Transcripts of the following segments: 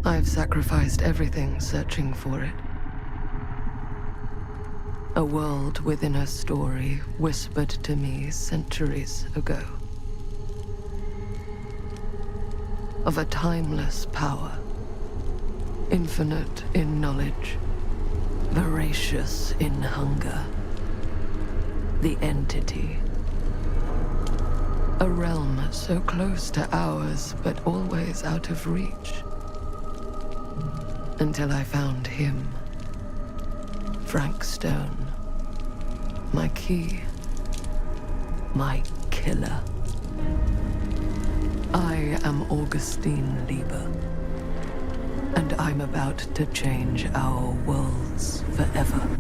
I've sacrificed everything searching for it. A world within a story whispered to me centuries ago. Of a timeless power, infinite in knowledge, voracious in hunger. The entity. A realm so close to ours, but always out of reach. Until I found him. Frank Stone. My key. My killer. I am Augustine Lieber. And I'm about to change our worlds forever.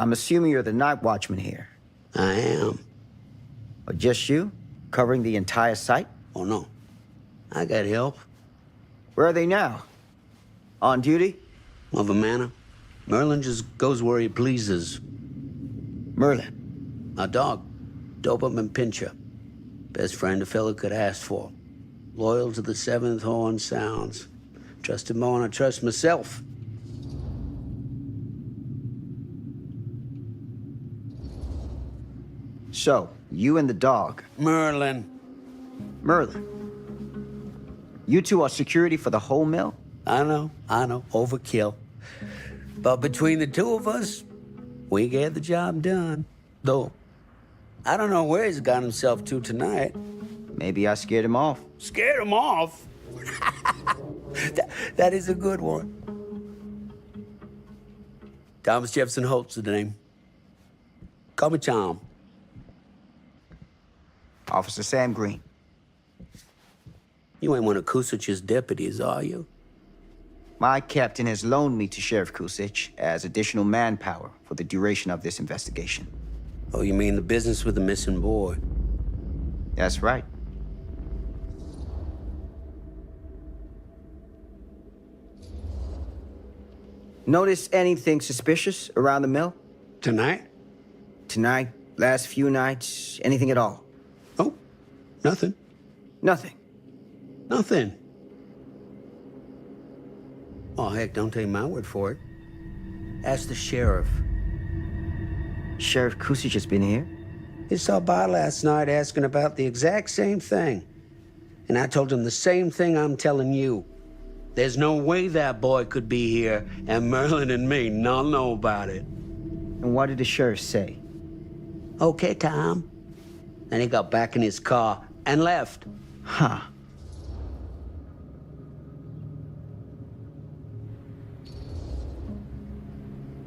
I'm assuming you're the night watchman here. I am. Or just you? Covering the entire site? Oh, no. I got help. Where are they now? On duty? Of a manner. Merlin just goes where he pleases. Merlin? A dog. Doberman Pinscher. Best friend a fella could ask for. Loyal to the seventh horn sounds. Trust him more than I trust myself. So, you and the dog. Merlin. Merlin. You two are security for the whole mill? I know. Overkill. But between the two of us, we get the job done. Though, I don't know where he's got himself to tonight. Maybe I scared him off. Scared him off? that is a good one. Thomas Jefferson Holt's the name. Call me Tom. Officer Sam Green. You ain't one of Kusich's deputies, are you? My captain has loaned me to Sheriff Kusich as additional manpower for the duration of this investigation. Oh, you mean the business with the missing boy? That's right. Notice anything suspicious around the mill? Tonight? Tonight, last few nights, anything at all? Oh, nothing. Nothing. Nothing. Oh, heck, don't take my word for it. Ask the sheriff. Sheriff Kusich has been here? He saw by last night asking about the exact same thing. And I told him the same thing I'm telling you. There's no way that boy could be here and Merlin and me not know about it. And what did the sheriff say? Okay, Tom. Then he got back in his car and left. Huh.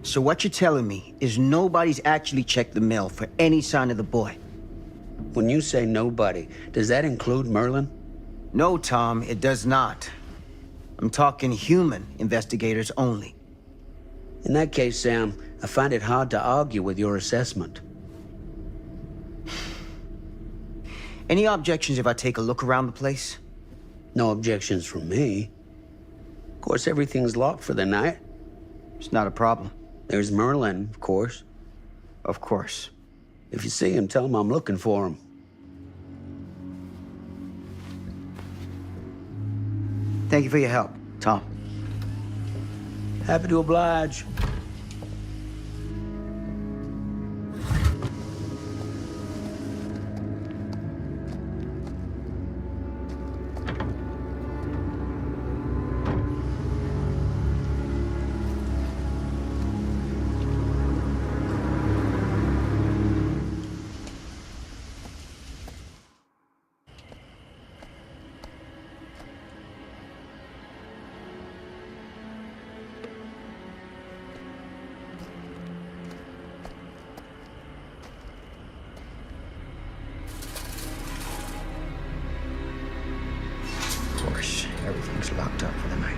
So what you're telling me is nobody's actually checked the mill for any sign of the boy? When you say nobody, does that include Merlin? No, Tom, it does not. I'm talking human investigators only. In that case, Sam, I find it hard to argue with your assessment. Any objections if I take a look around the place? No objections from me. Of course, everything's locked for the night. It's not a problem. There's Merlin, of course. Of course. If you see him, tell him I'm looking for him. Thank you for your help, Tom. Happy to oblige. Of course, everything's locked up for the night.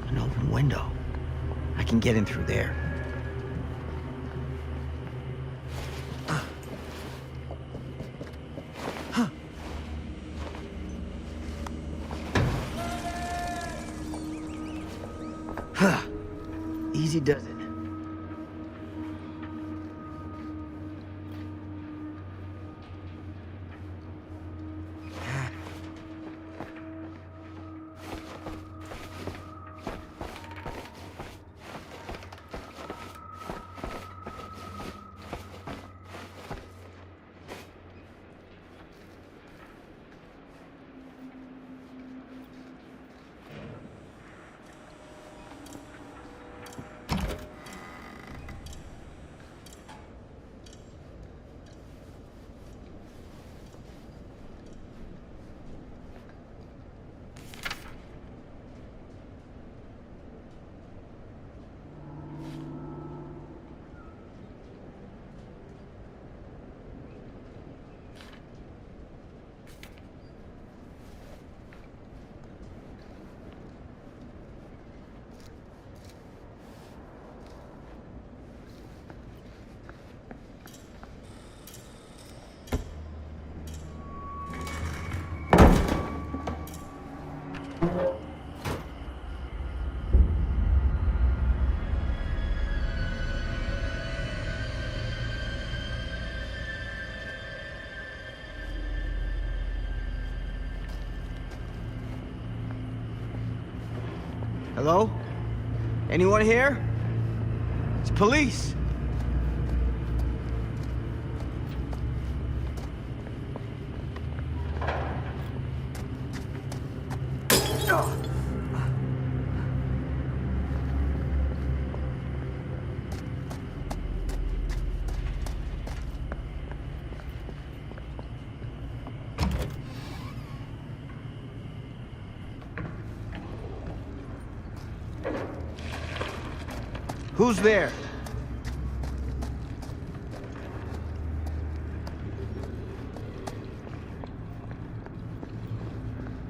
An open window. I can get in through there. Easy does it. Hello? Anyone here? It's police. Who's there?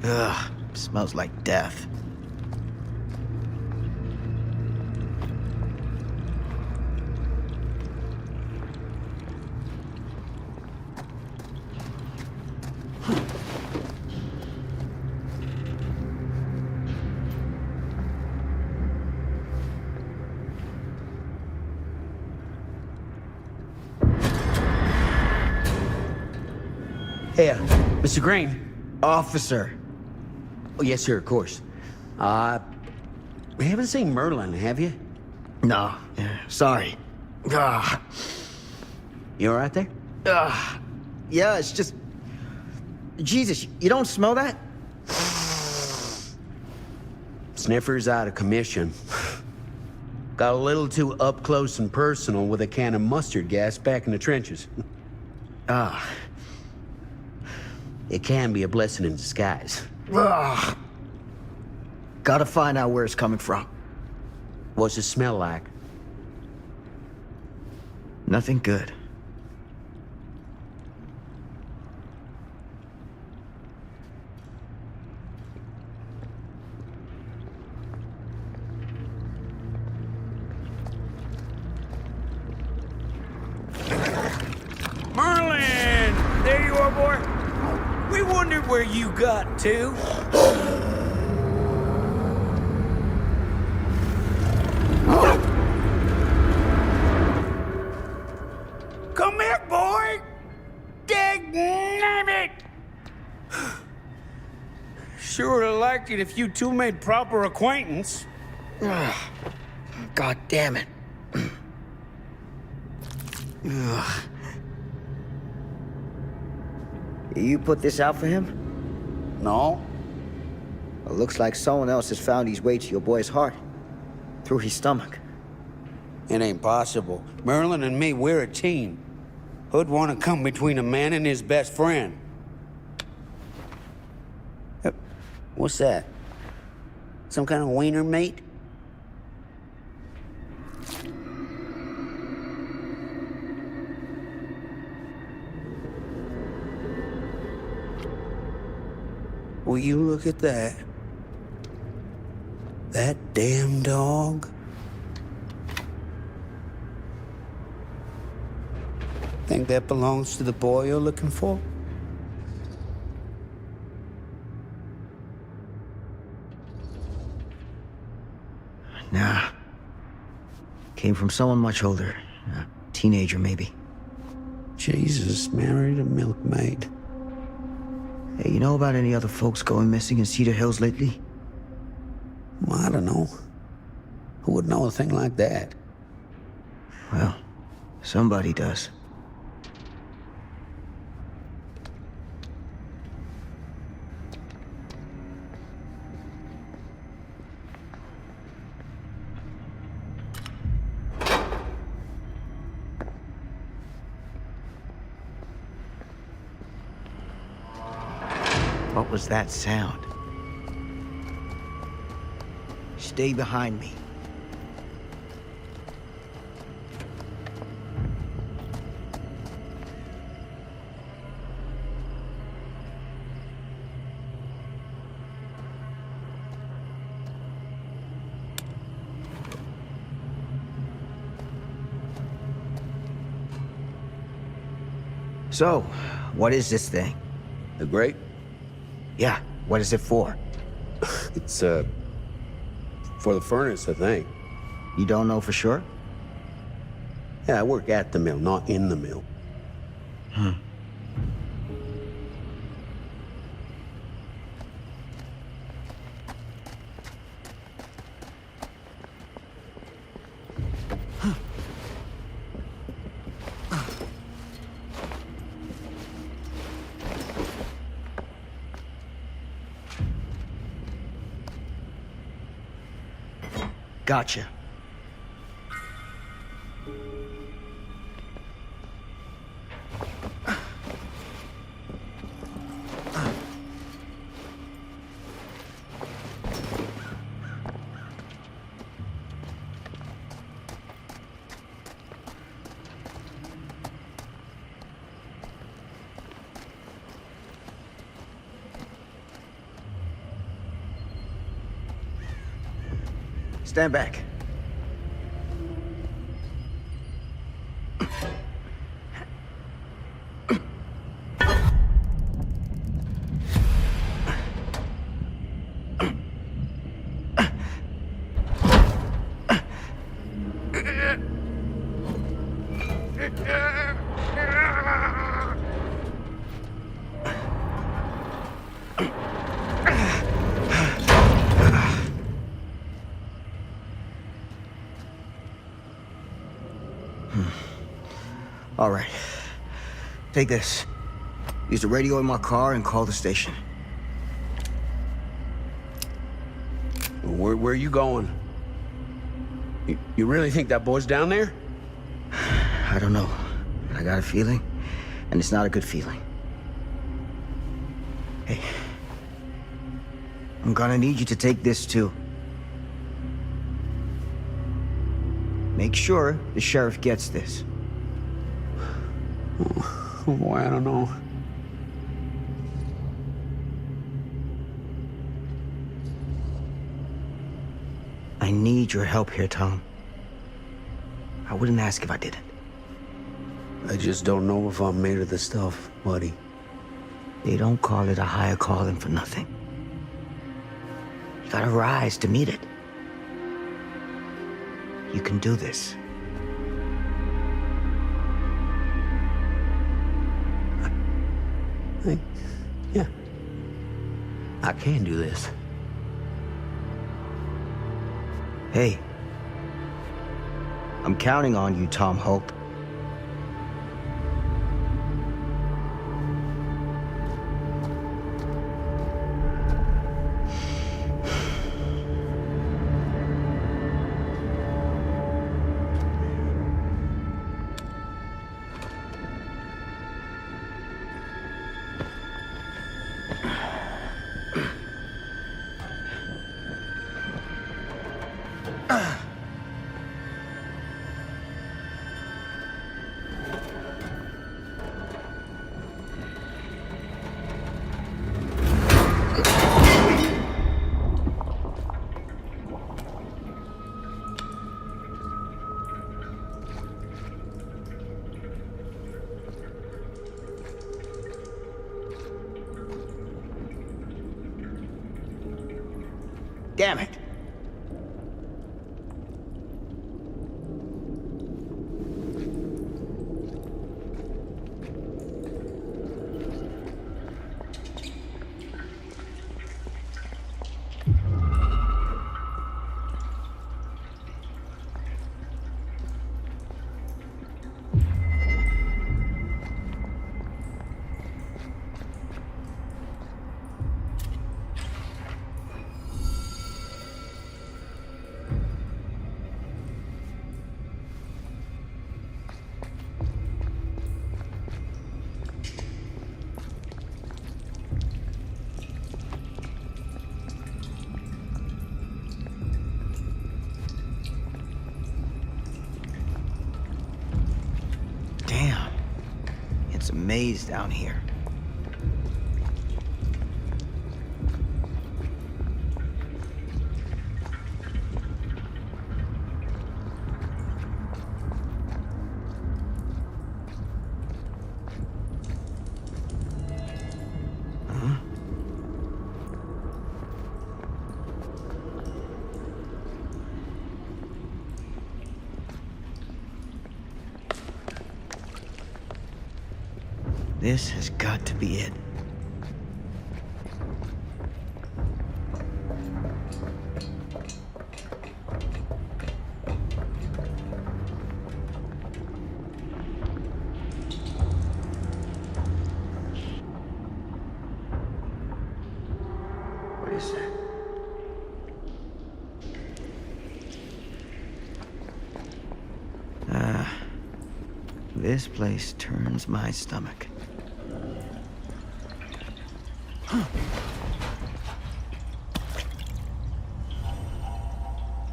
Ugh, smells like death. Hey, Mr. Green. Officer. Oh, yes, sir, of course. We haven't seen Merlin, have you? No, sorry. Ugh. You all right there? Yeah, it's just... Jesus, you don't smell that? Sniffer's out of commission. Got a little too up close and personal with a can of mustard gas back in the trenches. It can be a blessing in disguise. Ugh. Gotta find out where it's coming from. What's it smell like? Nothing good. Merlin! There you are, boy. We wondered where you got to. Come here, boy! Dang-nabbit! Sure would have liked it if you two made proper acquaintance. God damn it. Ugh. You put this out for him? No? Well, looks like someone else has found his way to your boy's heart. Through his stomach. It ain't possible. Merlin and me, we're a team. Who'd want to come between a man and his best friend? What's that? Some kind of wiener meat? Will you look at that? That damn dog? Think that belongs to the boy you're looking for? Nah. Came from someone much older. A teenager, maybe. Jesus married a milkmaid. Hey, you know about any other folks going missing in Cedar Hills lately? Well, I don't know. Who would know a thing like that? Well, somebody does. What was that sound? Stay behind me. So, what is this thing? The grate? Yeah, what is it for? It's, for the furnace, I think. You don't know for sure? Yeah, I work at the mill, not in the mill. Gotcha. Stand back. All right. Take this. Use the radio in my car and call the station. Where are you going? You really think that boy's down there? I don't know. I got a feeling, and it's not a good feeling. Hey. I'm gonna need you to take this too. Make sure the sheriff gets this. Oh boy, I don't know. I need your help here, Tom. I wouldn't ask if I didn't. I just don't know if I'm made of this stuff, buddy. They don't call it a higher calling for nothing. You gotta rise to meet it. You can do this. Yeah. I can do this. Hey. I'm counting on you, Tom Holt. Damn it. Damn. It's a maze down here. This has got to be it. What is that? This place turns my stomach.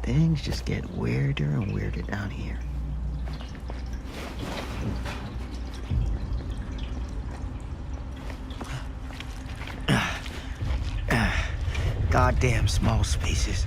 Things just get weirder and weirder down here. Goddamn small spaces.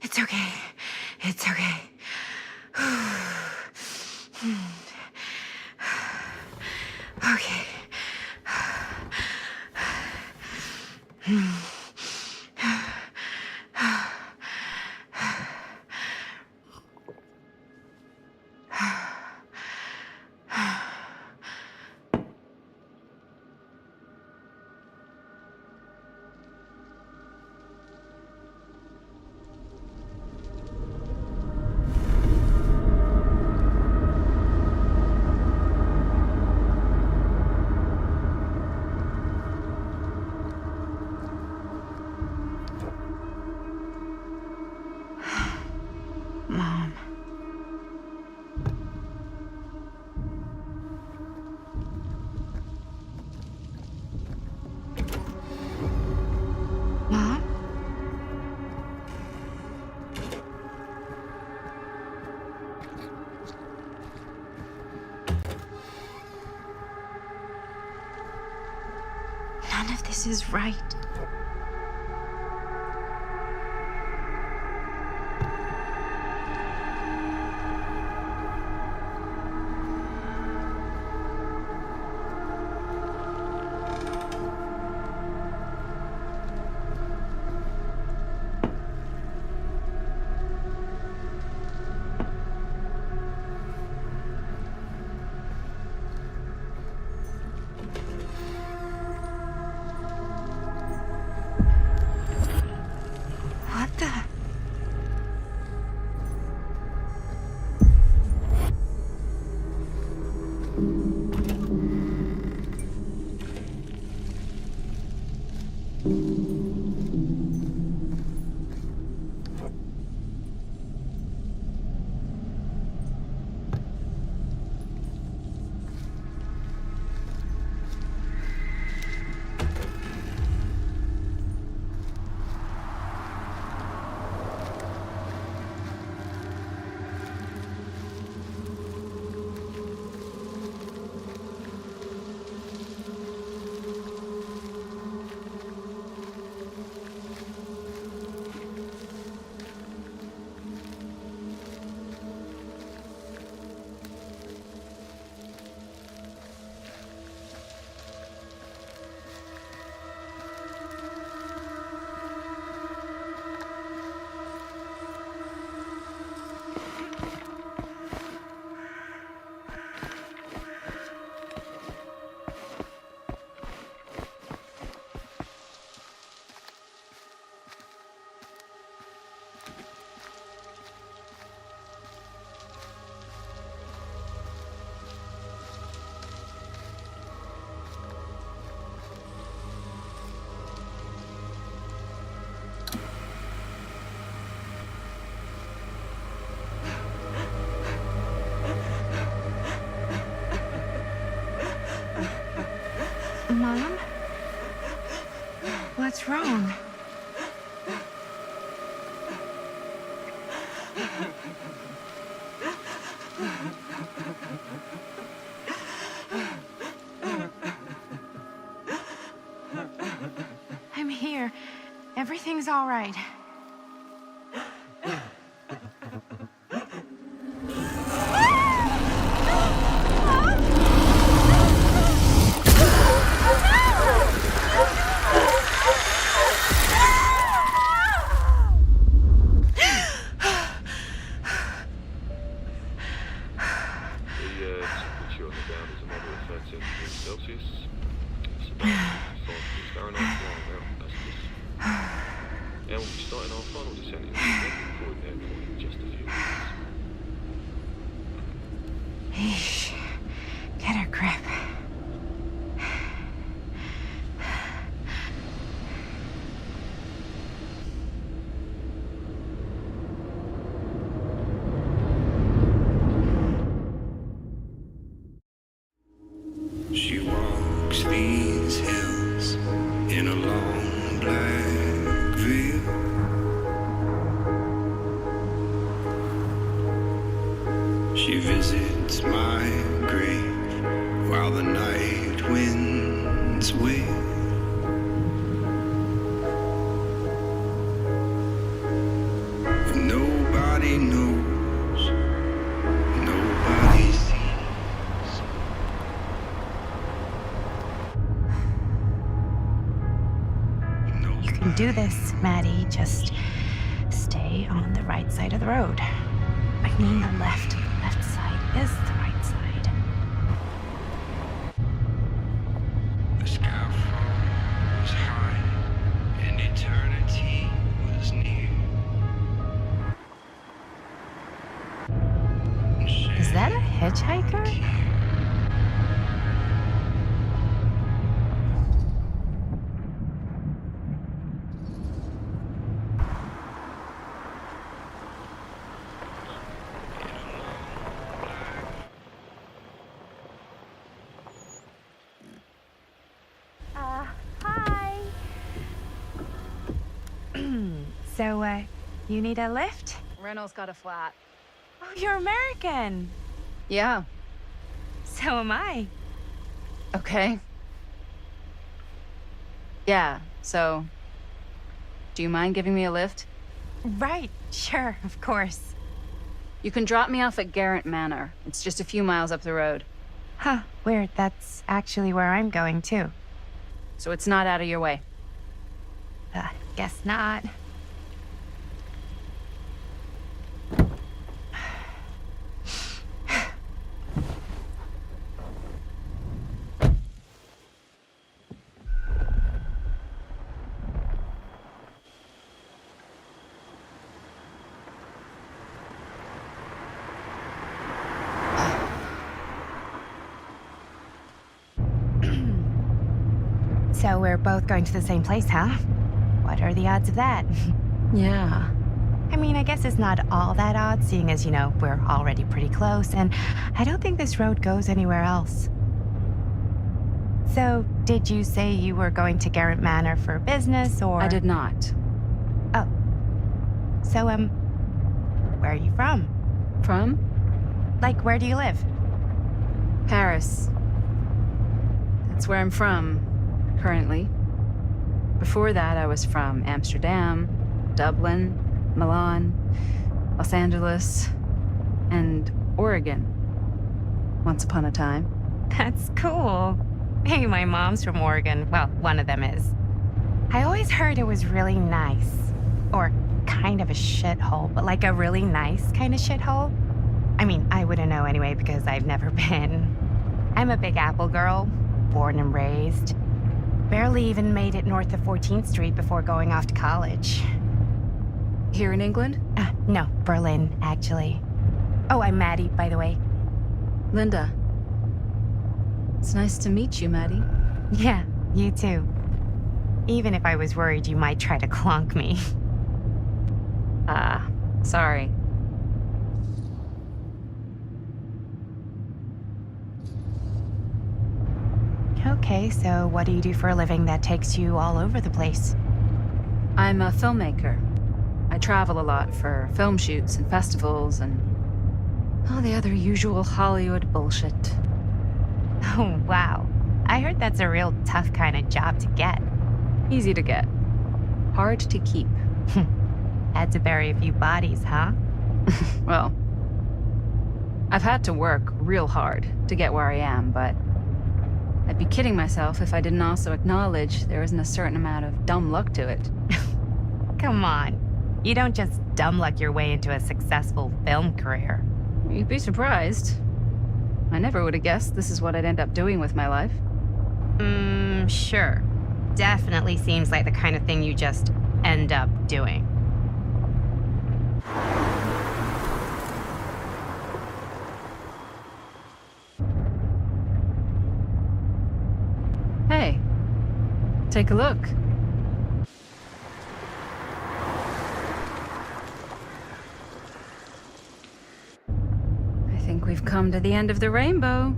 It's okay. It's okay. Okay. Mom. Mom? None of this is right. What the? Mom? What's wrong? I'm here. Everything's all right. Celsius. It's about 5 going on long now. And we'll be starting our final descent into the recording airport in just a few minutes. Eesh. Get a grip. She walks these hills in a long black veil. She visits my grave while the night winds wail. And Nobody knows. Nobody sees. You can do this, Maddie. Just stay on the right side of the road. I mean the left. The left side is the right side. The sky was high, and eternity was near. Is that a hitchhiker? Hi. So, you need a lift? Reynolds got a flat. Oh, you're American. Yeah. So am I. Okay. Yeah, so... Do you mind giving me a lift? Right, sure, of course. You can drop me off at Garrett Manor. It's just a few miles up the road. Huh, weird. That's actually where I'm going, too. So it's not out of your way. Guess not. So we're both going to the same place, huh? What are the odds of that? Yeah. I mean, I guess it's not all that odd, seeing as, you know, we're already pretty close, and I don't think this road goes anywhere else. So, did you say you were going to Garrett Manor for business, or...? I did not. Oh. So, where are you from? From? Like, where do you live? Paris. That's where I'm from, currently. Before that, I was from Amsterdam, Dublin, Milan, Los Angeles, and Oregon. Once upon a time. That's cool. Hey, my mom's from Oregon. Well, one of them is. I always heard it was really nice. Or kind of a shithole, but like a really nice kind of shithole. I mean, I wouldn't know anyway because I've never been. I'm a Big Apple girl, born and raised. Barely even made it north of 14th Street before going off to college. Here in England? No, Berlin, actually. Oh, I'm Maddie, by the way. Linda. It's nice to meet you, Maddie. Yeah, you too. Even if I was worried you might try to clonk me. Sorry. Okay, so what do you do for a living that takes you all over the place? I'm a filmmaker. I travel a lot for film shoots and festivals and all the other usual Hollywood bullshit. Oh, wow. I heard that's a real tough kind of job to get. Easy to get. Hard to keep. Had to bury a few bodies, huh? Well, I've had to work real hard to get where I am, but I'd be kidding myself if I didn't also acknowledge there isn't a certain amount of dumb luck to it. Come on. You don't just dumb luck your way into a successful film career. You'd be surprised. I never would have guessed this is what I'd end up doing with my life. Sure. Definitely seems like the kind of thing you just end up doing. Hey, take a look. I think we've come to the end of the rainbow.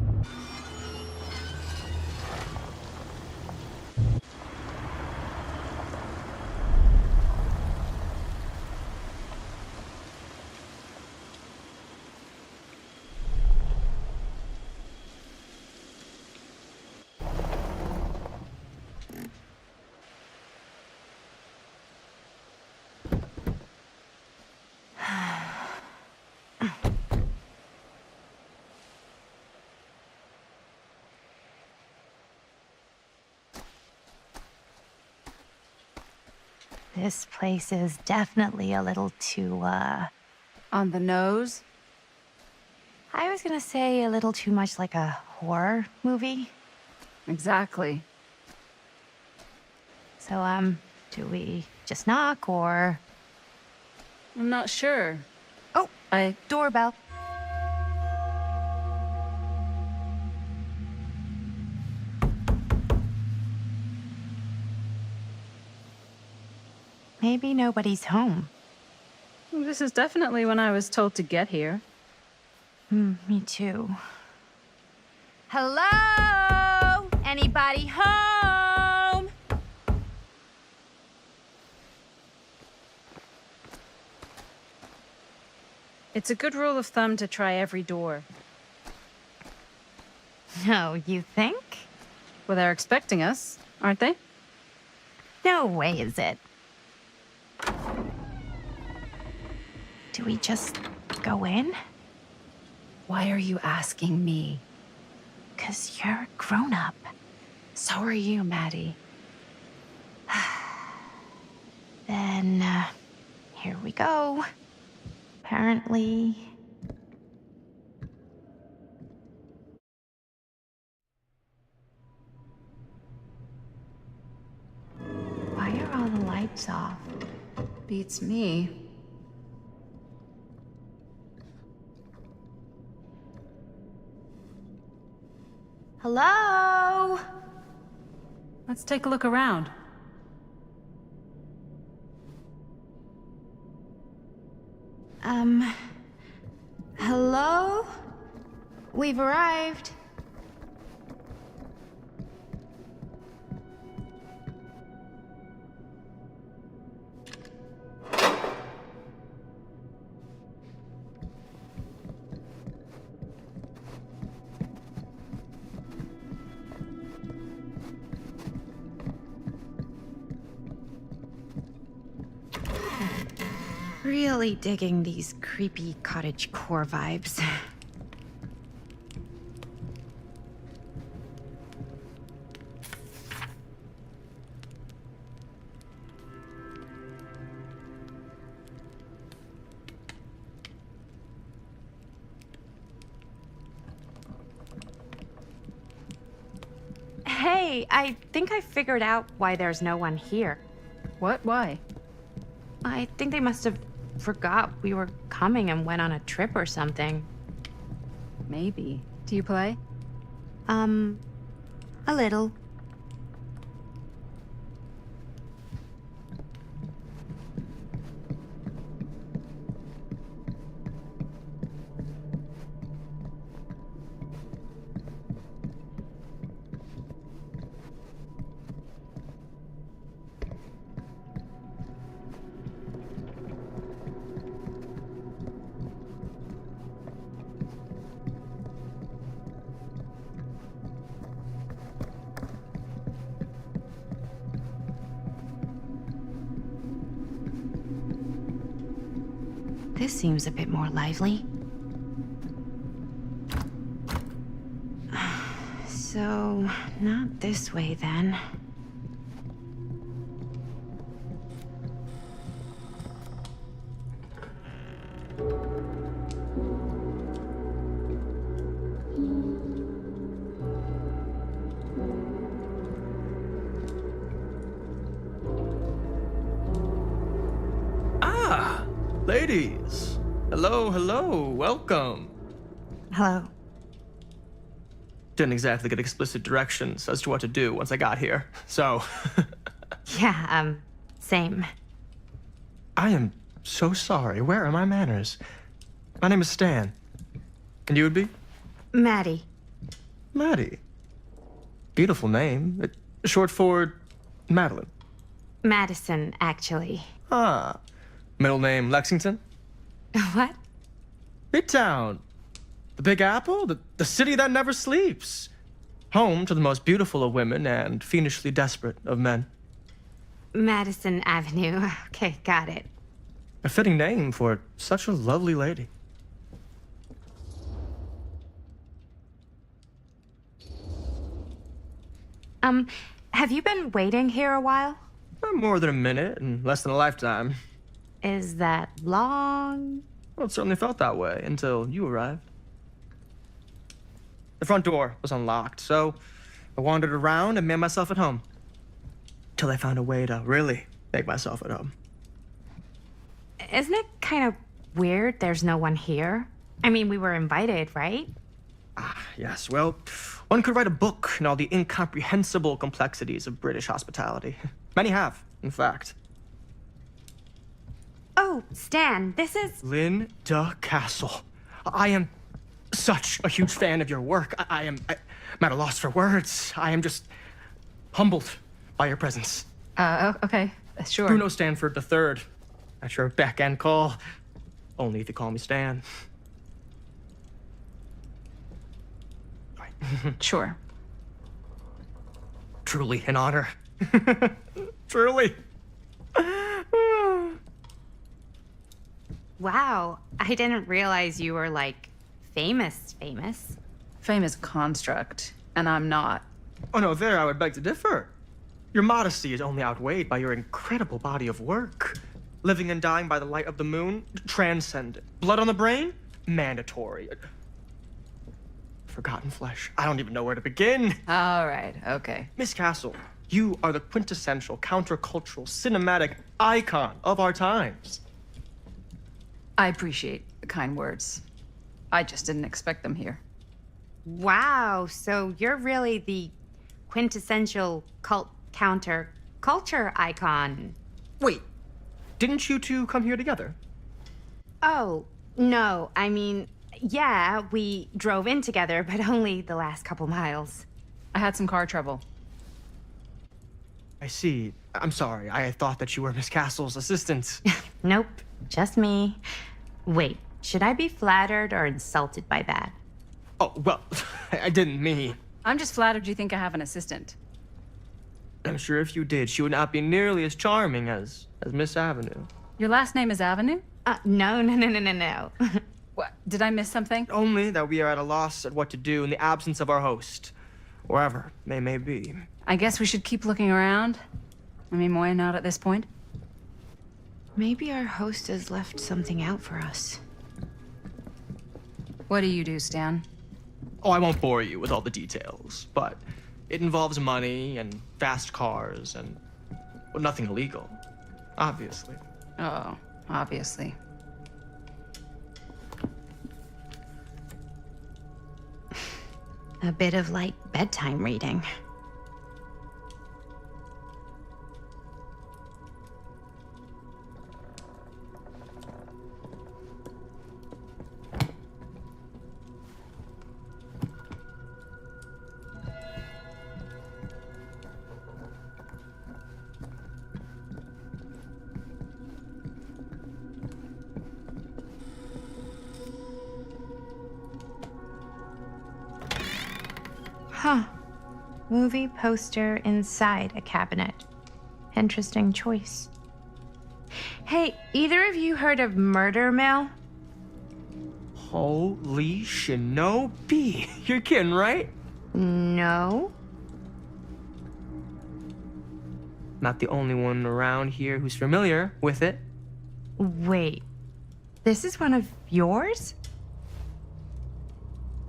This place is definitely a little too, On the nose? I was gonna say a little too much like a horror movie. Exactly. So, do we just knock or... I'm not sure. Oh, I... doorbell. Maybe nobody's home. This is definitely when I was told to get here. Me too. Hello? Anybody home? It's a good rule of thumb to try every door. No, you think? Well, they're expecting us, aren't they? No way is it. Do we just go in? Why are you asking me? 'Cause you're a grown-up. So are you, Maddie. Then, here we go. Apparently... Why are all the lights off? Beats me. Hello? Let's take a look around. Hello? We've arrived. Really digging these creepy cottagecore vibes. Hey, I think I figured out why there's no one here. What? Why? I think they must have forgot we were coming and went on a trip or something. Maybe. Do you play? A little. This seems a bit more lively. So, not this way then. Ladies, hello, hello, welcome. Hello. Didn't exactly get explicit directions as to what to do once I got here, so. Yeah, same. I am so sorry. Where are my manners? My name is Stan. And you would be? Maddie. Maddie. Beautiful name. Short for Madeline. Madison, actually. Ah. Middle name Lexington? What? Midtown. The Big Apple, the city that never sleeps. Home to the most beautiful of women and fiendishly desperate of men. Madison Avenue. Okay, got it. A fitting name for such a lovely lady. Have you been waiting here a while? More than a minute and less than a lifetime. Is that long? Well, it certainly felt that way until you arrived. The front door was unlocked, so I wandered around and made myself at home. Till I found a way to really make myself at home. Isn't it kind of weird there's no one here? I mean, we were invited, right? Ah, yes, well, one could write a book on all the incomprehensible complexities of British hospitality. Many have, in fact. Oh, Stan, this is... Linda Castle. I am such a huge fan of your work. I'm at a loss for words. I am just humbled by your presence. Okay, sure. Bruno Stanford III, at your beck and call. Only if you call me Stan. Sure. Truly an honor. Truly. Wow, I didn't realize you were, like, famous. Fame is a construct, and I'm not. Oh no, there I would beg to differ. Your modesty is only outweighed by your incredible body of work. Living and dying by the light of the moon, transcendent. Blood on the brain, mandatory. Forgotten flesh. I don't even know where to begin. All right, okay. Miss Castle, you are the quintessential countercultural cinematic icon of our times. I appreciate the kind words. I just didn't expect them here. Wow, so you're really the quintessential counter-culture icon. Wait, didn't you two come here together? Oh, no, I mean, yeah, we drove in together, but only the last couple miles. I had some car trouble. I see. I'm sorry. I thought that you were Miss Castle's assistant. Nope, just me. Wait, should I be flattered or insulted by that? Oh, well, I didn't mean. I'm just flattered you think I have an assistant. I'm sure if you did, she would not be nearly as charming as Miss Avenue. Your last name is Avenue? No. What, did I miss something? Only that we are at a loss at what to do in the absence of our host, wherever they may be. I guess we should keep looking around. I mean, why not at this point? Maybe our host has left something out for us. What do you do, Stan? Oh, I won't bore you with all the details, but it involves money and fast cars and, well, nothing illegal, obviously. Oh, obviously. A bit of light bedtime reading. Huh. Movie poster inside a cabinet. Interesting choice. Hey, either of you heard of Murder Mill? Holy shinobi. You're kidding, right? No. Not the only one around here who's familiar with it. Wait. This is one of yours?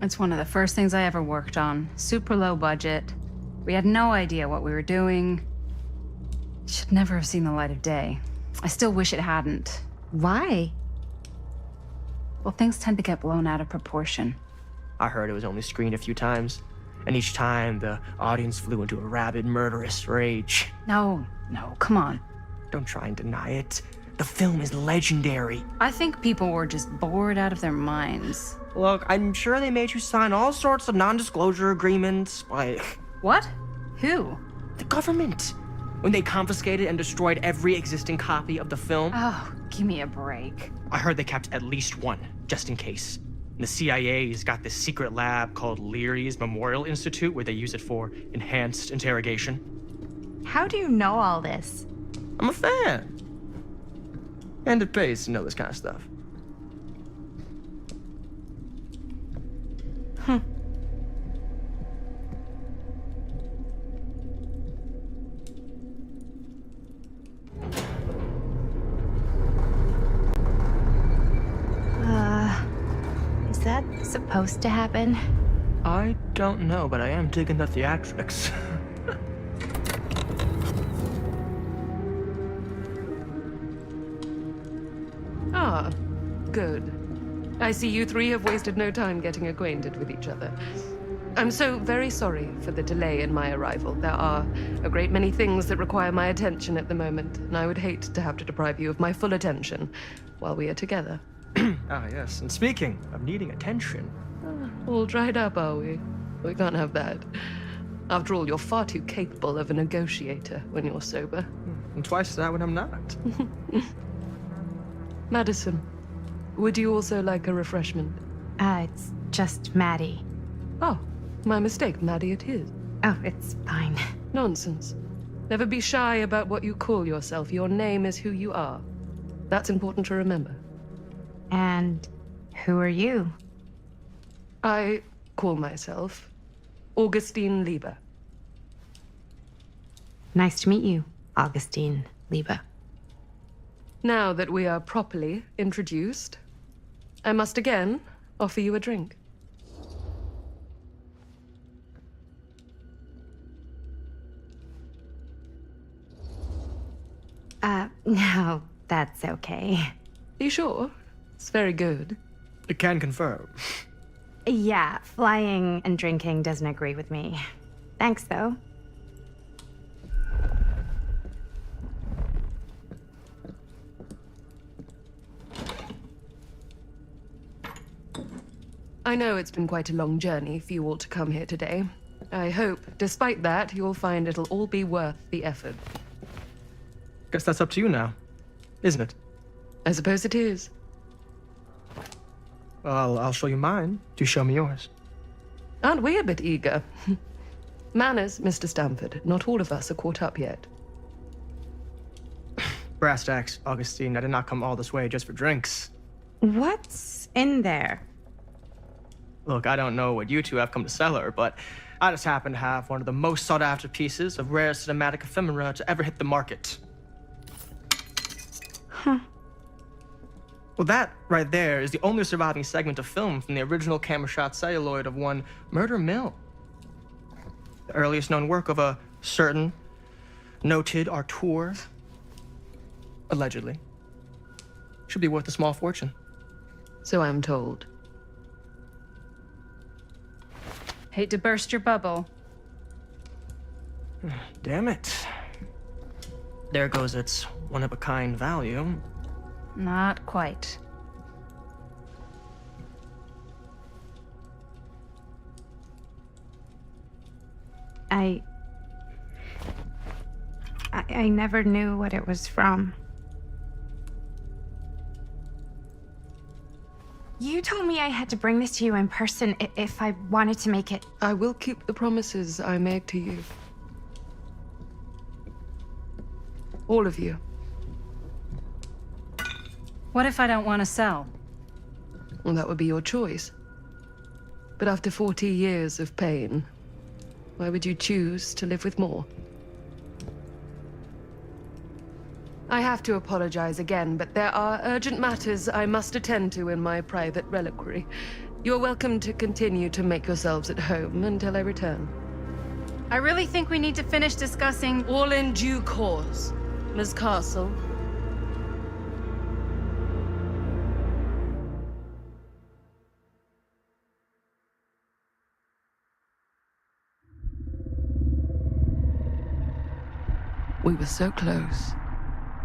It's one of the first things I ever worked on. Super low budget. We had no idea what we were doing. Should never have seen the light of day. I still wish it hadn't. Why? Well, things tend to get blown out of proportion. I heard it was only screened a few times, and each time the audience flew into a rabid, murderous rage. No, come on. Don't try and deny it. The film is legendary. I think people were just bored out of their minds. Look, I'm sure they made you sign all sorts of non-disclosure agreements, like... What? Who? The government. When they confiscated and destroyed every existing copy of the film. Oh, give me a break. I heard they kept at least one, just in case. The CIA's got this secret lab called Leary's Memorial Institute where they use it for enhanced interrogation. How do you know all this? I'm a fan. And it pays to know this kind of stuff. supposed to happen? I don't know, but I am digging the theatrics. Ah, good. I see you three have wasted no time getting acquainted with each other. I'm so very sorry for the delay in my arrival. There are a great many things that require my attention at the moment, and I would hate to have to deprive you of my full attention while we are together. Ah, yes. And speaking of needing attention, All dried up, are we? We can't have that. After all, you're far too capable of a negotiator when you're sober. and twice that when I'm not. Madison, would you also like a refreshment? It's just Maddie. Oh, my mistake. Maddie it is. Oh, it's fine. Nonsense. Never be shy about what you call yourself. Your name is who you are. That's important to remember. And who are you? I call myself Augustine Lieber. Nice to meet you, Augustine Lieber. Now that we are properly introduced, I must again offer you a drink. No, that's okay. Are you sure? It's very good. I can confirm. Yeah, flying and drinking doesn't agree with me. Thanks, though. I know it's been quite a long journey for you all to come here today. I hope, despite that, you'll find it'll all be worth the effort. Guess that's up to you now, isn't it? I suppose it is. Well, I'll show you mine. Do show me yours. Aren't we a bit eager? Manners, Mr. Stamford. Not all of us are caught up yet. Brass tacks, Augustine. I did not come all this way just for drinks. What's in there? Look, I don't know what you two have come to cellar, but I just happen to have one of the most sought-after pieces of rare cinematic ephemera to ever hit the market. Huh. Well, that right there is the only surviving segment of film from the original camera shot celluloid of one Murder Mill. The earliest known work of a certain noted auteur, allegedly. Should be worth a small fortune. So I'm told. Hate to burst your bubble. Damn it. There goes its one-of-a-kind value. Not quite. I never knew what it was from. You told me I had to bring this to you in person if I wanted to make it. I will keep the promises I made to you. All of you. What if I don't want to sell? Well, that would be your choice. But after 40 years of pain, why would you choose to live with more? I have to apologize again, but there are urgent matters I must attend to in my private reliquary. You're welcome to continue to make yourselves at home until I return. I really think we need to finish discussing. All in due course, Ms. Castle. We were so close.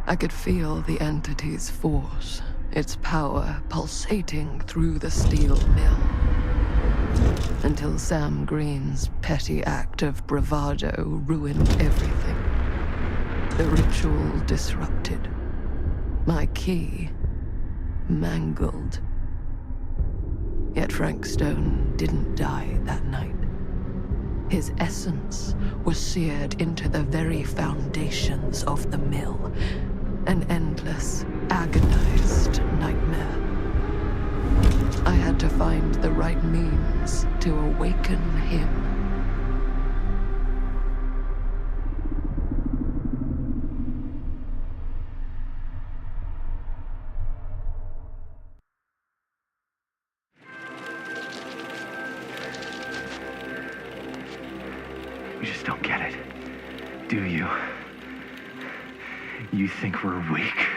I could feel the entity's force, its power pulsating through the steel mill. Until Sam Green's petty act of bravado ruined everything. The ritual disrupted. My key mangled. Yet Frank Stone didn't die that night. His essence was seared into the very foundations of the mill. An endless, agonized nightmare. I had to find the right means to awaken him. You think we're weak?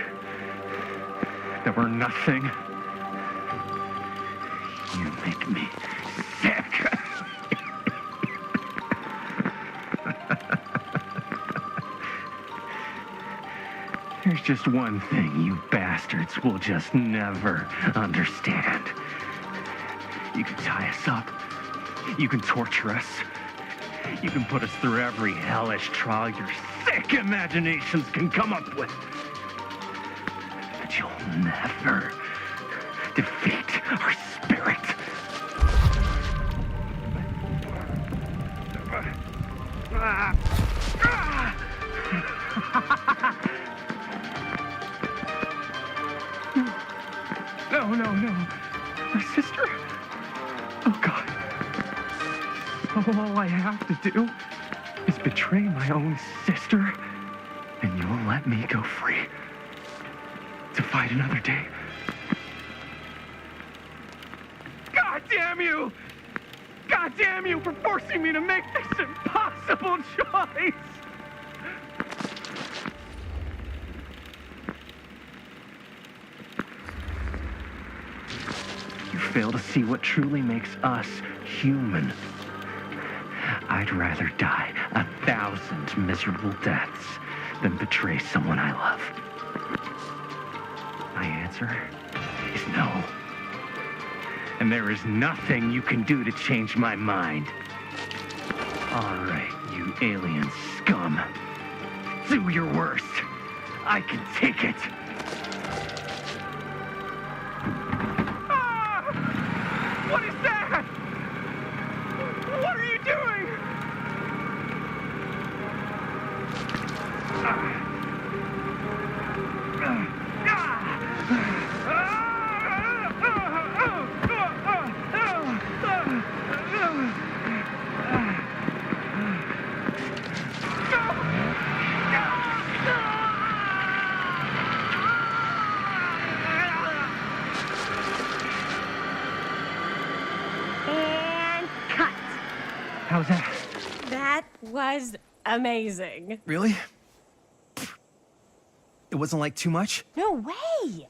That we're nothing? You make me sick. There's just one thing you bastards will just never understand. You can tie us up. You can torture us. You can put us through every hellish trial your sick imaginations can come up with. But you'll never defeat our spirit. No. My sister? Oh, God. All I have to do is betray my own sister, and you'll let me go free to fight another day. God damn you! God damn you for forcing me to make this impossible choice! You fail to see what truly makes us human. I'd rather die 1,000 miserable deaths than betray someone I love. My answer is no. And there is nothing you can do to change my mind. All right, you alien scum. Do your worst. I can take it. What is that? What are you doing? How's that? That was amazing. Really? It wasn't like too much? No way.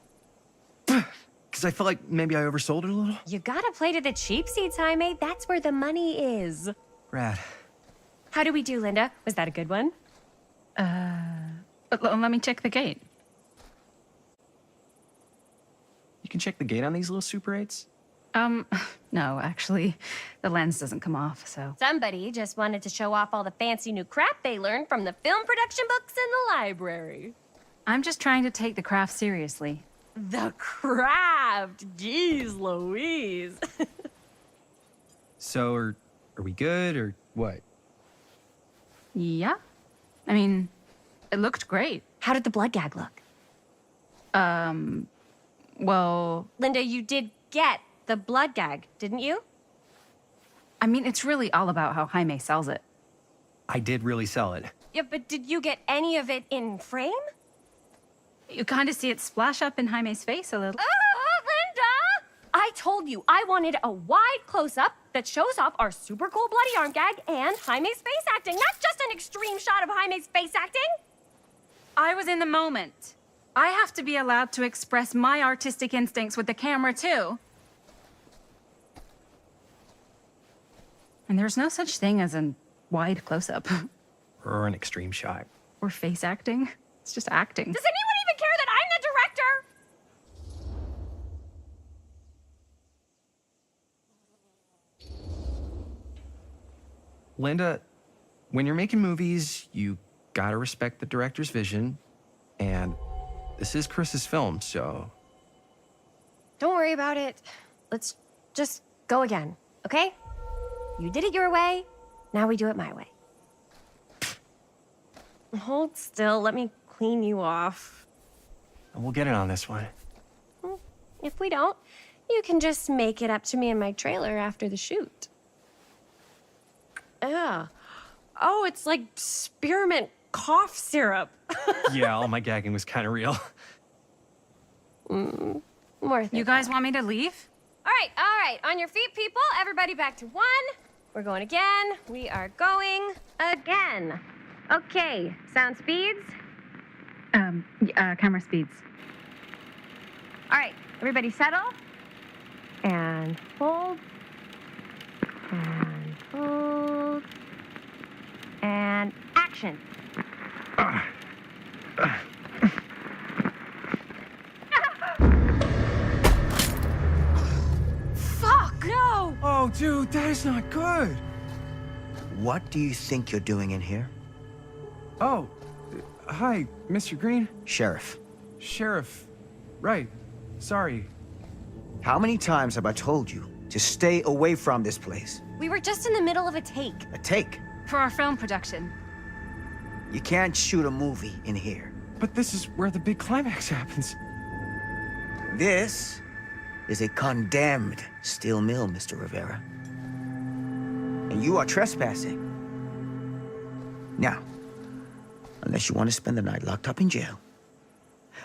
Because I felt like maybe I oversold it a little. You gotta play to the cheap seats, Jaime. That's where the money is. Rad. How do we do, Linda? Was that a good one? Let me check the gate. You can check the gate on these little Super 8s? No, actually, the lens doesn't come off, so. Somebody just wanted to show off all the fancy new crap they learned from the film production books in the library. I'm just trying to take the craft seriously. The craft! Jeez Louise. So, are we good, or what? Yeah. I mean, it looked great. How did the blood gag look? Well, Linda, you did get the blood gag, didn't you? I mean, it's really all about how Jaime sells it. I did really sell it. Yeah, but did you get any of it in frame? You kind of see it splash up in Jaime's face a little. Linda! I told you I wanted a wide close-up that shows off our super cool bloody arm gag and Jaime's face acting, not just an extreme shot of Jaime's face acting. I was in the moment. I have to be allowed to express my artistic instincts with the camera, too. And there's no such thing as a wide close-up. Or an extreme shot. Or face acting. It's just acting. Does anyone even care that I'm the director? Linda, when you're making movies, you gotta respect the director's vision. And this is Chris's film, so... Don't worry about it. Let's just go again, okay? You did it your way, now we do it my way. Hold still, let me clean you off. We'll get it on this one. If we don't, you can just make it up to me in my trailer after the shoot. Oh, it's like spearmint cough syrup. Yeah, all my gagging was kind of real. More You guys want me to leave? All right. On your feet, people. Everybody back to one. We're going again. We are going again. Okay, sound speeds. Camera speeds. All right, everybody settle. And hold. And hold. And action. Fuck! No! Oh, dude, that is not good. What do you think you're doing in here? Oh, hi, Mr. Green. Sheriff. Sheriff. Right. Sorry. How many times have I told you to stay away from this place? We were just in the middle of a take. A take. For our film production. You can't shoot a movie in here. But this is where the big climax happens. This is a condemned steel mill, Mr. Rivera. And you are trespassing. Now, unless you want to spend the night locked up in jail,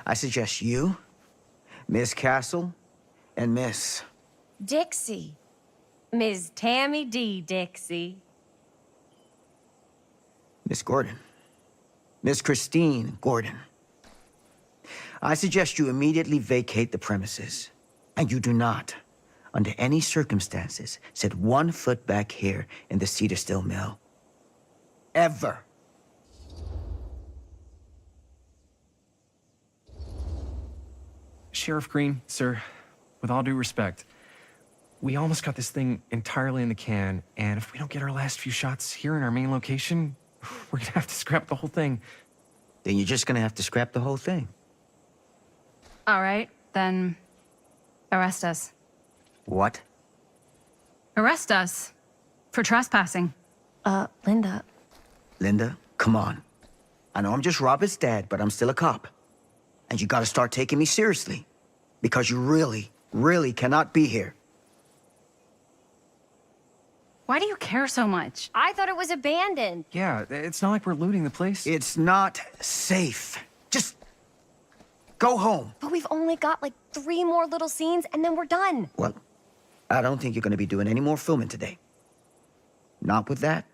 I suggest you, Miss Castle, and Miss... Dixie. Ms. Tammy D. Dixie. Miss Gordon. Miss Christine Gordon. I suggest you immediately vacate the premises. And you do not, under any circumstances, set 1 foot back here in the Cedar Steel Mill. Ever. Sheriff Green, sir, with all due respect, we almost got this thing entirely in the can, and if we don't get our last few shots here in our main location, we're gonna have to scrap the whole thing. Then you're just gonna have to scrap the whole thing. All right, then arrest us. What? Arrest us for trespassing. Linda. Linda, come on. I know I'm just Robert's dad, but I'm still a cop. And you gotta start taking me seriously. Because you really, really cannot be here. Why do you care so much? I thought it was abandoned. Yeah, it's not like we're looting the place. It's not safe. Just go home. But we've only got like 3 more little scenes and then we're done. Well, I don't think you're gonna be doing any more filming today. Not with that.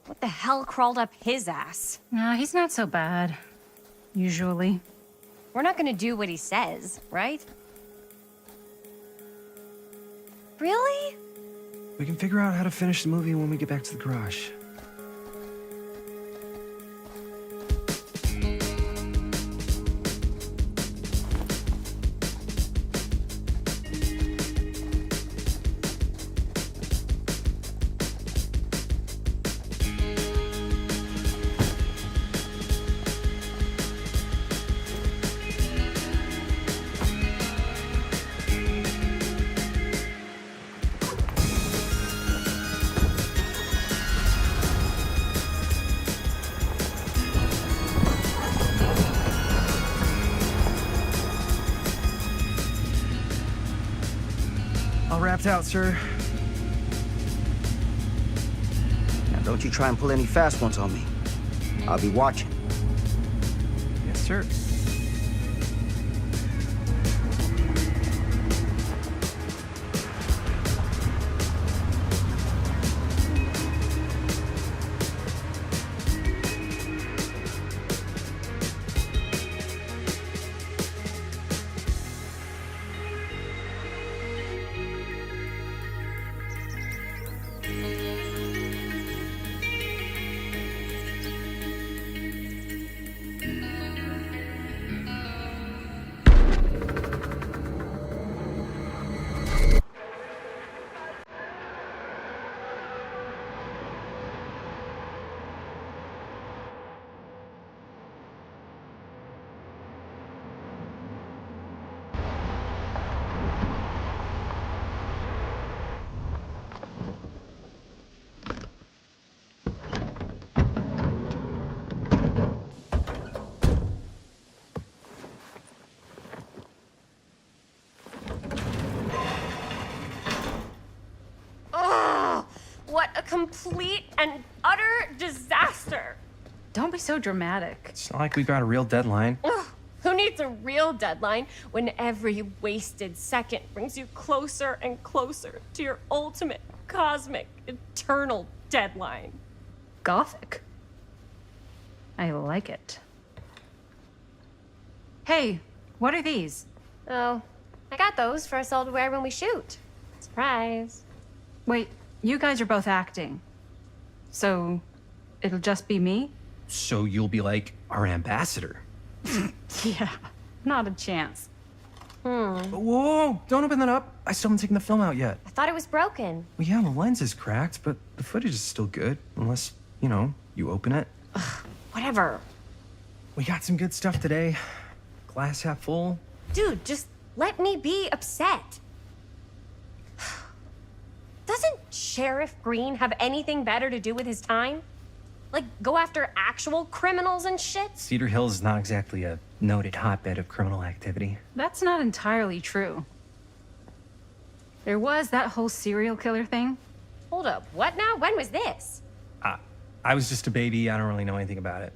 What the hell crawled up his ass? No, he's not so bad. Usually. We're not gonna do what he says, right? Really? We can figure out how to finish the movie when we get back to the garage. All wrapped out, sir. Now don't you try and pull any fast ones on me. I'll be watching. Yes, sir. What a complete and utter disaster. Don't be so dramatic. It's not like we got a real deadline. Ugh, who needs a real deadline when every wasted second brings you closer and closer to your ultimate cosmic, eternal deadline. Gothic. I like it. Hey, what are these? Oh, I got those for us all to wear when we shoot. Surprise. Wait, you guys are both acting. So, it'll just be me? So you'll be like our ambassador. Yeah, not a chance. Whoa, don't open that up. I still haven't taken the film out yet. I thought it was broken. Well, yeah, the lens is cracked, but the footage is still good. Unless, you open it. Whatever. We got some good stuff today. Glass half full. Dude, just let me be upset. Doesn't Sheriff Green have anything better to do with his time? Like, go after actual criminals and shit? Cedar Hills is not exactly a noted hotbed of criminal activity. That's not entirely true. There was that whole serial killer thing. Hold up, what now? When was this? I was just a baby. I don't really know anything about it.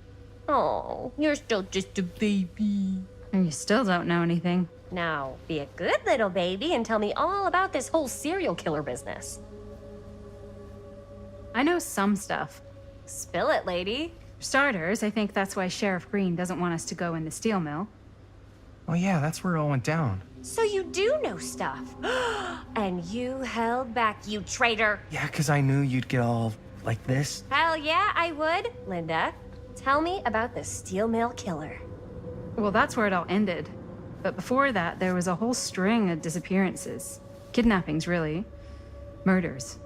Oh, you're still just a baby. And you still don't know anything. Now, be a good little baby and tell me all about this whole serial killer business. I know some stuff. Spill it, lady. For starters, I think that's why Sheriff Green doesn't want us to go in the steel mill. Oh yeah, that's where it all went down. So you do know stuff. And you held back, you traitor. Yeah, because I knew you'd get all like this. Hell yeah, I would. Linda, tell me about the steel mill killer. Well, that's where it all ended. But before that, there was a whole string of disappearances. Kidnappings, really. Murders.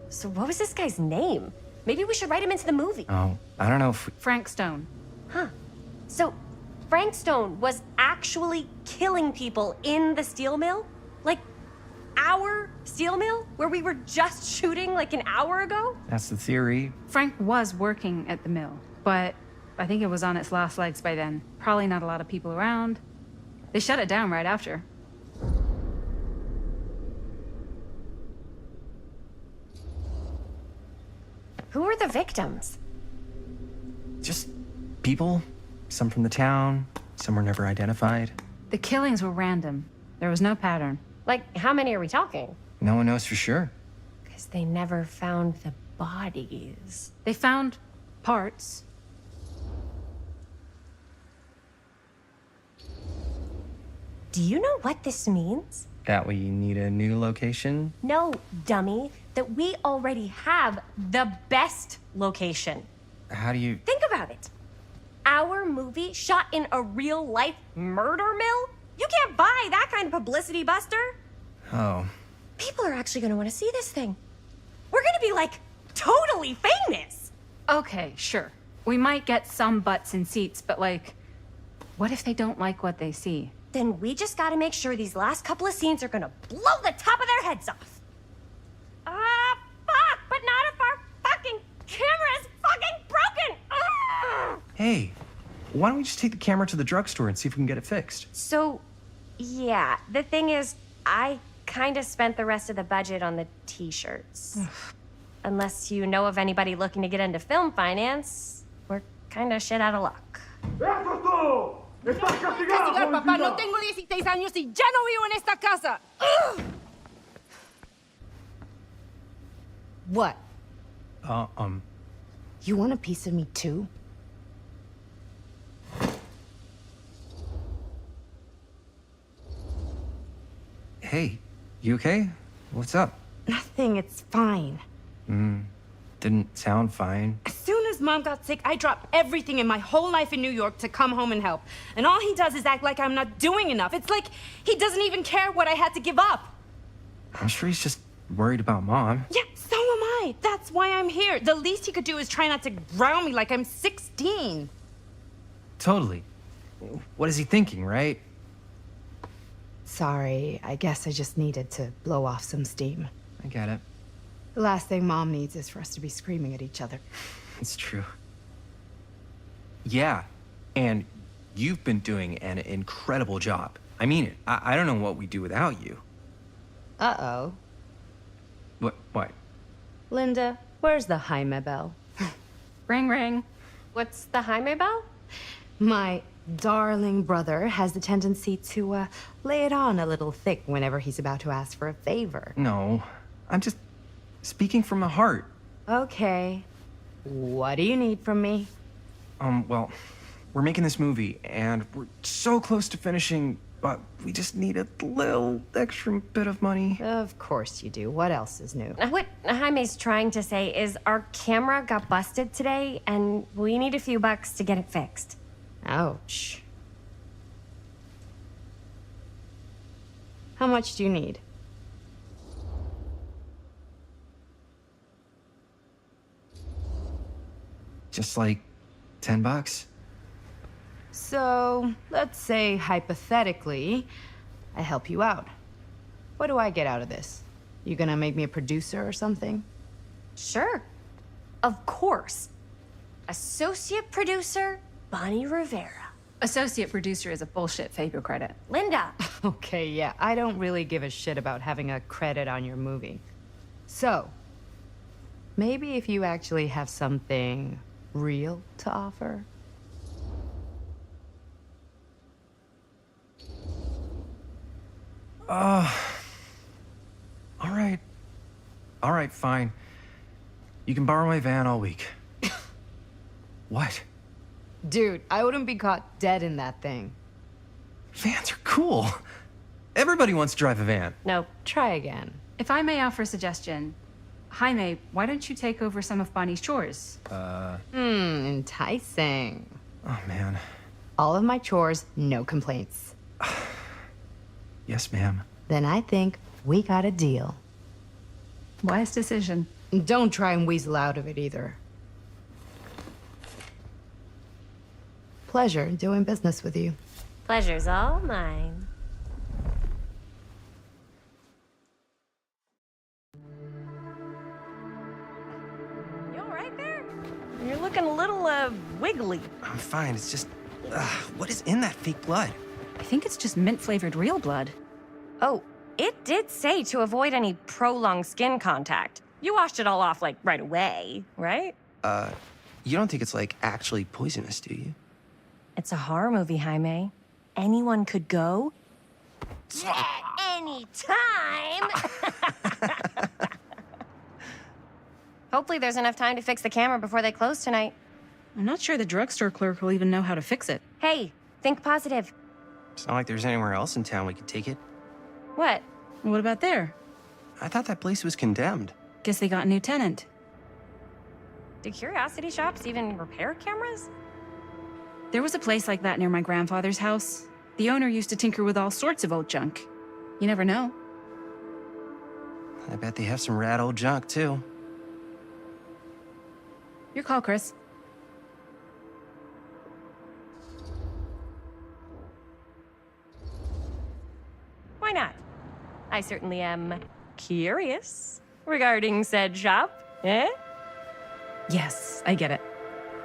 So what was this guy's name? Maybe we should write him into the movie. Oh, I don't know if... Frank Stone. Huh. So Frank Stone was actually killing people in the steel mill? Like, our steel mill? Where we were just shooting like an hour ago? That's the theory. Frank was working at the mill, but I think it was on its last legs by then. Probably not a lot of people around. They shut it down right after. Who were the victims? Just people. Some from the town. Some were never identified. The killings were random. There was no pattern. Like, how many are we talking? No one knows for sure. Because they never found the bodies. They found parts. Do you know what this means? That we need a new location? No, dummy. That we already have the best location. How do you... Think about it. Our movie shot in a real-life murder mill? You can't buy that kind of publicity, Buster. Oh. People are actually going to want to see this thing. We're going to be, like, totally famous. Okay, sure. We might get some butts in seats, but like, what if they don't like what they see? Then we just got to make sure these last couple of scenes are going to blow the top of their heads off. Fuck, but not if our fucking camera is fucking broken. Ugh. Hey, why don't we just take the camera to the drugstore and see if we can get it fixed? So, yeah, the thing is, I kind of spent the rest of the budget on the t-shirts. Unless you know of anybody looking to get into film finance, we're kind of shit out of luck. Castigar, papá. No tengo 16 años y ya no vivo en esta casa. Ugh. What? You want a piece of me too? Hey, you okay? What's up? Nothing, it's fine. Didn't sound fine. As soon as Mom got sick, I dropped everything in my whole life in New York to come home and help. And all he does is act like I'm not doing enough. It's like he doesn't even care what I had to give up. I'm sure he's just worried about Mom. Yeah, so am I. That's why I'm here. The least he could do is try not to ground me like I'm 16. Totally. What is he thinking, right? Sorry, I guess I just needed to blow off some steam. I get it. The last thing Mom needs is for us to be screaming at each other. It's true. Yeah, and you've been doing an incredible job. I mean it. I don't know what we'd do without you. Uh-oh. What? Linda, where's the Jaime bell? Ring, ring. What's the Jaime bell? My darling brother has the tendency to lay it on a little thick whenever he's about to ask for a favor. No, I'm just speaking from the heart. Okay. What do you need from me? Well, we're making this movie, and we're so close to finishing, but we just need a little extra bit of money. Of course you do. What else is new? What Jaime's trying to say is our camera got busted today, and we need a few bucks to get it fixed. Ouch. How much do you need? Just like $10. So, let's say hypothetically, I help you out. What do I get out of this? You gonna make me a producer or something? Sure. Of course. Associate producer, Bonnie Rivera. Associate producer is a bullshit favor credit. Linda. Okay, yeah, I don't really give a shit about having a credit on your movie. So, maybe if you actually have something real to offer? All right, fine. You can borrow my van all week. What? Dude, I wouldn't be caught dead in that thing. Vans are cool. Everybody wants to drive a van. No. Try again. If I may offer a suggestion, Jaime, why don't you take over some of Bonnie's chores? Enticing. Oh, man. All of my chores, no complaints. Yes, ma'am. Then I think we got a deal. Wise decision. Don't try and weasel out of it either. Pleasure doing business with you. Pleasure's all mine. You all right there? You're looking a little, wiggly. I'm fine. It's just, what is in that fake blood? I think it's just mint-flavored real blood. Oh, it did say to avoid any prolonged skin contact. You washed it all off, like, right away, right? You don't think it's, like, actually poisonous, do you? It's a horror movie, Jaime. Anyone could go at any time. Hopefully there's enough time to fix the camera before they close tonight. I'm not sure the drugstore clerk will even know how to fix it. Hey, think positive. It's not like there's anywhere else in town we could take it. What? What about there? I thought that place was condemned. Guess they got a new tenant. Do curiosity shops even repair cameras? There was a place like that near my grandfather's house. The owner used to tinker with all sorts of old junk. You never know. I bet they have some rad old junk, too. Your call, Chris. Why not? I certainly am curious regarding said shop, eh? Yes, I get it.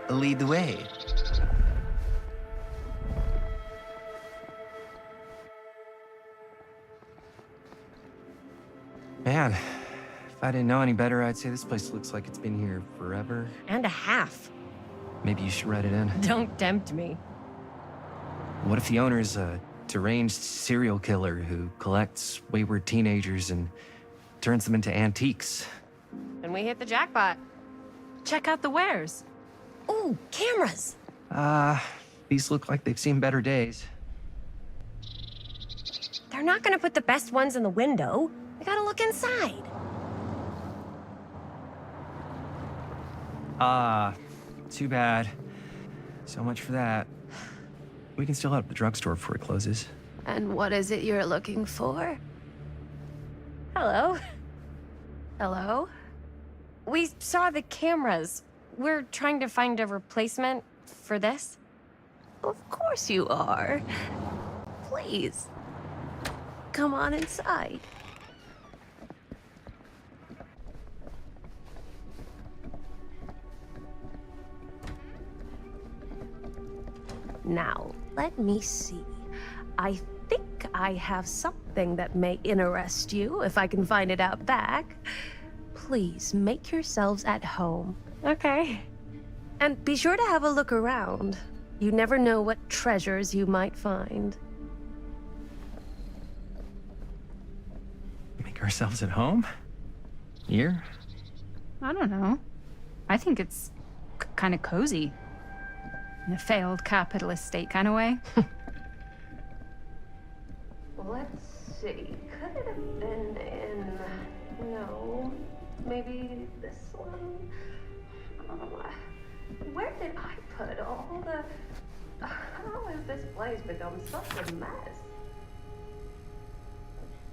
Lead the way. Man, if I didn't know any better, I'd say this place looks like it's been here forever. And a half. Maybe you should write it in. Don't tempt me. What if the owner's a deranged serial killer who collects wayward teenagers and turns them into antiques? Then we hit the jackpot. Check out the wares. Ooh, cameras. These look like they've seen better days. They're not gonna put the best ones in the window. We gotta look inside. Too bad. So much for that. We can still hit up the drugstore before it closes. And what is it you're looking for? Hello. Hello? We saw the cameras. We're trying to find a replacement for this. Of course you are. Please. Come on inside. Now, let me see. I think I have something that may interest you, if I can find it out back. Please make yourselves at home. Okay. And be sure to have a look around. You never know what treasures you might find. Make ourselves at home? Here? I don't know. I think it's kind of cozy. In a failed capitalist state kind of way. Let's see. Could it have been in... No. Maybe this one? Where did I put all the... How has this place become such a mess?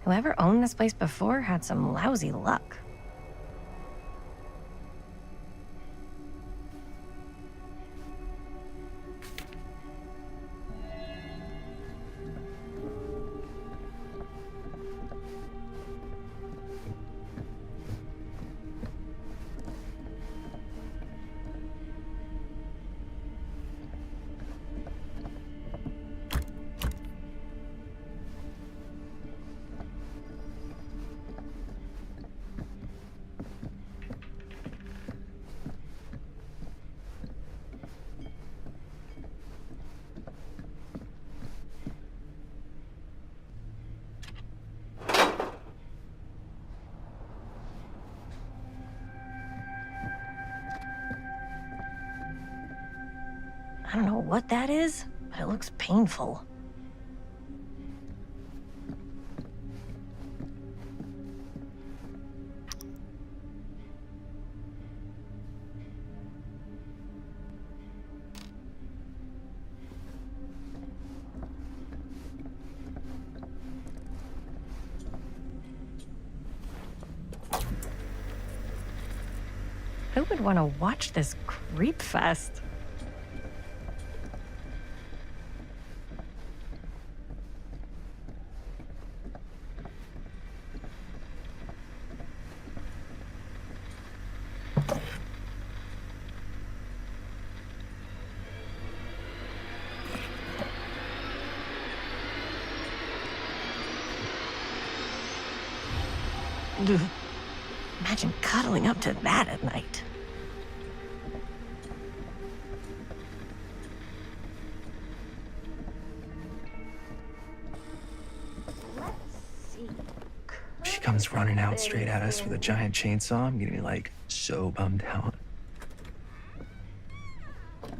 Whoever owned this place before had some lousy luck. I don't know what that is, but it looks painful. Who would want to watch this creep fest? Imagine cuddling up to that at night. She comes running out straight at us with a giant chainsaw. I'm gonna be like so bummed out.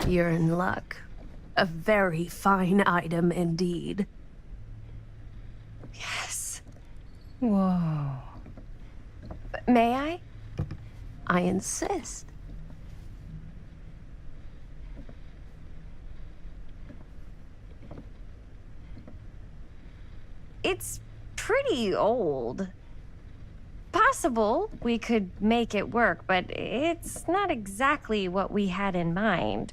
You're in luck. A very fine item indeed. Yes. Whoa. May I? I insist. It's pretty old. Possible we could make it work, but it's not exactly what we had in mind.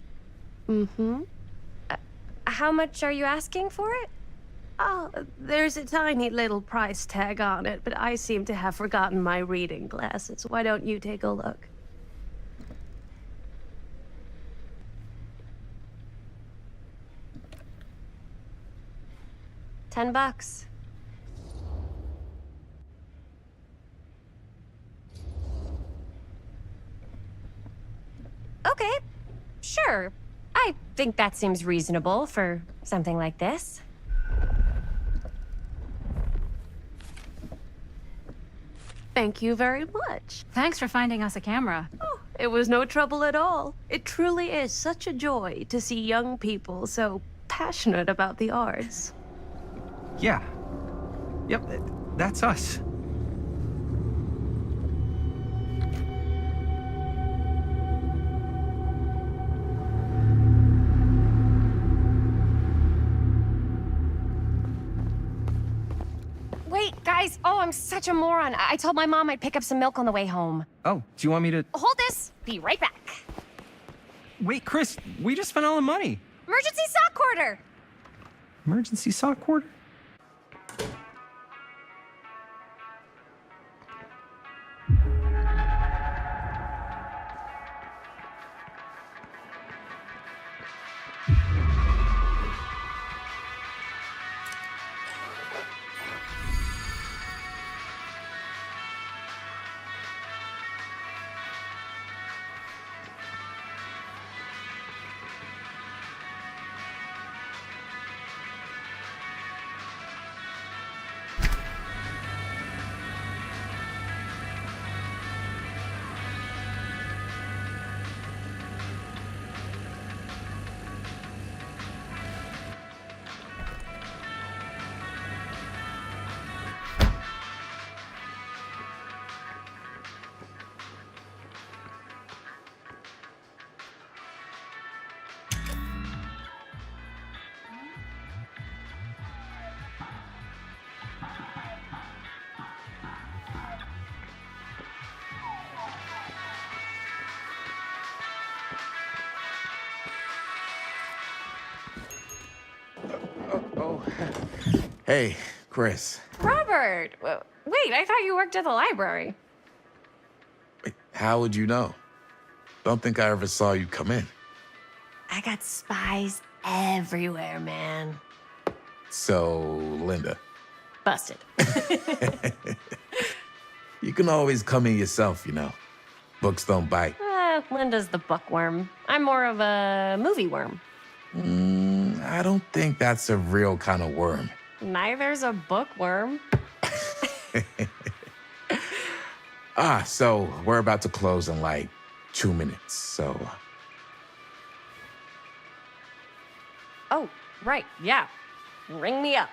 Mm-hmm. How much are you asking for it? Oh, there's a tiny little price tag on it, but I seem to have forgotten my reading glasses. Why don't you take a look? $10. Okay, sure. I think that seems reasonable for something like this. Thank you very much. Thanks for finding us a camera. Oh, it was no trouble at all. It truly is such a joy to see young people so passionate about the arts. Yeah. Yep, that's us. Wait, guys. Oh, I'm such a moron. I told my mom I'd pick up some milk on the way home. Oh, do you want me to... Hold this. Be right back. Wait, Chris, we just spent all the money. Emergency sock quarter. Emergency sock quarter? Hey, Chris. Robert! Wait, I thought you worked at the library. Wait, how would you know? Don't think I ever saw you come in. I got spies everywhere, man. So, Linda. Busted. You can always come in yourself, you know. Books don't bite. Linda's the bookworm. I'm more of a movie worm. I don't think that's a real kind of worm. Neither's a bookworm. So we're about to close in like 2 minutes, so... Oh, right, yeah. Ring me up.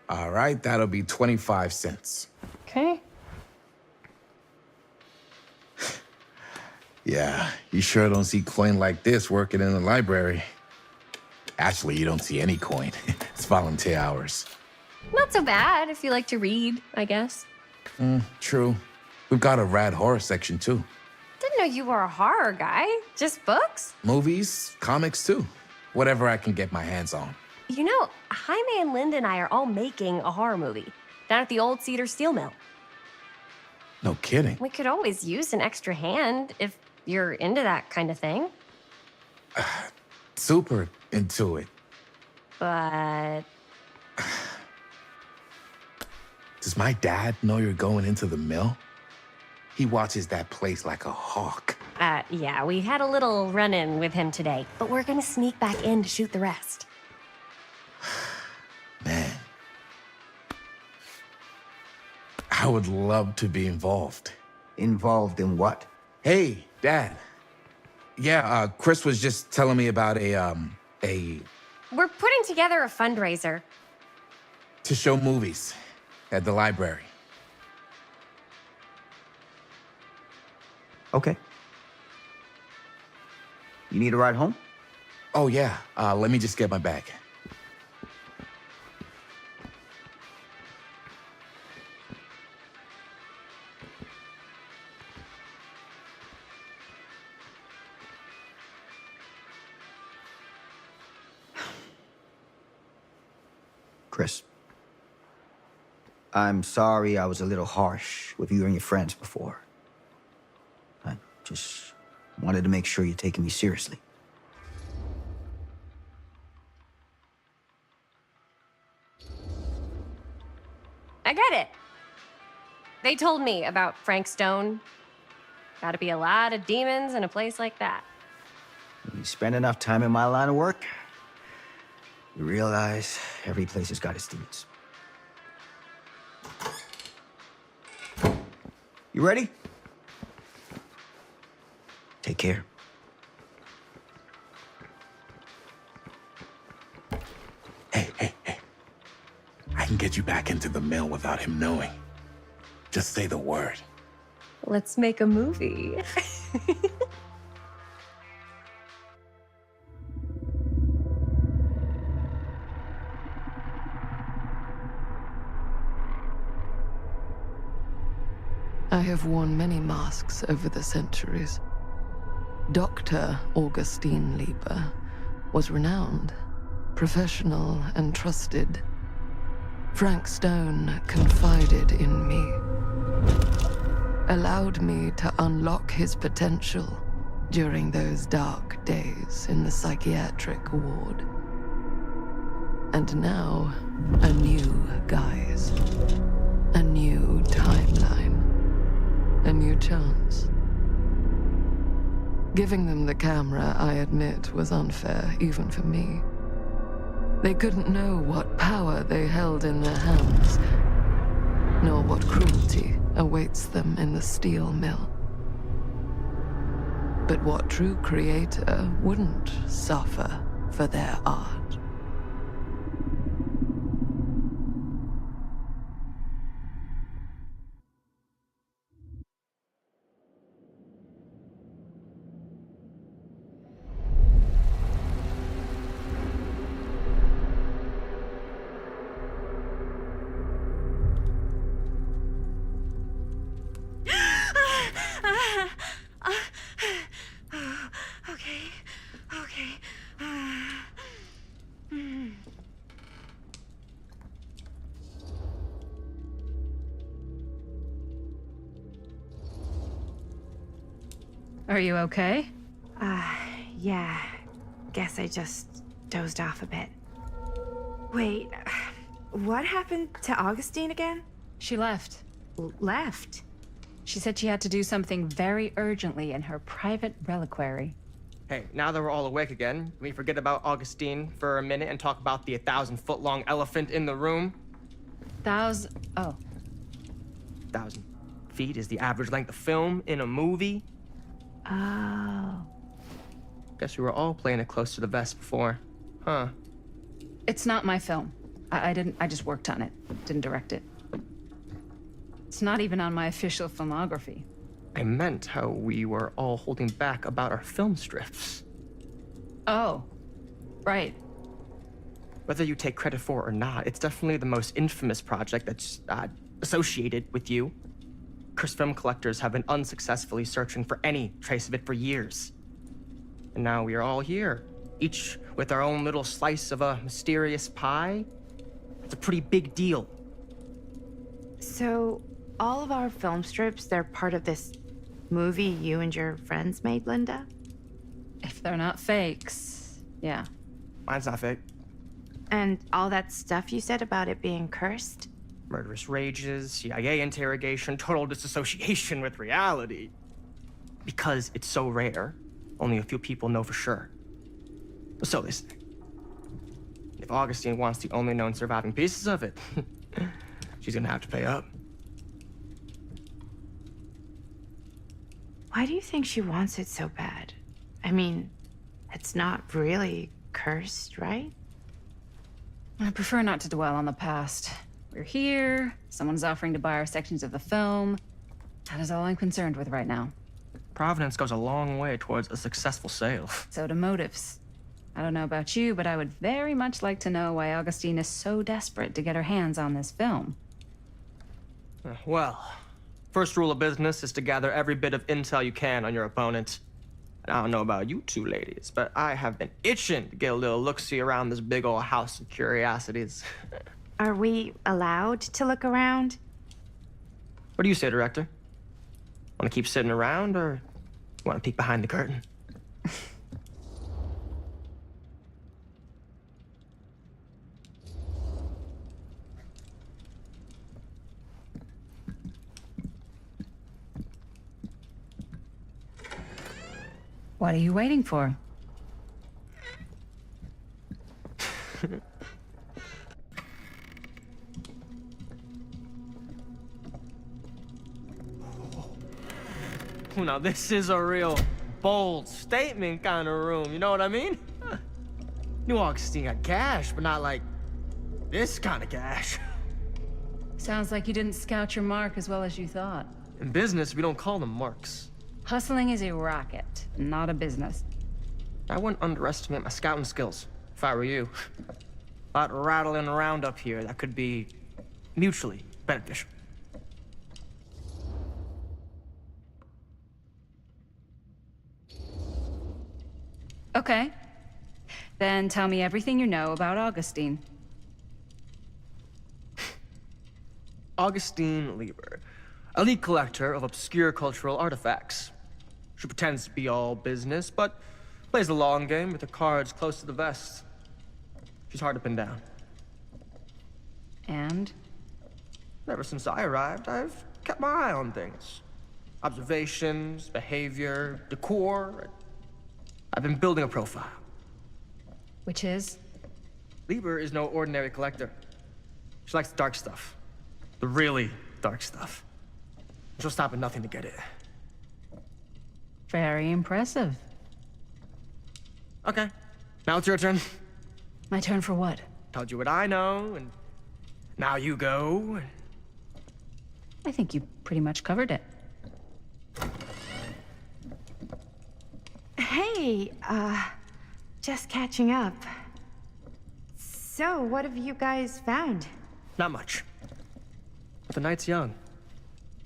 All right, that'll be 25 cents. Okay. Yeah, you sure don't see coin like this working in the library. Actually, you don't see any coin. It's volunteer hours. Not so bad if you like to read, I guess. True. We've got a rad horror section, too. Didn't know you were a horror guy. Just books? Movies, comics, too. Whatever I can get my hands on. You know, Jaime and Linda and I are all making a horror movie down at the old Cedar Steel Mill. No kidding. We could always use an extra hand if you're into that kind of thing. Super into it. But... Does my dad know you're going into the mill? He watches that place like a hawk. Yeah, we had a little run-in with him today, but we're gonna sneak back in to shoot the rest. Man. I would love to be involved. Involved in what? Hey, Dad. Yeah, Chris was just telling me about a... We're putting together a fundraiser. to show movies at the library. Okay. You need a ride home? Oh, yeah. Let me just get my bag. Chris, I'm sorry I was a little harsh with you and your friends before. I just wanted to make sure you're taking me seriously. I get it. They told me about Frank Stone. Gotta be a lot of demons in a place like that. When you spend enough time in my line of work, you realize every place has got its demons. You ready? Take care. Hey. I can get you back into the mill without him knowing. Just say the word. Let's make a movie. I have worn many masks over the centuries. Dr. Augustine Lieber was renowned, professional, and trusted. Frank Stone confided in me, allowed me to unlock his potential during those dark days in the psychiatric ward. And now, a new guise, a new timeline. A new chance. Giving them the camera, I admit, was unfair, even for me. They couldn't know what power they held in their hands, nor what cruelty awaits them in the steel mill. But what true creator wouldn't suffer for their art? Are you okay? Yeah. Guess I just dozed off a bit. Wait, what happened to Augustine again? She left. Left? She said she had to do something very urgently in her private reliquary. Hey, now that we're all awake again, can we forget about Augustine for a minute and talk about the 1,000-foot-long elephant in the room? 1,000 feet is the average length of film in a movie. Oh. Guess we were all playing it close to the vest before, huh? It's not my film. I just worked on it. Didn't direct it. It's not even on my official filmography. I meant how we were all holding back about our film strips. Oh, right. Whether you take credit for it or not, it's definitely the most infamous project that's associated with you. Cursed film collectors have been unsuccessfully searching for any trace of it for years. And now we are all here, each with our own little slice of a mysterious pie. It's a pretty big deal. So, all of our film strips, they're part of this movie you and your friends made, Linda? If they're not fakes, yeah. Mine's not fake. And all that stuff you said about it being cursed? Murderous rages, CIA interrogation, total disassociation with reality. Because it's so rare, only a few people know for sure. So they say. If Augustine wants the only known surviving pieces of it, she's gonna have to pay up. Why do you think she wants it so bad? I mean, it's not really cursed, right? I prefer not to dwell on the past. We're here, someone's offering to buy our sections of the film. That is all I'm concerned with right now. Providence goes a long way towards a successful sale. So do motives. I don't know about you, but I would very much like to know why Augustine is so desperate to get her hands on this film. Well, first rule of business is to gather every bit of intel you can on your opponent. And I don't know about you two ladies, but I have been itching to get a little look-see around this big old house of curiosities. Are we allowed to look around? What do you say, director? Want to keep sitting around, or want to peek behind the curtain? What are you waiting for? Now this is a real bold statement kind of room, you know what I mean? New Augustine got cash, but not like this kind of cash. Sounds like you didn't scout your mark as well as you thought. In business, we don't call them marks. Hustling is a racket, not a business. I wouldn't underestimate my scouting skills, if I were you. A lot rattling around up here that could be mutually beneficial. Okay. Then tell me everything you know about Augustine. Augustine Lieber, elite collector of obscure cultural artifacts. She pretends to be all business, but plays the long game with her cards close to the vest. She's hard to pin down. And? Ever since I arrived, I've kept my eye on things. Observations, behavior, decor. I've been building a profile. Which is? Lieber is no ordinary collector. She likes the dark stuff. The really dark stuff. She'll stop at nothing to get it. Very impressive. Okay, now it's your turn. My turn for what? Told you what I know, and now you go. I think you pretty much covered it. Hey, just catching up. So, what have you guys found? Not much. But the night's young.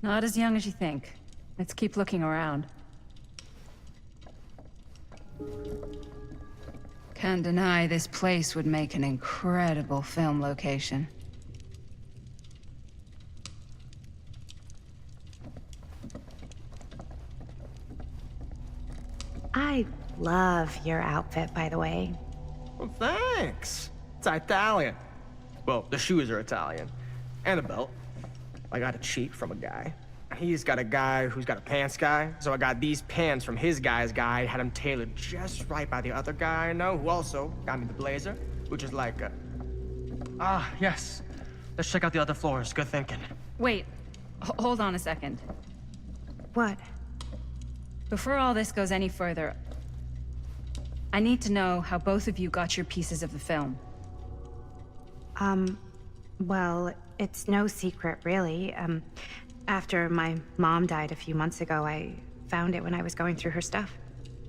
Not as young as you think. Let's keep looking around. Can't deny this place would make an incredible film location. I love your outfit, by the way. Well, thanks. It's Italian. Well, the shoes are Italian. And the belt. I got it cheap from a guy. He's got a guy who's got a pants guy, so I got these pants from his guy's guy, had them tailored just right by the other guy I know, who also got me the blazer, which is like a... Ah, yes. Let's check out the other floors. Good thinking. Wait, hold on a second. What? Before all this goes any further, I need to know how both of you got your pieces of the film. Well, it's no secret, really. After my mom died a few months ago, I found it when I was going through her stuff.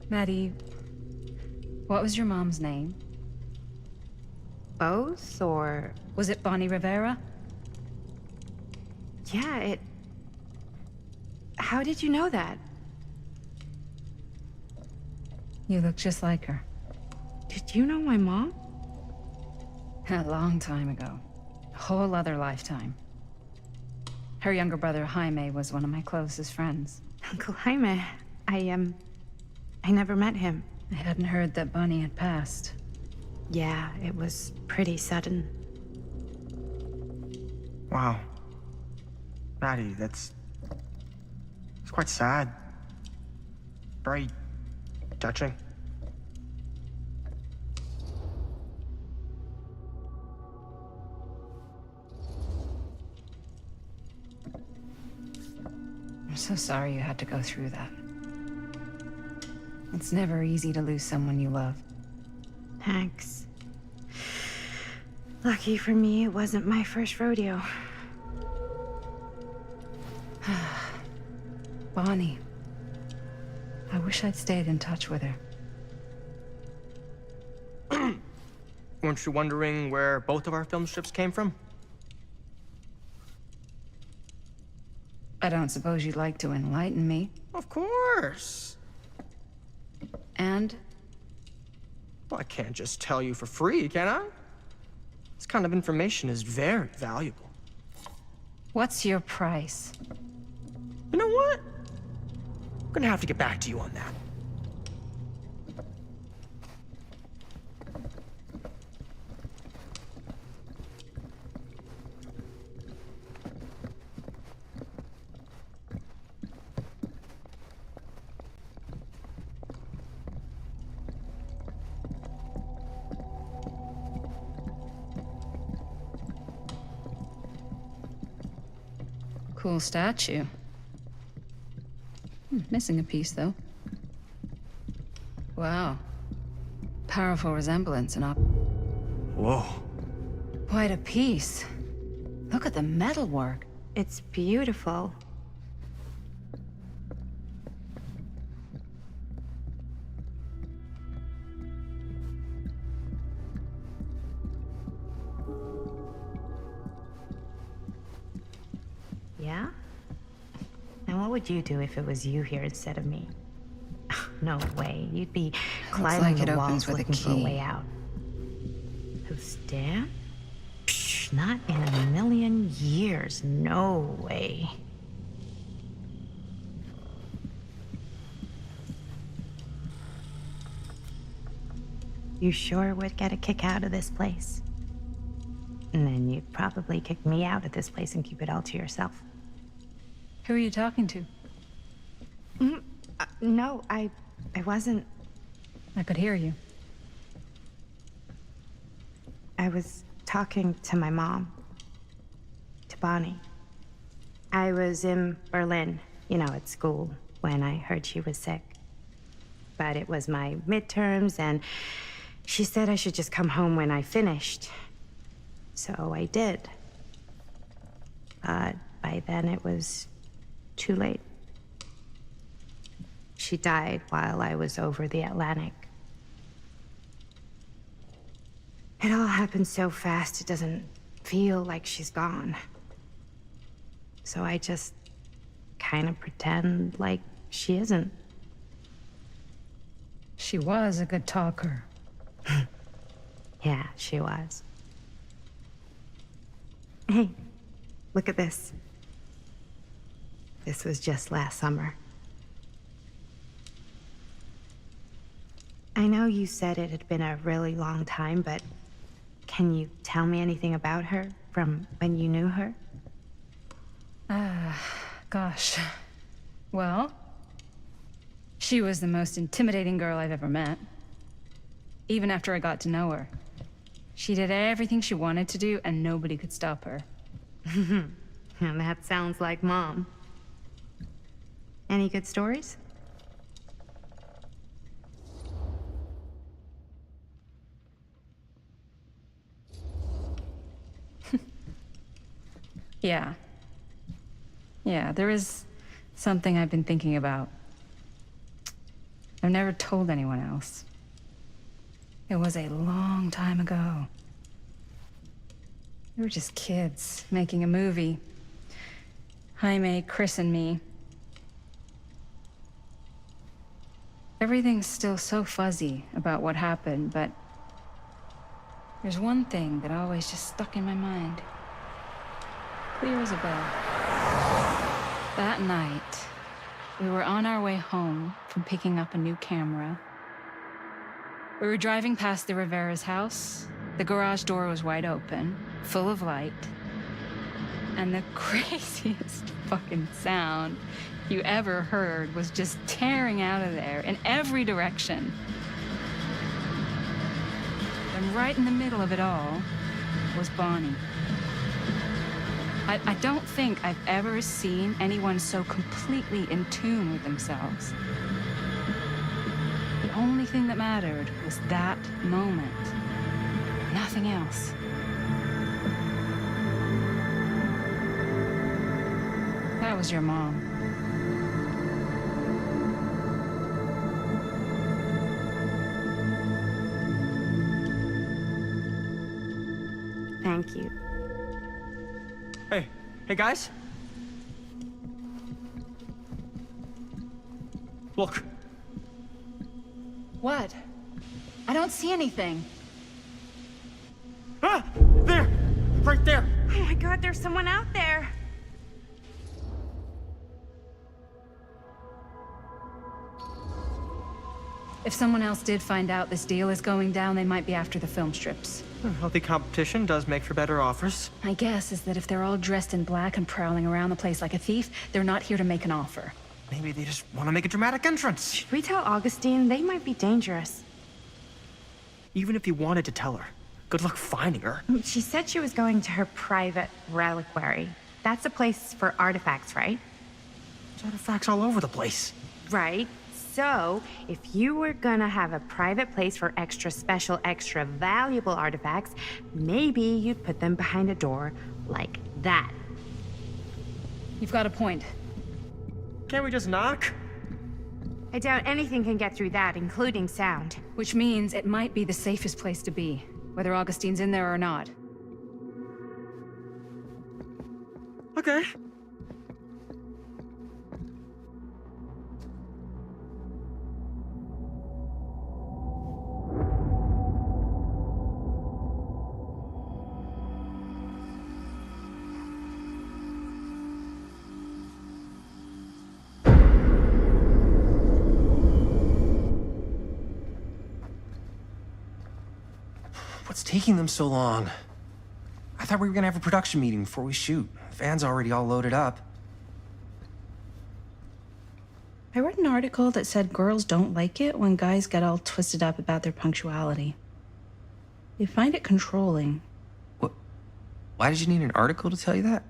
Maddie, what was your mom's name? Both, or... Was it Bonnie Rivera? Yeah, How did you know that? You look just like her. Did you know my mom? A long time ago. A whole other lifetime. Her younger brother, Jaime, was one of my closest friends. Uncle Jaime, I never met him. I hadn't heard that Bonnie had passed. Yeah, it was pretty sudden. Wow. Maddie, it's quite sad. Very touching. I'm so sorry you had to go through that. It's never easy to lose someone you love. Thanks. Lucky for me, it wasn't my first rodeo. Bonnie. I wish I'd stayed in touch with her. Weren't you wondering where both of our film strips came from? I don't suppose you'd like to enlighten me. Of course. And? Well, I can't just tell you for free, can I? This kind of information is very valuable. What's your price? You know what? I'm gonna have to get back to you on that. Cool statue. Missing a piece, though. Wow. Powerful resemblance and Whoa. quite a piece. Look at the metalwork. It's beautiful. Yeah? And what would you do if it was you here instead of me? No way. You'd be climbing like the it walls opens with a looking for a key. way out. Who's Dan? Psh, not in a million years. No way. You sure would get a kick out of this place. And then you'd probably kick me out of this place and keep it all to yourself. Who are you talking to? No, I wasn't. I could hear you. I was talking to my mom. To Bonnie. I was in Berlin, at school, when I heard she was sick. But it was my midterms, and she said I should just come home when I finished. So I did. But by then it was too late. She died while I was over the Atlantic. It all happened so fast, it doesn't feel like she's gone. So I just kind of pretend like she isn't. She was a good talker. Yeah, she was. Hey, look at this. This was just last summer. I know you said it had been a really long time, but can you tell me anything about her from when you knew her? Gosh. Well, she was the most intimidating girl I've ever met. Even after I got to know her. She did everything she wanted to do, and nobody could stop her. That sounds like Mom. Any good stories? Yeah. Yeah, there is something I've been thinking about. I've never told anyone else. It was a long time ago. We were just kids making a movie. Jaime, Chris, and me. Everything's still so fuzzy about what happened, but there's one thing that always just stuck in my mind. Clear as a bell. That night, we were on our way home from picking up a new camera. We were driving past the Rivera's house. The garage door was wide open, full of light. And the craziest fucking sound you ever heard was just tearing out of there in every direction. And right in the middle of it all was Bonnie. I don't think I've ever seen anyone so completely in tune with themselves. The only thing that mattered was that moment. Nothing else. That was your mom. Thank you. Hey guys. Look. What? I don't see anything. Ah! There! Right there! Oh my god, there's someone out there. If someone else did find out this deal is going down, they might be after the film strips. Healthy competition does make for better offers. My guess is that if they're all dressed in black and prowling around the place like a thief, they're not here to make an offer. Maybe they just want to make a dramatic entrance. Should we tell Augustine? They might be dangerous. Even if you wanted to tell her, good luck finding her. She said she was going to her private reliquary. That's a place for artifacts, right? There's artifacts all over the place. Right. So, if you were gonna have a private place for extra special, extra valuable artifacts, maybe you'd put them behind a door like that. You've got a point. Can't we just knock? I doubt anything can get through that, including sound. Which means it might be the safest place to be, whether Augustine's in there or not. Okay. What's taking them so long? I thought we were gonna have a production meeting before we shoot. The van's already all loaded up. I read an article that said girls don't like it when guys get all twisted up about their punctuality. They find it controlling. What? Why did you need an article to tell you that?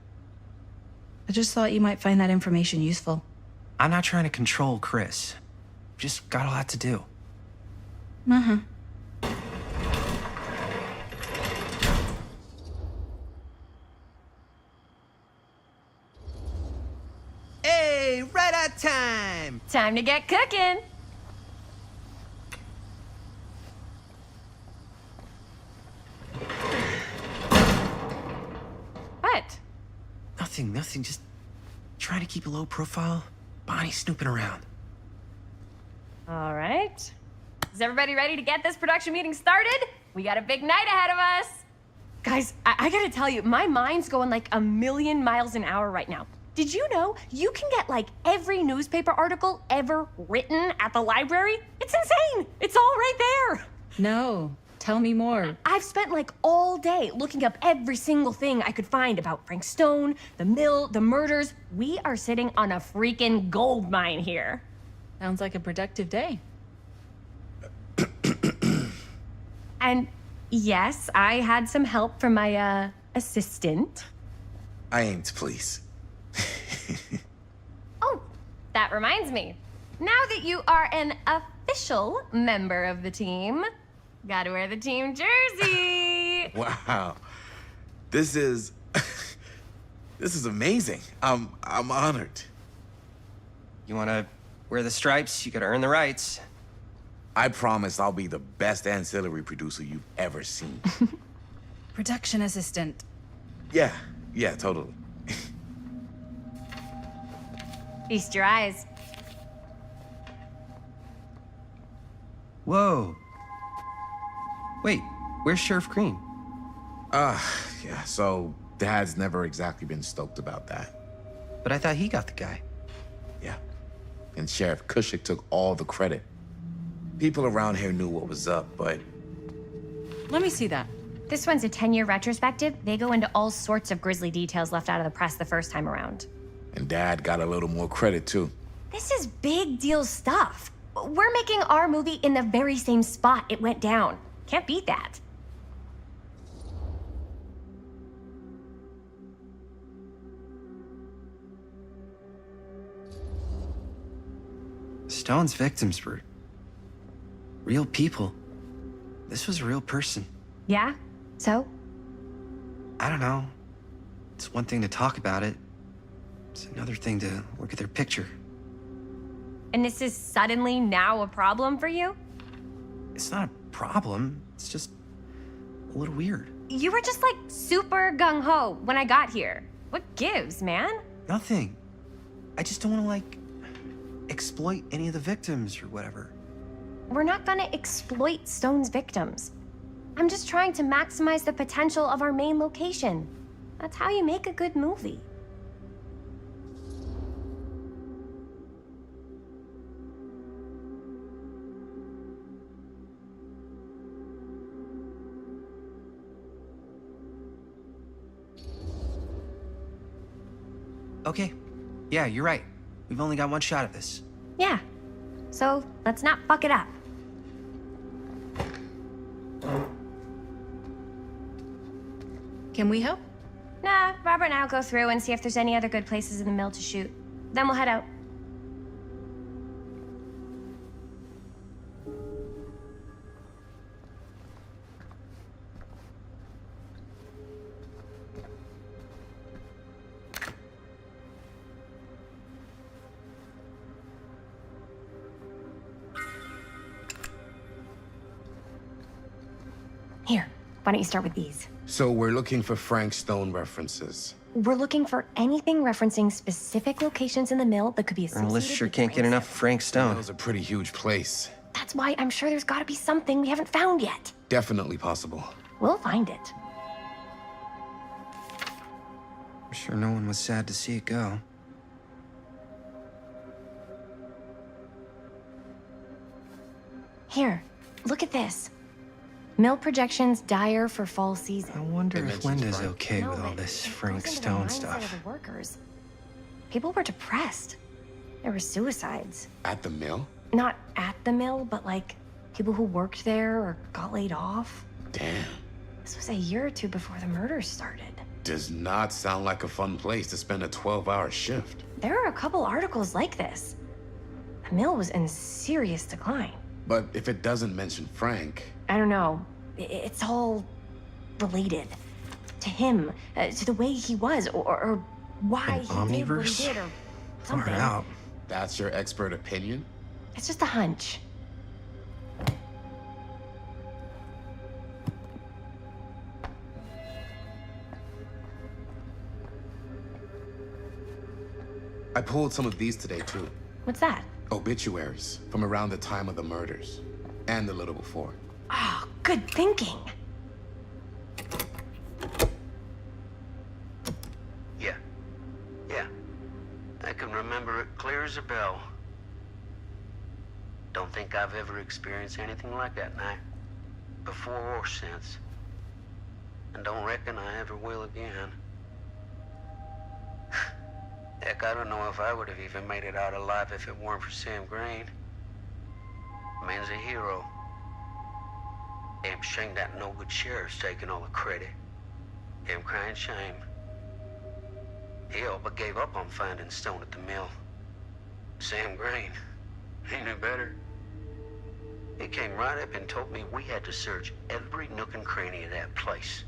I just thought you might find that information useful. I'm not trying to control Chris. Just got a lot to do. Uh-huh. Hey, right on time! Time to get cooking! What? Nothing, just trying to keep a low profile. Bonnie's snooping around. All right. Is everybody ready to get this production meeting started? We got a big night ahead of us. Guys, I gotta tell you, my mind's going like a million miles an hour right now. Did you know you can get like every newspaper article ever written at the library? It's insane. It's all right there. No, tell me more. I've spent like all day looking up every single thing I could find about Frank Stone, the mill, the murders. We are sitting on a freaking gold mine here. Sounds like a productive day. And yes, I had some help from my assistant. I aim to please. Oh, that reminds me. Now that you are an official member of the team, gotta wear the team jersey. Wow. This is amazing. I'm honored. You wanna wear the stripes? You gotta earn the rights. I promise I'll be the best ancillary producer you've ever seen. Production assistant. Yeah, totally. Feast your eyes. Whoa. Wait, where's Sheriff Green? Yeah, so Dad's never exactly been stoked about that. But I thought he got the guy. Yeah, and Sheriff Cushik took all the credit. People around here knew what was up, but... Let me see that. This one's a 10-year retrospective. They go into all sorts of grisly details left out of the press the first time around. And Dad got a little more credit, too. This is big deal stuff. We're making our movie in the very same spot it went down. Can't beat that. Stone's victims were real people. This was a real person. Yeah? So? I don't know. It's one thing to talk about it. It's another thing to look at their picture. And this is suddenly now a problem for you? It's not a problem. It's just a little weird. You were just like super gung-ho when I got here. What gives, man? Nothing. I just don't want to, like, exploit any of the victims or whatever. We're not gonna exploit Stone's victims. I'm just trying to maximize the potential of our main location. That's how you make a good movie. Okay. Yeah, you're right. We've only got one shot at this. Yeah. So let's not fuck it up. Can we help? Nah, Robert and I'll go through and see if there's any other good places in the mill to shoot. Then we'll head out. Here, why don't you start with these? So we're looking for Frank Stone references. We're looking for anything referencing specific locations in the mill that could be Our associated list sure with can't get Frank's enough of Frank Stone. That was a pretty huge place. That's why I'm sure there's gotta be something we haven't found yet. Definitely possible. We'll find it. I'm sure no one was sad to see it go. Here, look at this. Mill projections dire for fall season. I wonder It if mentions Linda's Frank. okay No, with all but this it Frank goes into the Stone mindset of stuff. the workers. People were depressed. There were suicides. At the mill? Not at the mill, but like people who worked there or got laid off. Damn. This was a year or two before the murders started. Does not sound like a fun place to spend a 12-hour shift. There are a couple articles like this. The mill was in serious decline. But if it doesn't mention Frank... I don't know. It's all related. To him, to the way he was, or why An he did what omniverse? he did, or Far something. out. That's your expert opinion? It's just a hunch. I pulled some of these today, too. What's that? Obituaries from around the time of the murders. And a little before. Oh, good thinking. Yeah. a bell. Don't think I've ever experienced anything like that night, before or since. And don't reckon I ever will again. Heck, I don't know if I would have even made it out alive if it weren't for Sam Green. Man's a hero. Damn shame that no-good sheriff's taking all the credit. Damn crying shame. He all but gave up on finding Stone at the mill. Sam Green, he knew better. He came right up and told me we had to search every nook and cranny of that place.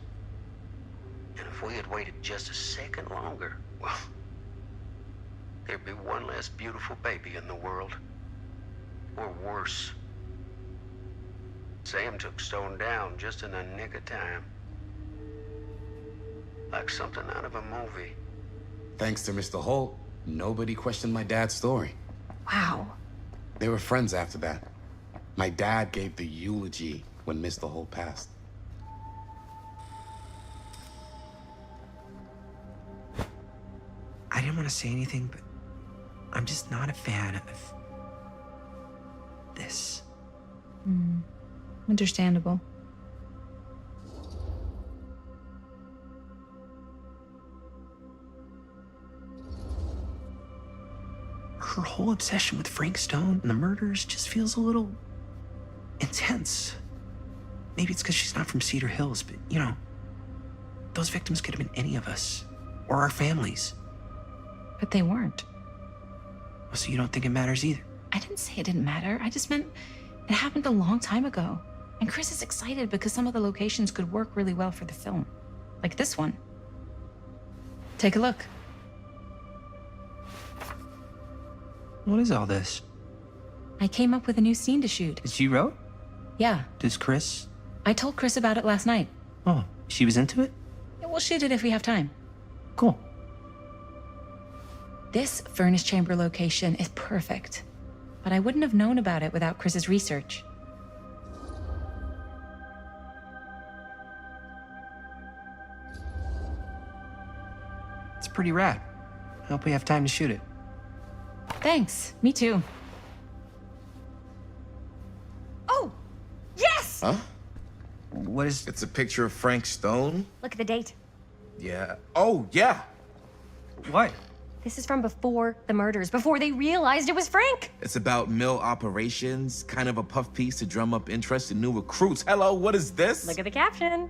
And if we had waited just a second longer, well, there'd be one less beautiful baby in the world. Or worse. Sam took Stone down just in the nick of time. Like something out of a movie. Thanks to Mr. Holt, nobody questioned my dad's story. Wow. They were friends after that. My dad gave the eulogy when Mr. Holt passed. I didn't want to say anything, but I'm just not a fan of this. Understandable. Her whole obsession with Frank Stone and the murders just feels a little intense. Maybe it's because she's not from Cedar Hills, but you know, those victims could have been any of us or our families. But they weren't. So you don't think it matters either? I didn't say it didn't matter. I just meant it happened a long time ago. And Chris is excited because some of the locations could work really well for the film. Like this one. Take a look. What is all this? I came up with a new scene to shoot. That you wrote? Yeah. Does Chris? I told Chris about it last night. Oh, she was into it? Yeah, we'll shoot it if we have time. Cool. This furnace chamber location is perfect. But I wouldn't have known about it without Chris's research. It's pretty rad. I hope we have time to shoot it. Thanks. Me too. Oh! Yes! Huh? What is... It's a picture of Frank Stone? Look at the date. Yeah. Oh, yeah. What? This is from before the murders, before they realized it was Frank. It's about mill operations, kind of a puff piece to drum up interest in new recruits. Hello, what is this? Look at the caption.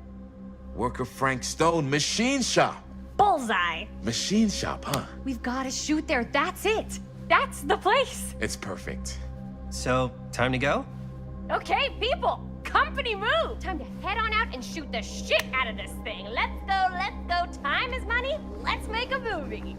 Worker Frank Stone, machine shop. Bullseye. Machine shop, huh? We've got to shoot there. That's it. That's the place. It's perfect. So, time to go? Okay, people. Company move. Time to head on out and shoot the shit out of this thing. Let's go, let's go. Time is money. Let's make a movie.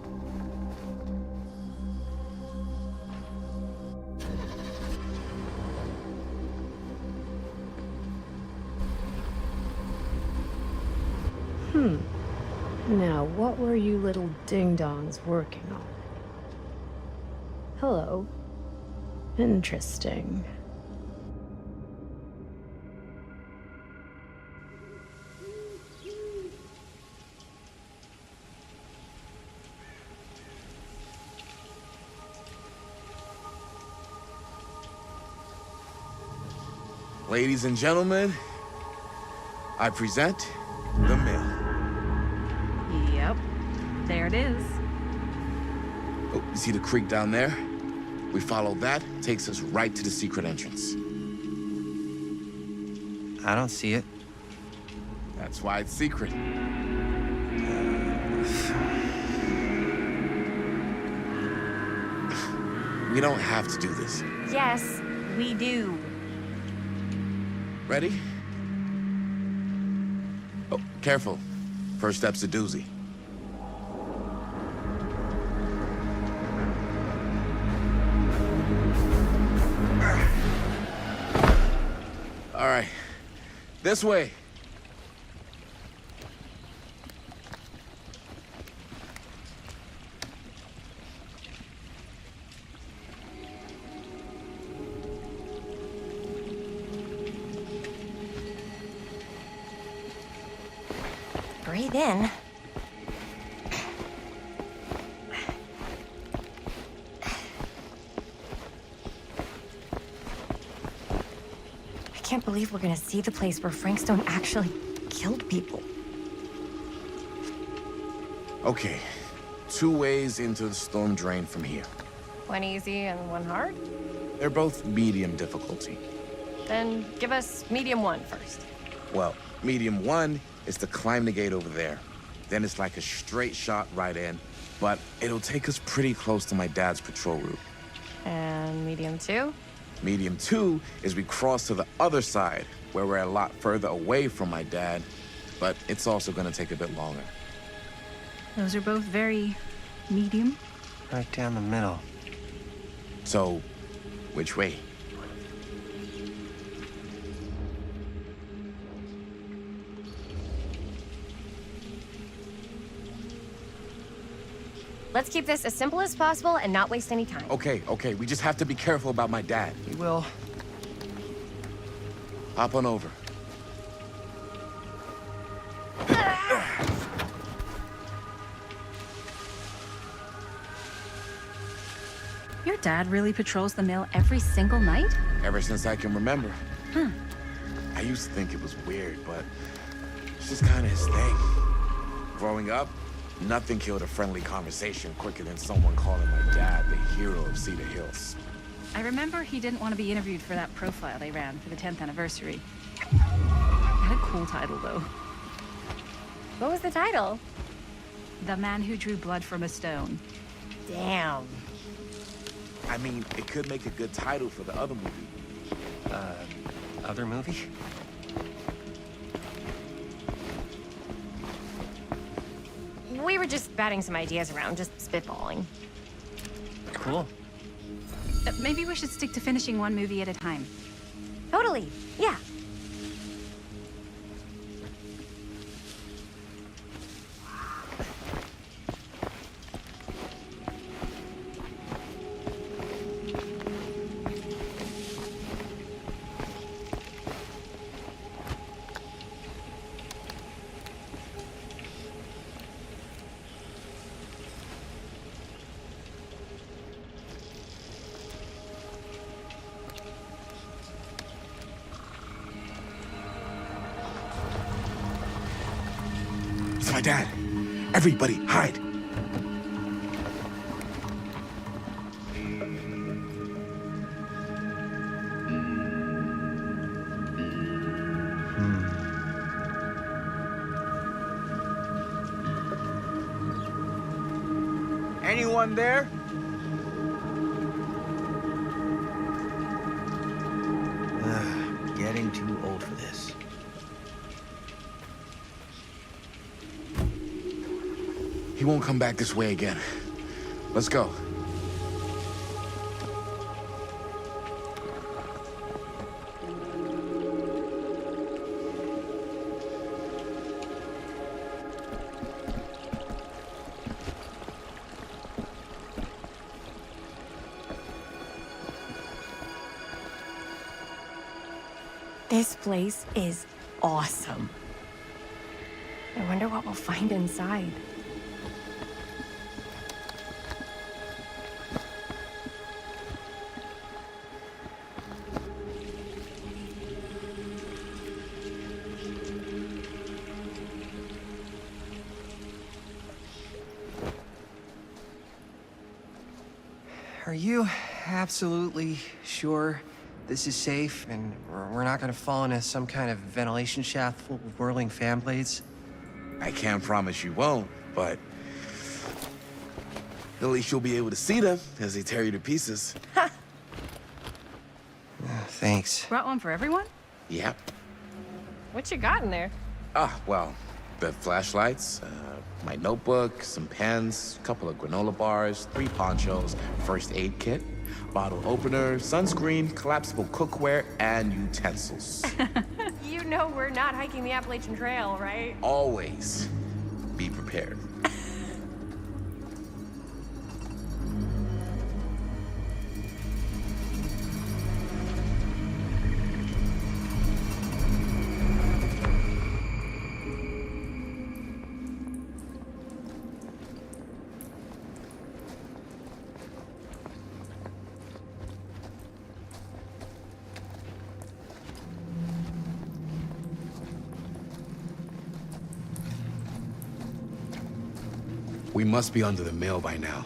Now, what were you little ding-dongs working on? Hello. Interesting. Ladies and gentlemen, I present the mill. Yep. There it is. Oh, you see the creek down there? We follow that, takes us right to the secret entrance. I don't see it. That's why it's secret. We don't have to do this. Yes, we do. Ready? Oh, careful. First step's a doozy. All right, this way. Breathe in. can't believe we're gonna see the place where Frank Stone actually killed people. Okay, 2 ways into the storm drain from here. One easy and one hard? They're both medium difficulty. Then give us medium 1 first. Well, medium 1 is to climb the gate over there. Then it's like a straight shot right in, but it'll take us pretty close to my dad's patrol route. And medium 2? Medium 2 is we cross to the other side, where we're a lot further away from my dad, but it's also gonna take a bit longer. Those are both very medium. Right down the middle. So, which way? Let's keep this as simple as possible and not waste any time. Okay, we just have to be careful about my dad. We will. Hop on over. Your dad really patrols the mill every single night? Ever since I can remember. Huh. I used to think it was weird, but it's just kind of his thing. Growing up, nothing killed a friendly conversation quicker than someone calling my dad the hero of Cedar Hills. I remember he didn't want to be interviewed for that profile they ran for the 10th anniversary. It had a cool title, though. What was the title? The Man Who Drew Blood from a Stone. Damn. I mean, it could make a good title for the other movie. Other movie? We were just batting some ideas around, just spitballing. Cool. Maybe we should stick to finishing one movie at a time. Totally, yeah. It's my dad. Everybody, hide. Anyone there? Getting too old for this. He won't come back this way again. Let's go. This place is awesome. I wonder what we'll find inside. Are you absolutely sure this is safe and we're not gonna fall into some kind of ventilation shaft full of whirling fan blades? I can't promise you won't, but at least you'll be able to see them as they tear you to pieces. Thanks. Brought one for everyone? Yep. What you got in there? Well, the flashlights, my notebook, some pens, a couple of granola bars, 3 ponchos, first aid kit, bottle opener, sunscreen, collapsible cookware, and utensils. You know we're not hiking the Appalachian Trail, right? Always be prepared. We must be under the mill by now.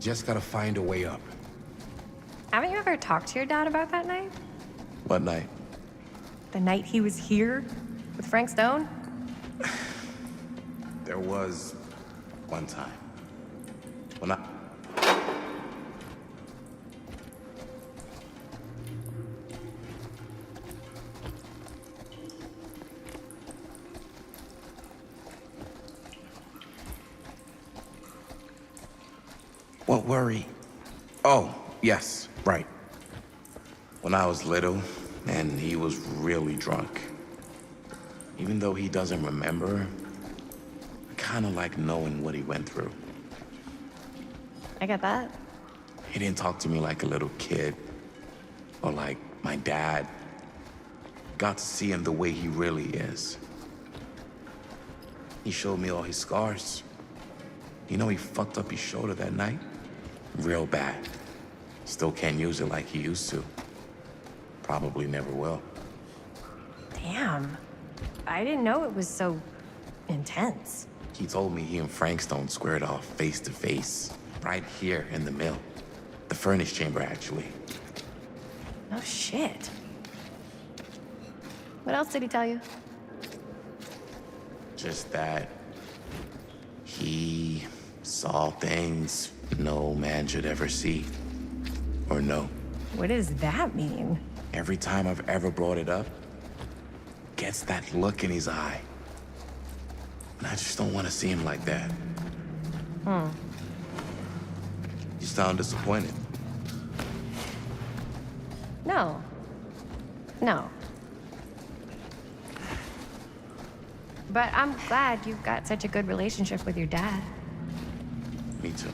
Just gotta find a way up. Haven't you ever talked to your dad about that night? What night? The night he was here with Frank Stone? There was one time. When I... What worry? Oh, yes, right. When I was little, and he was really drunk. Even though he doesn't remember, I kind of like knowing what he went through. I get that. He didn't talk to me like a little kid, or like my dad. Got to see him the way he really is. He showed me all his scars. You know, he fucked up his shoulder that night? Real bad. Still can't use it like he used to. Probably never will. Damn. I didn't know it was so intense. He told me he and Frank Stone squared off face to face, right here in the mill. The furnace chamber, actually. No shit. What else did he tell you? Just that he saw things no man should ever see or know. What does that mean? Every time I've ever brought it up, gets that look in his eye. And I just don't want to see him like that. You sound disappointed. No. No. But I'm glad you've got such a good relationship with your dad. Me too.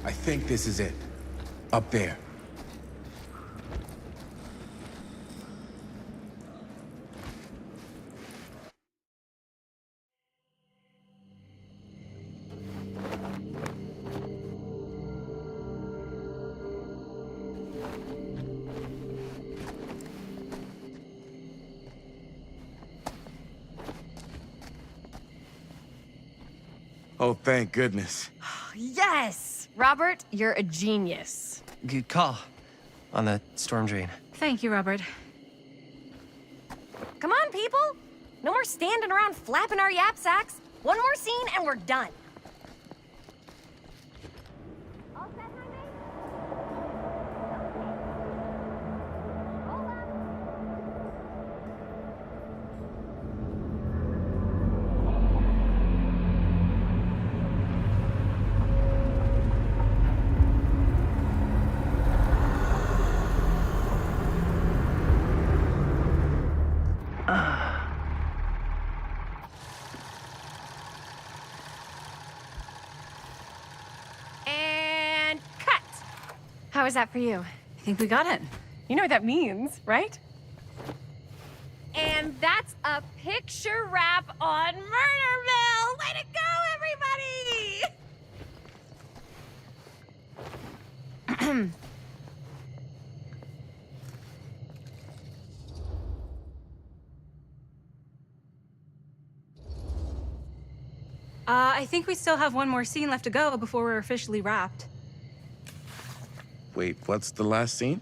I think this is it. Up there. Oh, thank goodness. Yes! Robert, you're a genius. Good call on the storm drain. Thank you, Robert. Come on, people! No more standing around flapping our yap sacks. One more scene and we're done. All set, honey? And cut! How was that for you? I think we got it. You know what that means, right? And that's a picture wrap on Murder Mill! Way to go, everybody! I think we still have one more scene left to go before we're officially wrapped. Wait, what's the last scene?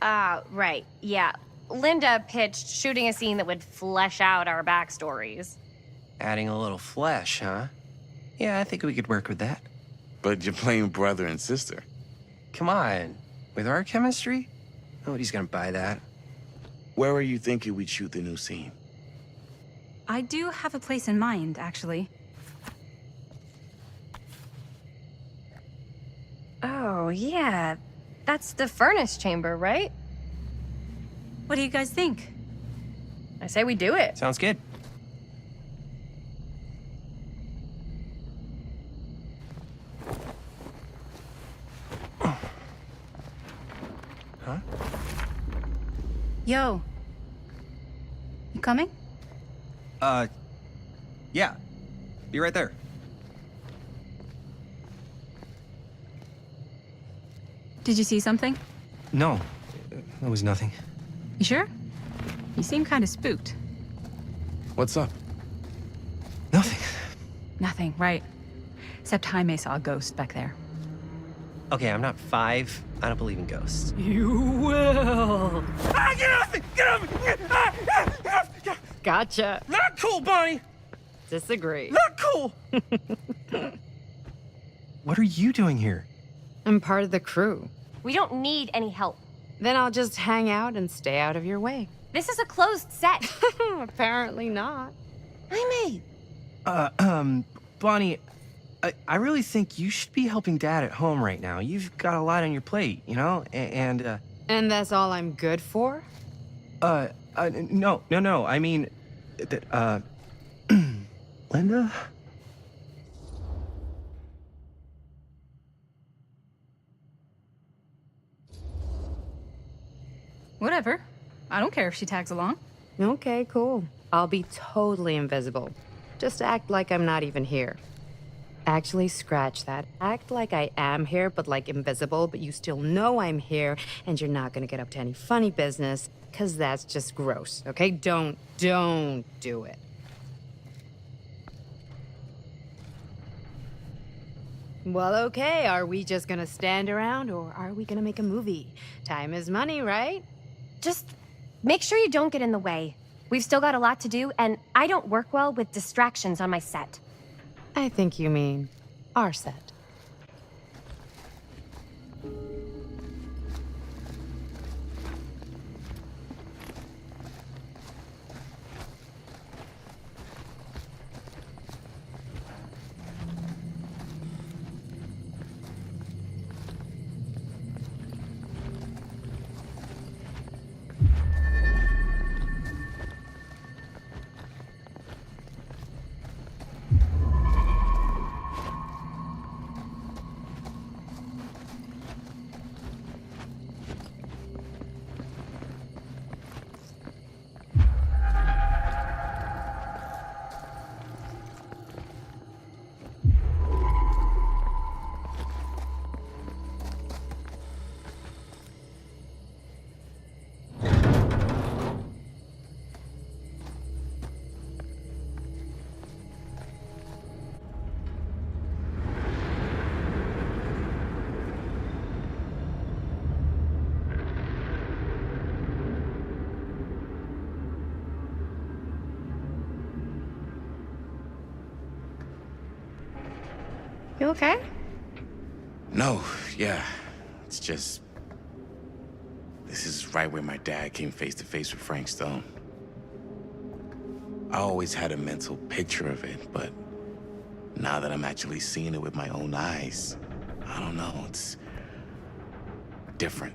Right, yeah. Linda pitched shooting a scene that would flesh out our backstories. Adding a little flesh, huh? Yeah, I think we could work with that. But you're playing brother and sister. Come on. With our chemistry? Nobody's gonna buy that. Where are you thinking we'd shoot the new scene? I do have a place in mind, actually. Oh, yeah. That's the furnace chamber, right? What do you guys think? I say we do it. Sounds good. Huh? Yo. You coming? Yeah. Be right there. Did you see something? No, it was nothing. You sure? You seem kind of spooked. What's up? Nothing. Nothing, right. Except Jaime saw a ghost back there. Okay, I'm not 5. I don't believe in ghosts. You will. Ah, get off me! Get off me! Get off me! Gotcha. Not cool, Bonnie! Disagree. Not cool! What are you doing here? I'm part of the crew. We don't need any help. Then I'll just hang out and stay out of your way. This is a closed set. Apparently not. Jaime! Bonnie, I really think you should be helping Dad at home right now. You've got a lot on your plate, you know? And that's all I'm good for? No. I mean, Linda? Whatever. I don't care if she tags along. Okay, cool. I'll be totally invisible. Just act like I'm not even here. Actually, scratch that. Act like I am here, but like invisible, but you still know I'm here, and you're not gonna get up to any funny business, because that's just gross, okay? Don't do it. Well, okay, are we just gonna stand around, or are we gonna make a movie? Time is money, right? Just make sure you don't get in the way. We've still got a lot to do, and I don't work well with distractions on my set. I think you mean our set. You okay? No, yeah. It's just... This is right where my dad came face to face with Frank Stone. I always had a mental picture of it, but now that I'm actually seeing it with my own eyes, I don't know, it's different.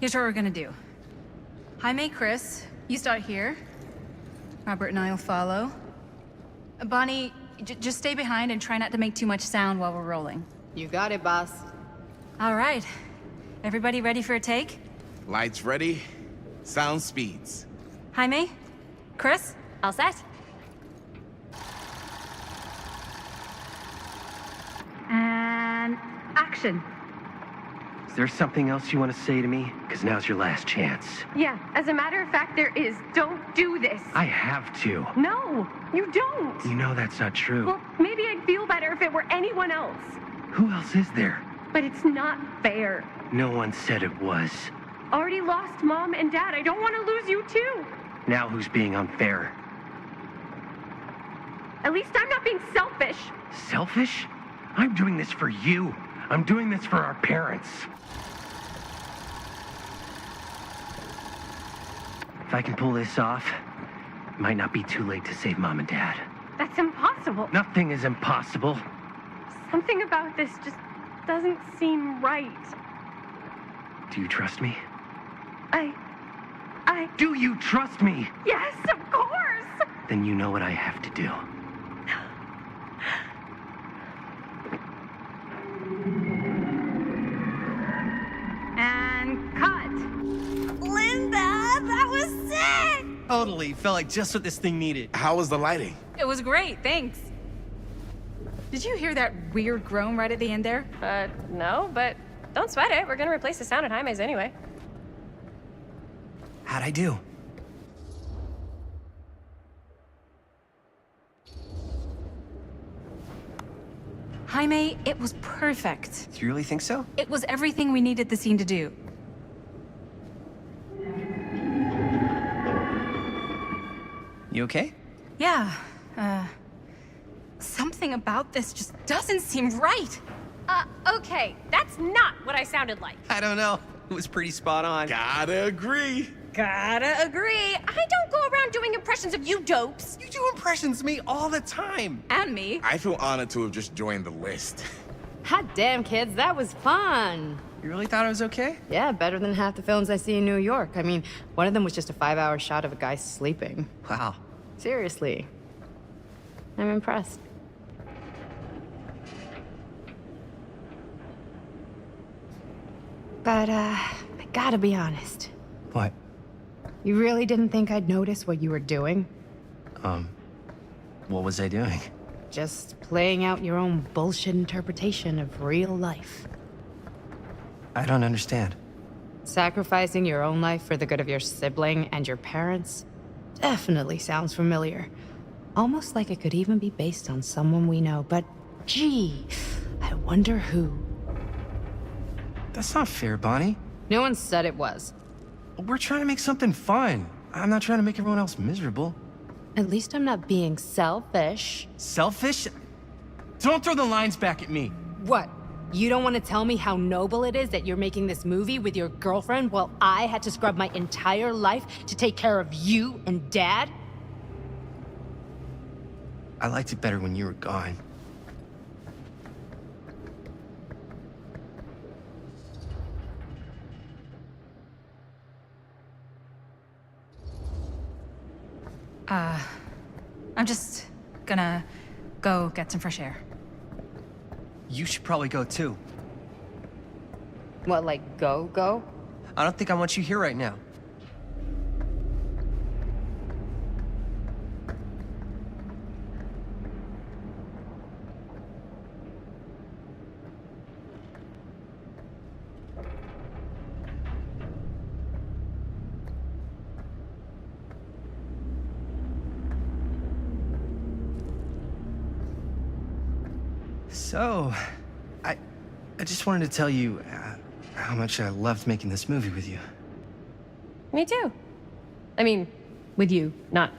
Here's what we're gonna do. Jaime, Chris, you start here. Robert and I will follow. Bonnie, just stay behind and try not to make too much sound while we're rolling. You got it, boss. All right. Everybody ready for a take? Lights ready, sound speeds. Jaime? Chris? All set? And action. Is there something else you want to say to me? Because now's your last chance. Yeah, as a matter of fact, there is. Don't do this. I have to. No, you don't. You know that's not true. Well, maybe I'd feel better if it were anyone else. Who else is there? But it's not fair. No one said it was. already lost Mom and Dad. I don't want to lose you too. Now who's being unfair? At least I'm not being selfish. Selfish? I'm doing this for you. I'm doing this for our parents. If I can pull this off, it might not be too late to save Mom and Dad. That's impossible. Nothing is impossible. Something about this just doesn't seem right. Do you trust me? I... Do you trust me? Yes, of course! Then you know what I have to do. And cut. Linda, that was sick! Totally. Felt like just what this thing needed. How was the lighting? It was great, thanks. Did you hear that weird groan right at the end there? No, but don't sweat it. We're gonna replace the sound at Jaime's anyway. How'd I do? Jaime, it was perfect. Do you really think so? It was everything we needed the scene to do. You okay? Yeah, something about this just doesn't seem right. Okay, that's not what I sounded like. I don't know. It was pretty spot on. Gotta agree. Gotta agree. I don't go around doing impressions of you dopes. You do impressions of me all the time. And me. I feel honored to have just joined the list. Hot damn, kids, that was fun. You really thought it was okay? Yeah, better than half the films I see in New York. I mean, one of them was just a 5-hour shot of a guy sleeping. Wow. Seriously. I'm impressed. But, I gotta be honest. What? You really didn't think I'd notice what you were doing? What was I doing? Just playing out your own bullshit interpretation of real life. I don't understand. Sacrificing your own life for the good of your sibling and your parents definitely sounds familiar. Almost like it could even be based on someone we know, but gee, I wonder who. That's not fair, Bonnie. No one said it was. We're trying to make something fun. I'm not trying to make everyone else miserable. At least I'm not being selfish. Selfish? Don't throw the lines back at me. What? You don't want to tell me how noble it is that you're making this movie with your girlfriend while I had to scrub my entire life to take care of you and Dad? I liked it better when you were gone. I'm just gonna go get some fresh air. You should probably go too. What, like go? I don't think I want you here right now. So, I just wanted to tell you how much I loved making this movie with you. Me too. I mean, with you, not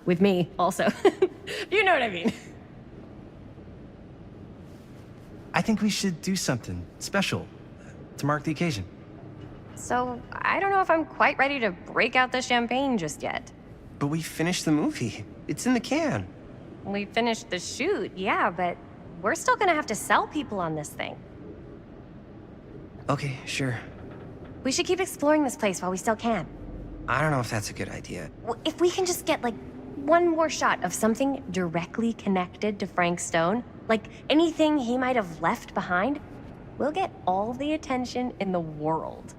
with me also. You know what I mean. I think we should do something special to mark the occasion. So, I don't know if I'm quite ready to break out the champagne just yet. But we finished the movie. It's in the can. We finished the shoot, yeah, but we're still gonna have to sell people on this thing. Okay, sure. We should keep exploring this place while we still can. I don't know if that's a good idea. If we can just get, like, one more shot of something directly connected to Frank Stone, like anything he might have left behind, we'll get all the attention in the world.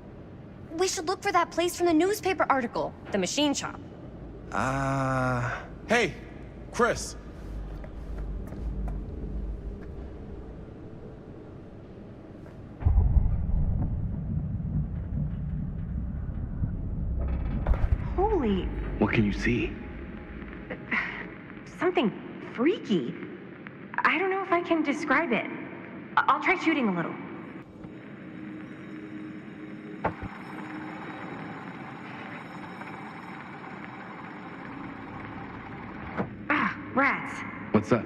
We should look for that place from the newspaper article, the machine shop. Hey, Chris. Holy, What can you see? something freaky. I don't know if I can describe it. I'll try shooting a little. Rats. What's that?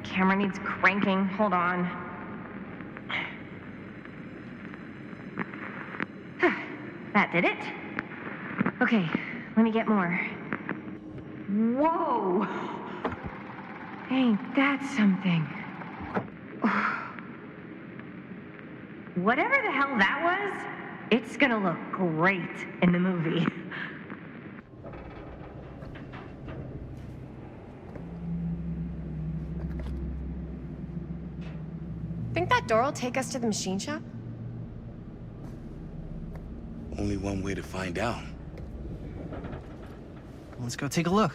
Camera needs cranking. Hold on. That did it. Okay, let me get more. Whoa! Ain't that something? Whatever the hell that was, it's gonna look great in the movie. Think that door will take us to the machine shop? Only one way to find out. Let's go take a look.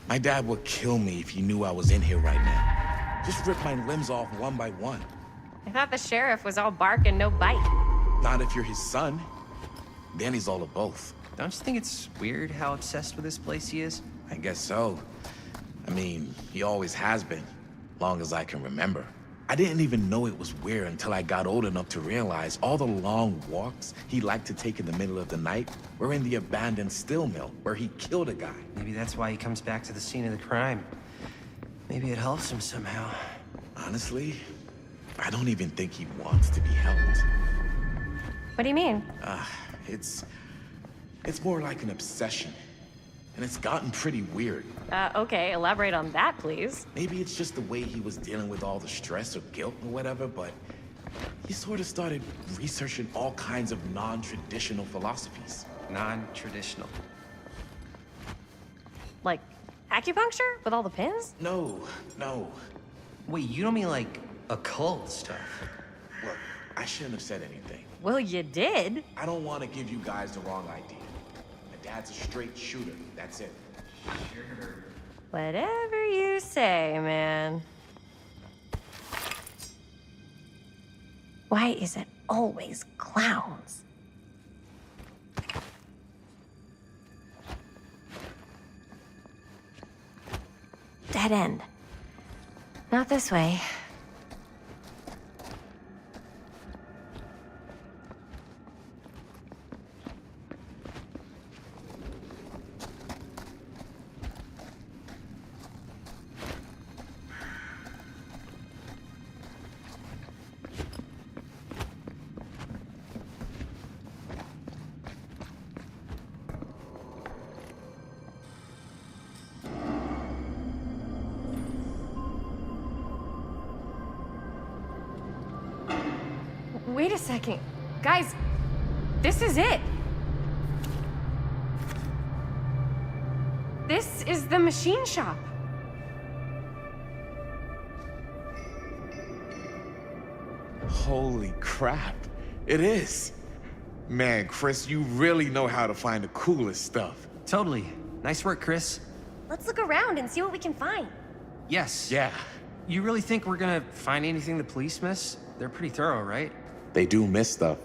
My dad would kill me if he knew I was in here right now. Just rip my limbs off one by one. I thought the sheriff was all bark and no bite. Not if you're his son. Then he's all of both. Don't you think it's weird how obsessed with this place he is? I guess so. I mean, he always has been, long as I can remember. I didn't even know it was weird until I got old enough to realize all the long walks he liked to take in the middle of the night were in the abandoned steel mill where he killed a guy. Maybe that's why he comes back to the scene of the crime. Maybe it helps him somehow. Honestly, I don't even think he wants to be helped. What do you mean? It's more like an obsession. And it's gotten pretty weird. Okay, elaborate on that, please. Maybe it's just the way he was dealing with all the stress or guilt or whatever, but he sort of started researching all kinds of non-traditional philosophies. Non-traditional? Like acupuncture with all the pins? No. Wait, you don't mean like occult stuff? Look, I shouldn't have said anything. Well, you did. I don't want to give you guys the wrong idea. My dad's a straight shooter, that's it. Whatever you say, man. Why is it always clowns? Dead end. Not this way. Wait a second. Guys, this is it. This is the machine shop. Holy crap, it is. Man, Chris, you really know how to find the coolest stuff. Totally. Nice work, Chris. Let's look around and see what we can find. Yes. Yeah. You really think we're gonna find anything the police miss? They're pretty thorough, right? They do miss stuff.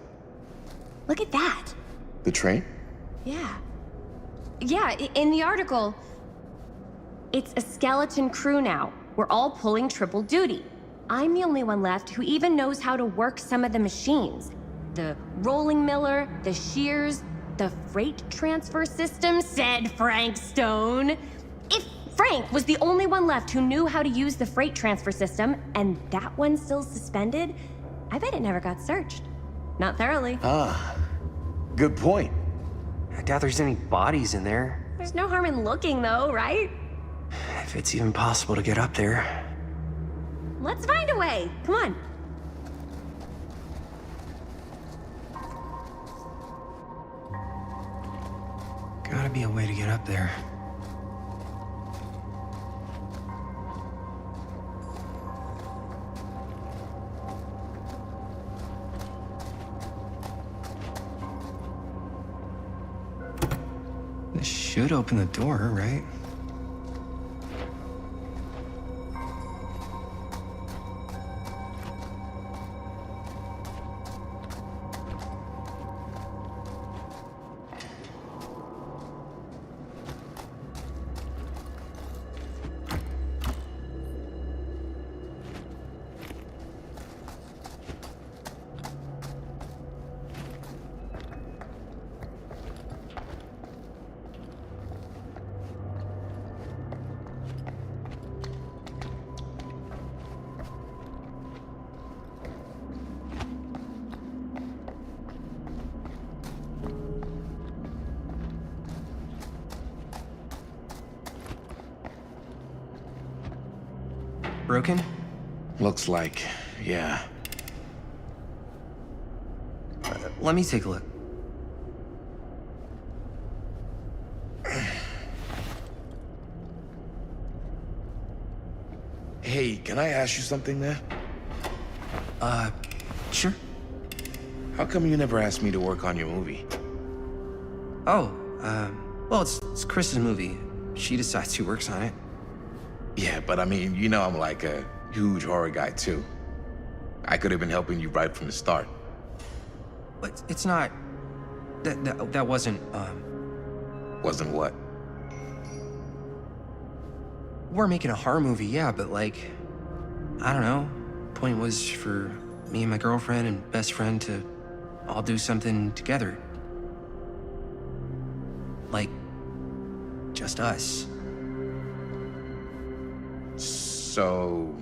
Look at that. The train? Yeah. Yeah, in the article, it's a skeleton crew now. We're all pulling triple duty. I'm the only one left who even knows how to work some of the machines. The rolling miller, the shears, the freight transfer system, said Frank Stone. If Frank was the only one left who knew how to use the freight transfer system, and that one's still suspended, I bet it never got searched. Not thoroughly. Good point. I doubt there's any bodies in there. There's no harm in looking, though, right? If it's even possible to get up there. Let's find a way. Come on. Gotta be a way to get up there. This should open the door, right? Broken? Looks like, yeah. Let me take a look. Hey, can I ask you something there? Sure. How come you never asked me to work on your movie? Oh, well, it's Chris's movie. She decides who works on it. Yeah, but I mean, you know I'm like a huge horror guy, too. I could have been helping you right from the start. But it's not... That wasn't, Wasn't what? We're making a horror movie, yeah, but like... I don't know. Point was for me and my girlfriend and best friend to all do something together. Like... just us. So...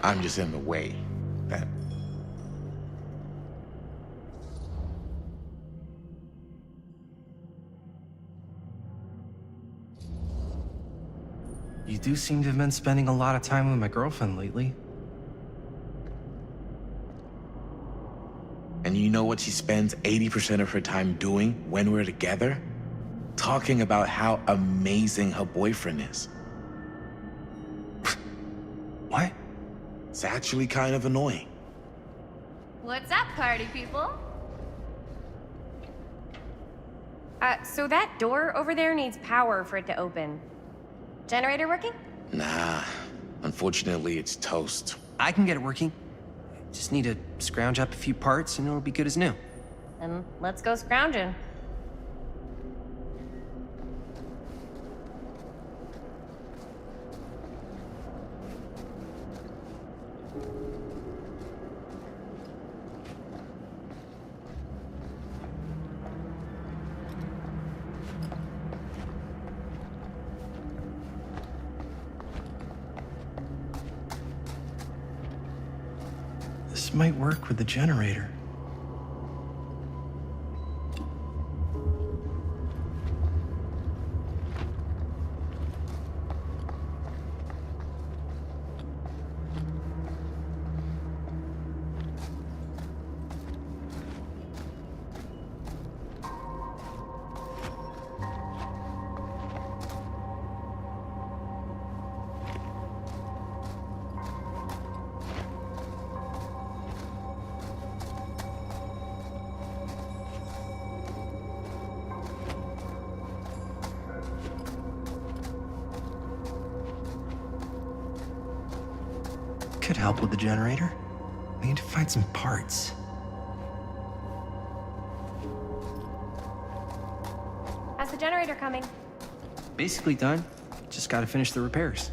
I'm just in the way, then. You do seem to have been spending a lot of time with my girlfriend lately. And you know what she spends 80% of her time doing when we're together? Talking about how amazing her boyfriend is. What? It's actually kind of annoying. What's up, party people? So that door over there needs power for it to open. Generator working? Nah, unfortunately it's toast. I can get it working. Just need to scrounge up a few parts and it'll be good as new. Then let's go scrounging. This might work with the generator. Could help with the generator. We need to find some parts. How's the generator coming? Basically done. Just gotta finish the repairs.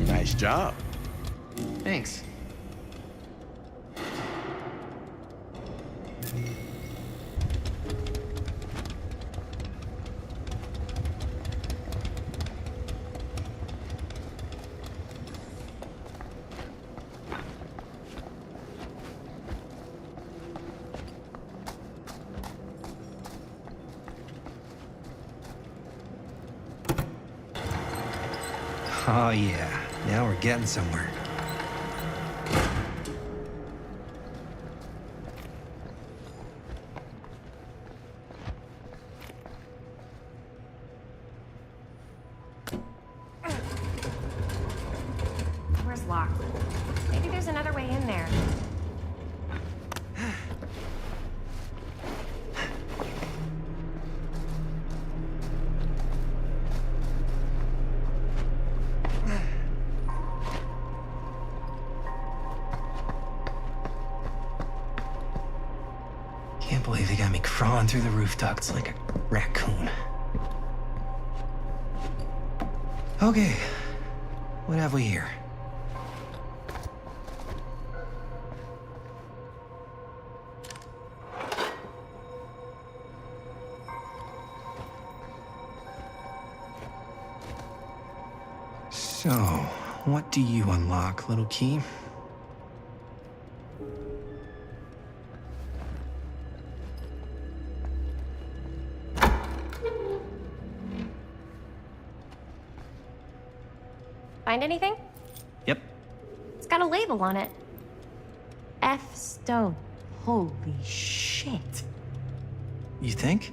Nice job. Thanks. Oh yeah, now we're getting somewhere. Maybe there's another way in there. Can't believe they got me crawling through the roof ducts like a raccoon. Okay, what have we here? So, what do you unlock, little key? Find anything? Yep. It's got a label on it. F. Stone. Holy shit. You think?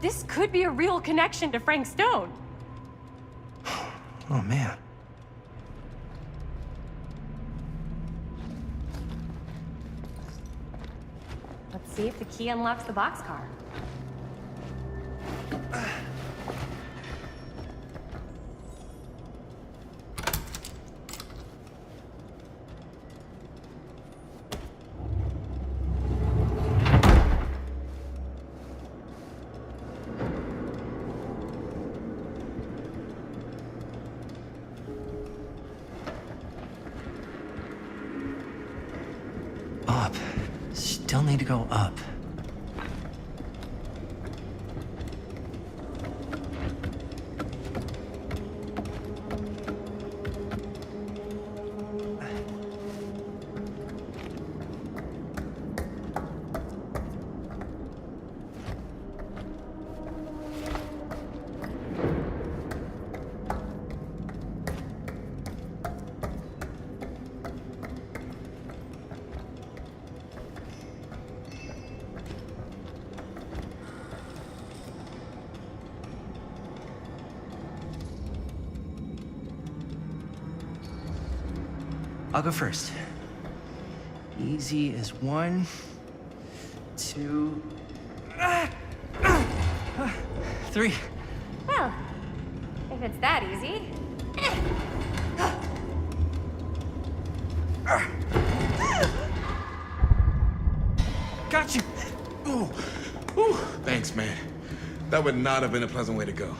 This could be a real connection to Frank Stone. Oh, man. Let's see if the key unlocks the boxcar. Up. Still need to go up. I'll go first. Easy as 1, 2, 3. Well, if it's that easy. Got you! Ooh. Ooh. Thanks, man. That would not have been a pleasant way to go.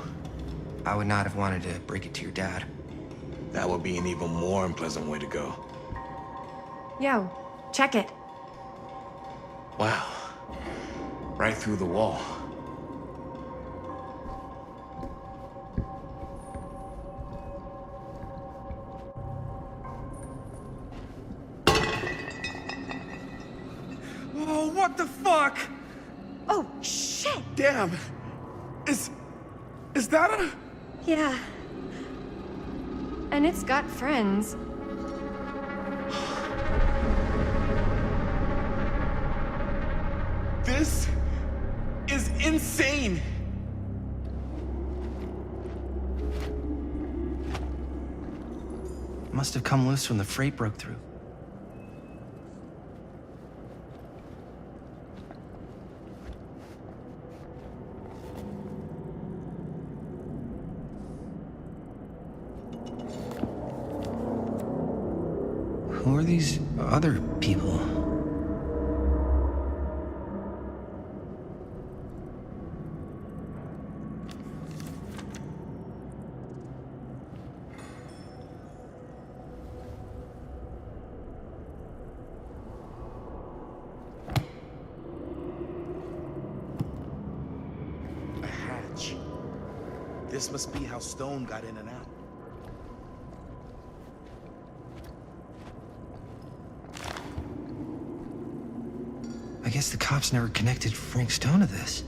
I would not have wanted to break it to your dad. That would be an even more unpleasant way to go. Yo, check it. Wow. Right through the wall. Oh, what the fuck? Oh, shit! Damn. Is that a... Yeah. And it's got friends. This is insane. Must have come loose when the freight broke through. Who are these other people? A hatch. This must be how Stone got in and out. I guess the cops never connected Frank Stone to this.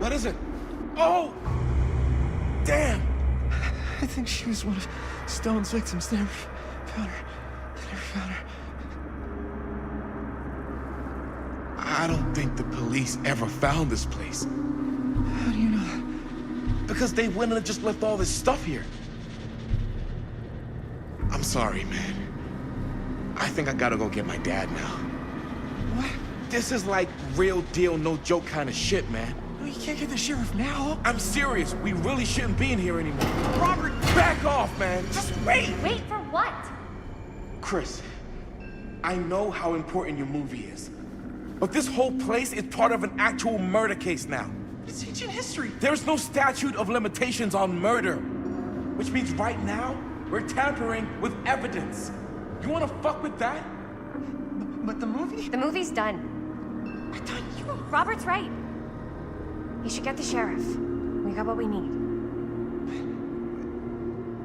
What is it? Oh! Damn! I think she was one of Stone's victims. They never found her. I don't think the police ever found this place. How do you know that? Because they wouldn't have just left all this stuff here. I'm sorry, man. I think I gotta go get my dad now. What? This is like real deal, no joke kind of shit, man. No, you can't get the sheriff now. I'm serious. We really shouldn't be in here anymore. Robert, back off, man. Just wait. Wait for what? Chris, I know how important your movie is. But this whole place is part of an actual murder case now. It's ancient history. There's no statute of limitations on murder. Which means right now, we're tampering with evidence. You wanna fuck with that? But the movie? The movie's done. I thought you... Robert's right. You should get the sheriff. We got what we need.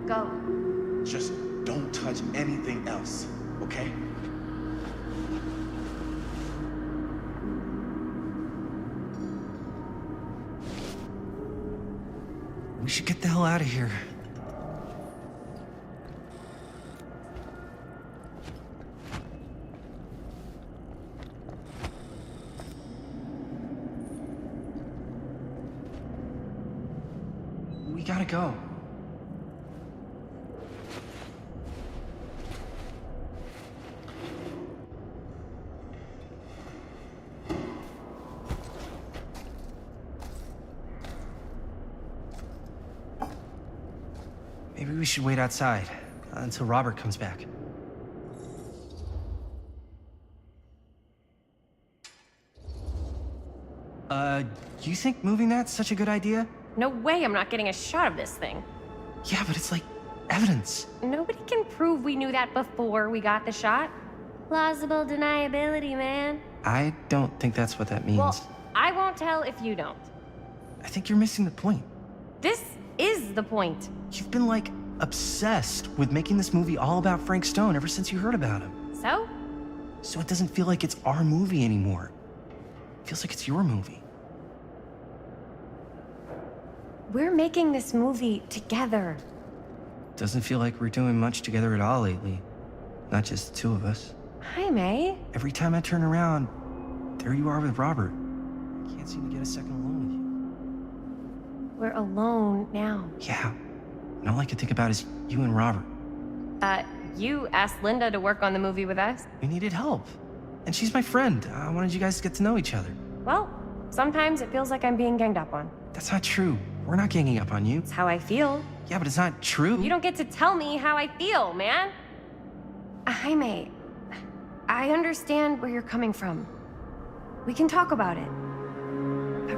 Go. Just don't touch anything else, okay? We should get the hell out of here. We gotta go. Maybe we should wait outside until Robert comes back. You think moving that's such a good idea? No way I'm not getting a shot of this thing. Yeah, but it's like evidence. Nobody can prove we knew that before we got the shot. Plausible deniability, man. I don't think that's what that means. Well, I won't tell if you don't. I think you're missing the point. This is the point. You've been, like, obsessed with making this movie all about Frank Stone ever since you heard about him. So? So it doesn't feel like it's our movie anymore. It feels like it's your movie. We're making this movie together. Doesn't feel like we're doing much together at all lately. Not just the two of us. Hi, May. Every time I turn around, there you are with Robert. Can't seem to get a second alone with you. We're alone now. Yeah. And all I can think about is you and Robert. You asked Linda to work on the movie with us. We needed help. And she's my friend. I wanted you guys to get to know each other. Well, sometimes it feels like I'm being ganged up on. That's not true. We're not ganging up on you. It's how I feel. Yeah, but it's not true. You don't get to tell me how I feel, man. Jaime, I understand where you're coming from. We can talk about it. But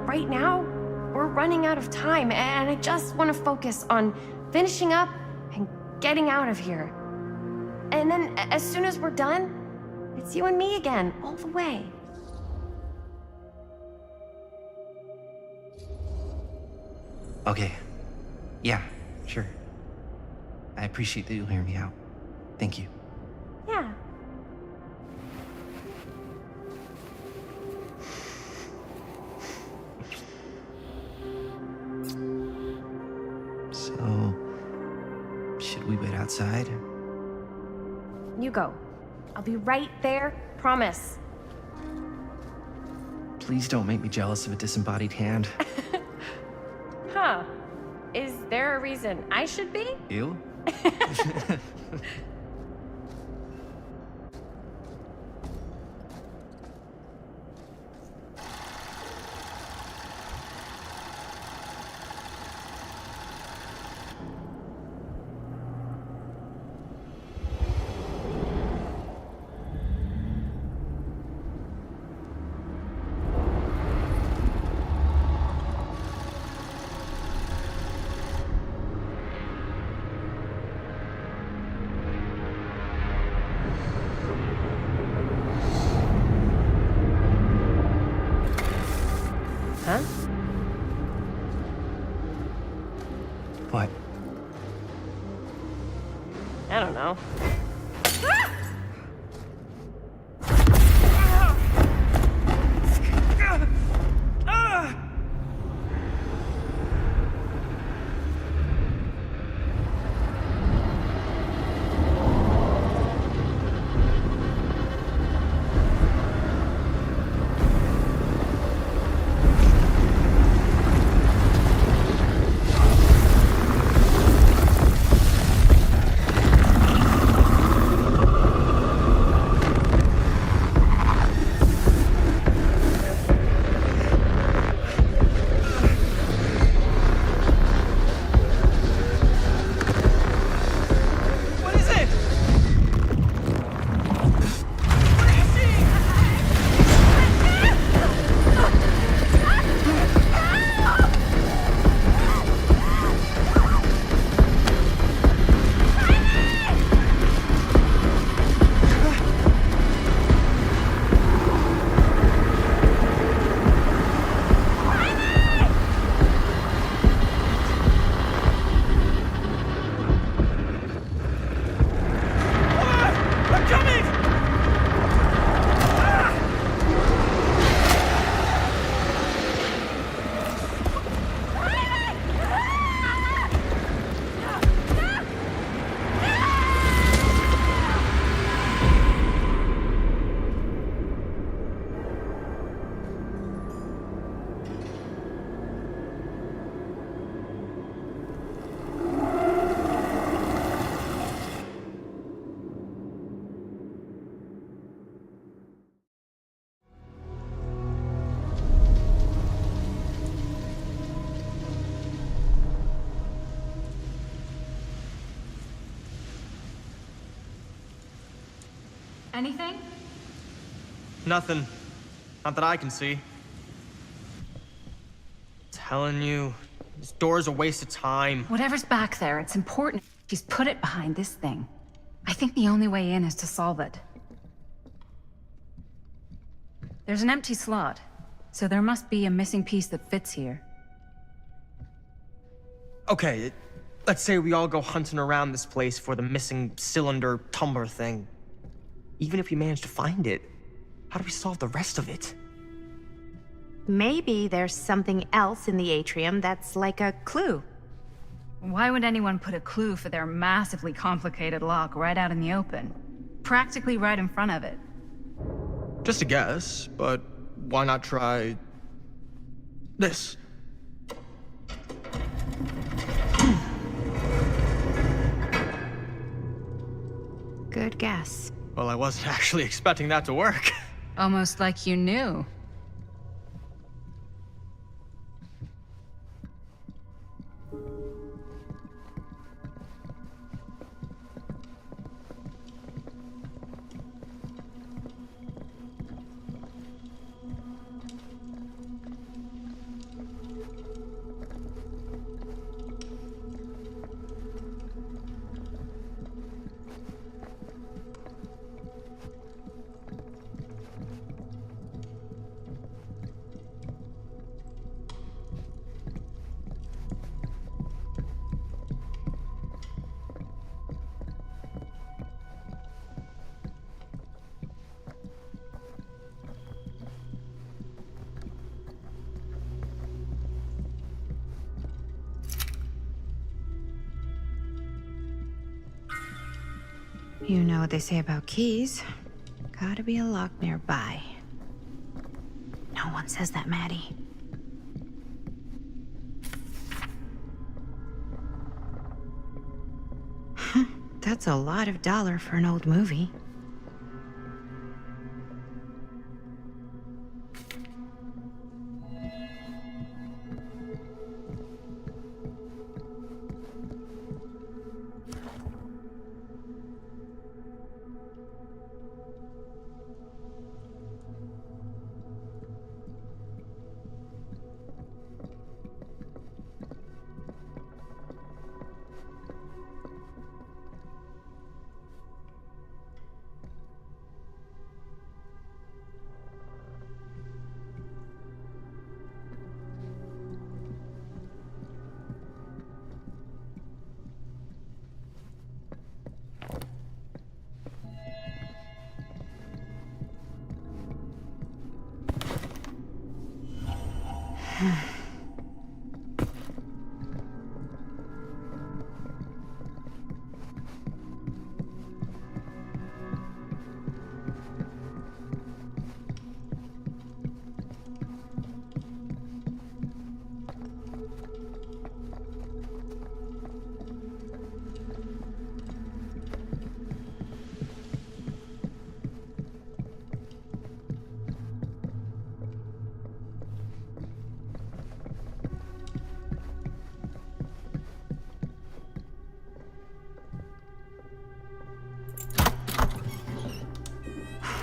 right now, we're running out of time, and I just want to focus on finishing up and getting out of here. And then, as soon as we're done, it's you and me again, all the way. Okay. Yeah, sure. I appreciate that you'll hear me out. Thank you. Yeah. So, should we wait outside? You go. I'll be right there, promise. Please don't make me jealous of a disembodied hand. Huh. Is there a reason I should be? You? Huh? What? I don't know. anything? Nothing. Not that I can see. Telling you, this door's a waste of time. Whatever's back there, it's important. She's put it behind this thing. I think the only way in is to solve it. There's an empty slot, so there must be a missing piece that fits here. Okay, let's say we all go hunting around this place for the missing cylinder tumbler thing. Even if we manage to find it, how do we solve the rest of it? Maybe there's something else in the atrium that's like a clue. Why would anyone put a clue for their massively complicated lock right out in the open? Practically right in front of it. Just a guess, but why not try this? Good guess. Well, I wasn't actually expecting that to work. Almost like you knew. You know what they say about keys. Gotta be a lock nearby. No one says that, Maddie. That's a lot of dollar for an old movie.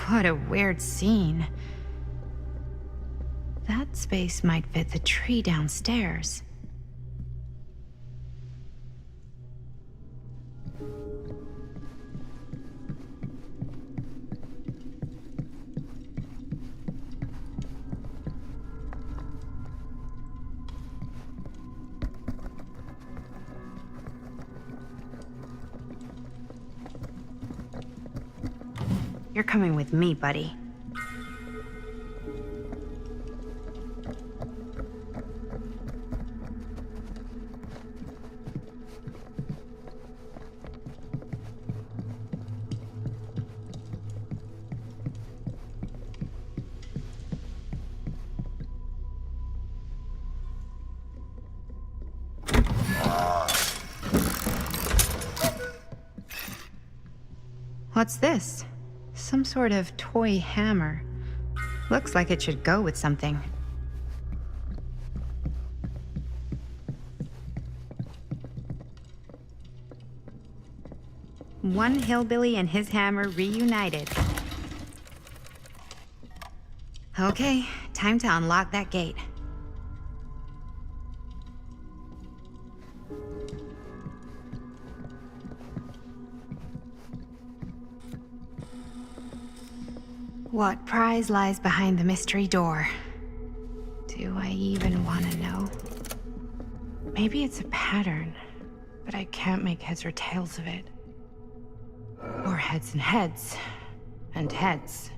What a weird scene. That space might fit the tree downstairs. You're coming with me, buddy. What's this? Some sort of toy hammer. Looks like it should go with something. One hillbilly and his hammer reunited. Okay, time to unlock that gate. What prize lies behind the mystery door? Do I even want to know? Maybe it's a pattern, but I can't make heads or tails of it. Or heads and heads, and heads.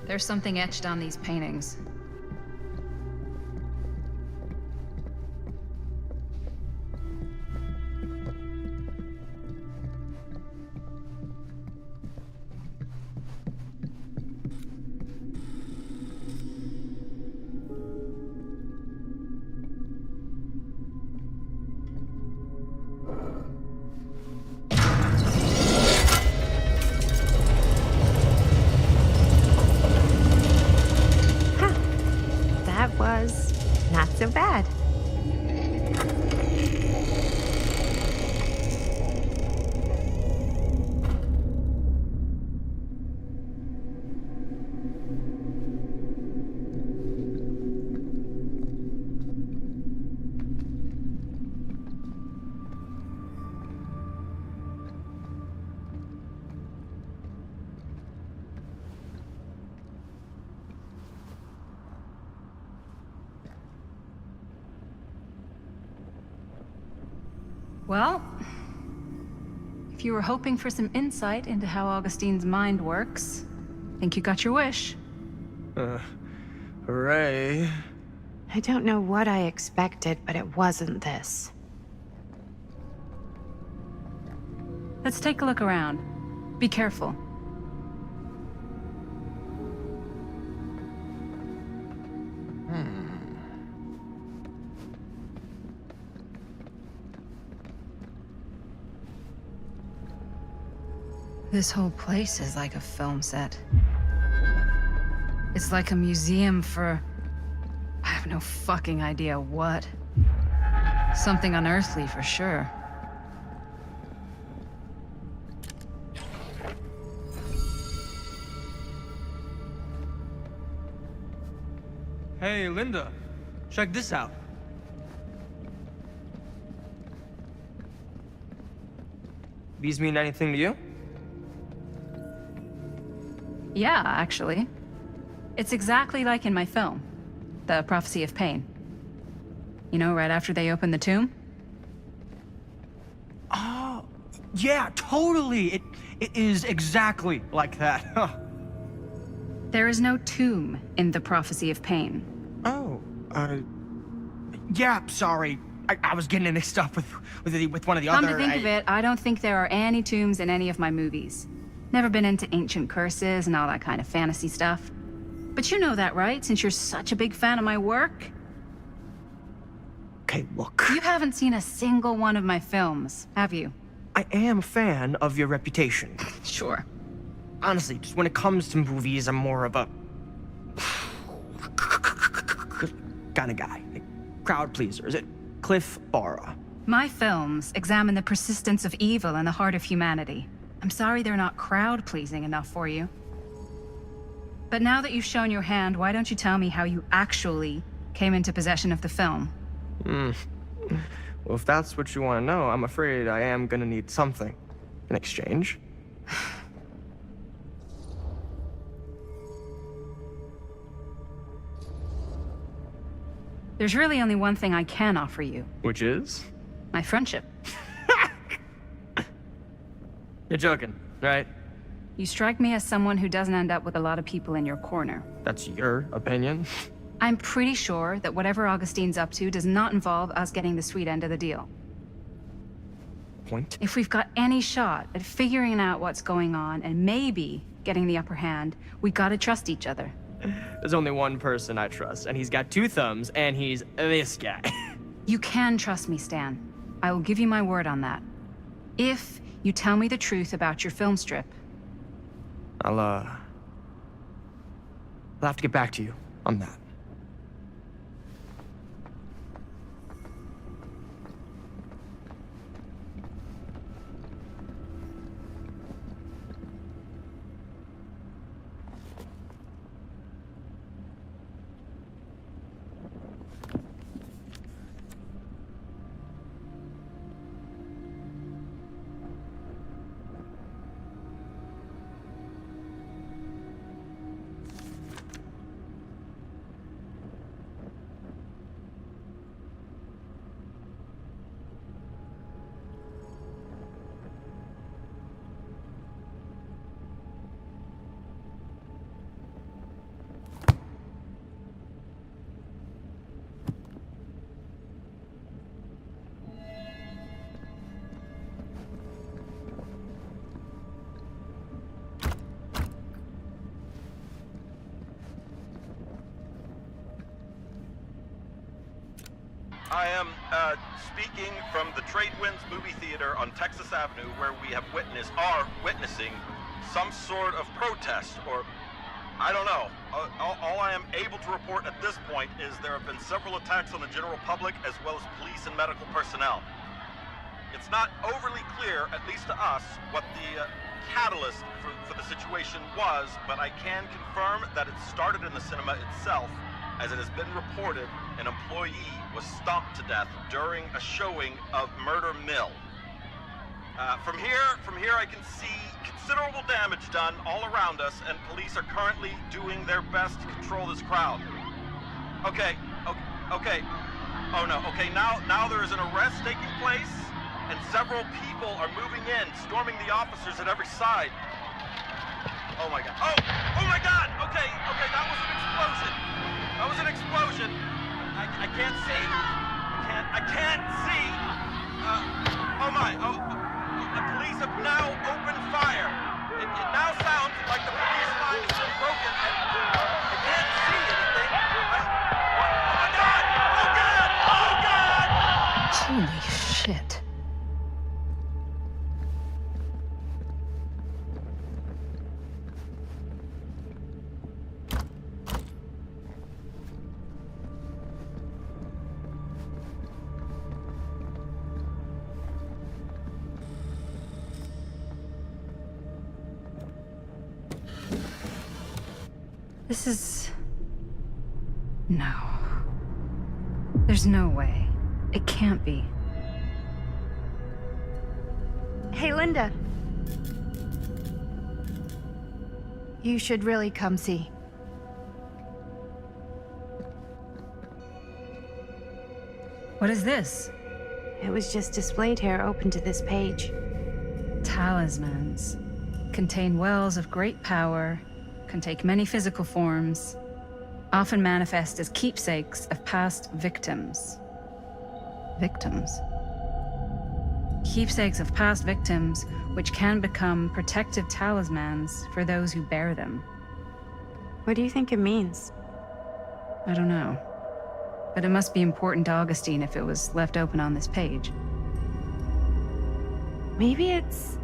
There's something etched on these paintings. Not so bad. Well, if you were hoping for some insight into how Augustine's mind works, I think you got your wish. Hooray. I don't know what I expected, but it wasn't this. Let's take a look around. Be careful. This whole place is like a film set. It's like a museum for... I have no fucking idea what. Something unearthly for sure. Hey, Linda. Check this out. These mean anything to you? Yeah, actually. It's exactly like in my film, The Prophecy of Pain. You know, right after they open the tomb? Oh, yeah, totally. It is exactly like that. Huh. There is no tomb in The Prophecy of Pain. Oh, yeah, sorry. I was getting mixed up with one of the other... Come to think of it, I don't think there are any tombs in any of my movies. Never been into ancient curses and all that kind of fantasy stuff. But you know that, right? Since you're such a big fan of my work? Okay, look. You haven't seen a single one of my films, have you? I am a fan of your reputation. Sure. Honestly, just when it comes to movies, I'm more of a... kind of guy. Like, crowd pleaser. Is it Cliff Barra? My films examine the persistence of evil in the heart of humanity. I'm sorry they're not crowd-pleasing enough for you. But now that you've shown your hand, why don't you tell me how you actually came into possession of the film? Well, if that's what you want to know, I'm afraid I am gonna need something in exchange. There's really only one thing I can offer you. Which is? My friendship. You're joking, right? You strike me as someone who doesn't end up with a lot of people in your corner. That's your opinion? I'm pretty sure that whatever Augustine's up to does not involve us getting the sweet end of the deal. Point? If we've got any shot at figuring out what's going on and maybe getting the upper hand, we gotta trust each other. There's only one person I trust, and he's got 2 thumbs, and he's this guy. You can trust me, Stan. I will give you my word on that. If you tell me the truth about your film strip. I'll have to get back to you on that. I am speaking from the Tradewinds Movie Theater on Texas Avenue, where we are witnessing some sort of protest, or I don't know. All I am able to report at this point is there have been several attacks on the general public, as well as police and medical personnel. It's not overly clear, at least to us, what the catalyst for the situation was, but I can confirm that it started in the cinema itself, as it has been reported an employee was stomped to death during a showing of Murder Mill. From here I can see considerable damage done all around us, and police are currently doing their best to control this crowd. Okay. Oh no, okay, now there is an arrest taking place, and several people are moving in, storming the officers at every side. Oh my god. Oh my god! Okay, that was an explosion. That was an explosion. I can't see. I can't see. The police have now opened fire. It now sounds like the police line has been broken, and I can't see anything. Oh my god! Oh god! Holy shit. This is... No. There's no way. It can't be. Hey, Linda. You should really come see. What is this? It was just displayed here, open to this page. Talismans. Contain wells of great power, can take many physical forms, often manifest as keepsakes of past victims. Victims? Keepsakes of past victims, which can become protective talismans for those who bear them. What do you think it means? I don't know. But it must be important to Augustine if it was left open on this page. Maybe it's...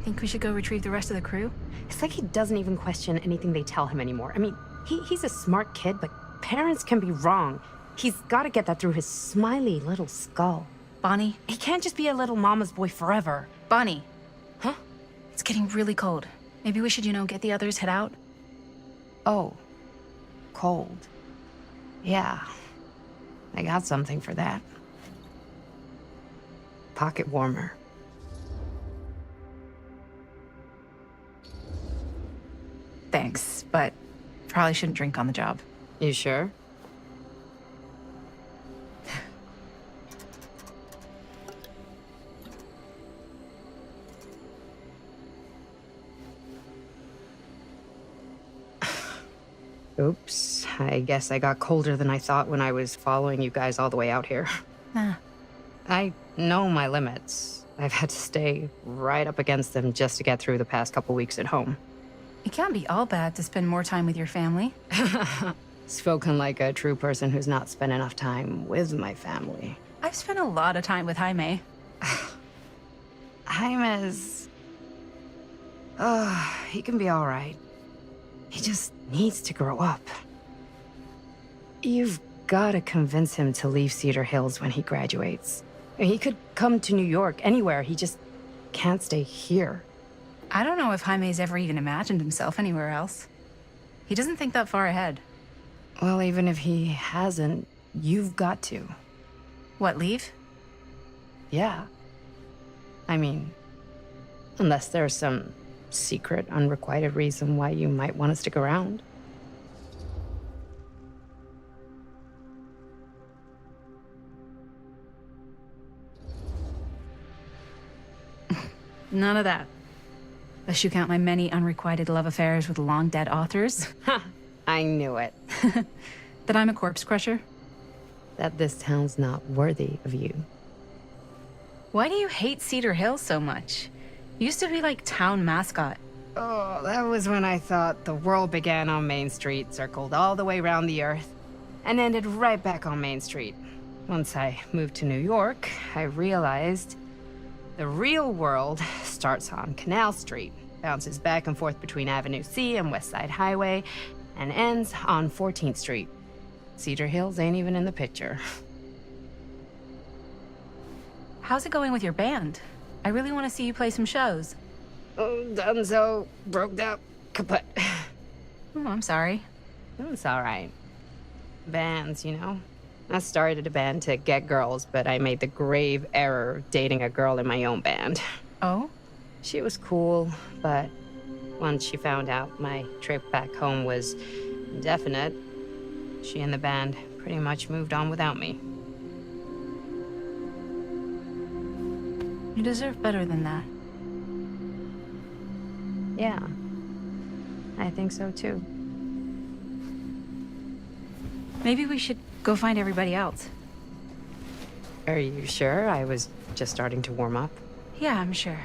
Think we should go retrieve the rest of the crew? It's like he doesn't even question anything they tell him anymore. I mean, he's a smart kid, but parents can be wrong. He's got to get that through his smiley little skull. Bonnie? He can't just be a little mama's boy forever. Bonnie. Huh? It's getting really cold. Maybe we should, get the others, head out? Oh. Cold. Yeah. I got something for that. Pocket warmer. Thanks, but probably shouldn't drink on the job. You sure? Oops. I guess I got colder than I thought when I was following you guys all the way out here. Nah. I know my limits. I've had to stay right up against them just to get through the past couple weeks at home. It can't be all bad to spend more time with your family. Spoken like a true person who's not spent enough time with my family. I've spent a lot of time with Jaime. Jaime's... he can be all right. He just needs to grow up. You've got to convince him to leave Cedar Hills when he graduates. He could come to New York, anywhere. He just can't stay here. I don't know if Jaime's ever even imagined himself anywhere else. He doesn't think that far ahead. Well, even if he hasn't, you've got to. What, leave? Yeah. I mean, unless there's some secret, unrequited reason why you might want to stick around. None of that. Unless you count my many unrequited love affairs with long-dead authors. Ha! I knew it. That I'm a corpse crusher. That this town's not worthy of you. Why do you hate Cedar Hills so much? You used to be like town mascot. Oh, that was when I thought the world began on Main Street, circled all the way around the earth, and ended right back on Main Street. Once I moved to New York, I realized the real world starts on Canal Street, bounces back and forth between Avenue C and West Side Highway, and ends on 14th Street. Cedar Hills ain't even in the picture. How's it going with your band? I really want to see you play some shows. Oh, done so. Broke up. Kaput. Oh, I'm sorry. It's all right. Bands, you know? I started a band to get girls, but I made the grave error of dating a girl in my own band. Oh? She was cool, but once she found out my trip back home was indefinite, she and the band pretty much moved on without me. You deserve better than that. Yeah. I think so too. Maybe we should go find everybody else. Are you sure? I was just starting to warm up. Yeah, I'm sure.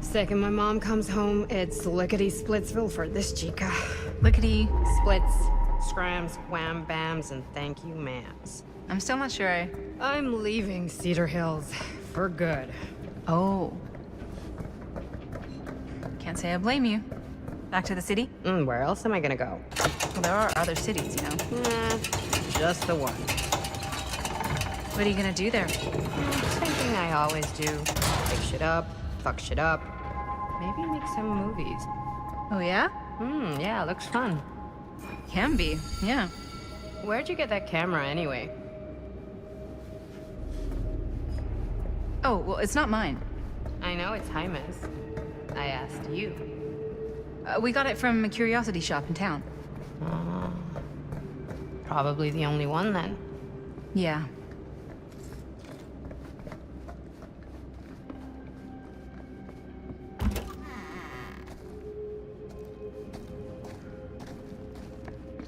Second my mom comes home, it's lickety-splitsville for this chica. Lickety. Splits, scrams, wham bams, and thank you ma'ams. I'm still not sure I'm leaving Cedar Hills for good. Oh. Can't say I blame you. Back to the city? Where else am I gonna go? Well, there are other cities, you know. Nah, just the one. What are you gonna do there? Same thing I always do. Pick shit up, fuck shit up. Maybe make some movies. Oh, yeah? Yeah, looks fun. Can be, yeah. Where'd you get that camera anyway? Oh, well, it's not mine. I know it's Jaime's. I asked you. We got it from a curiosity shop in town. Probably the only one then. Yeah.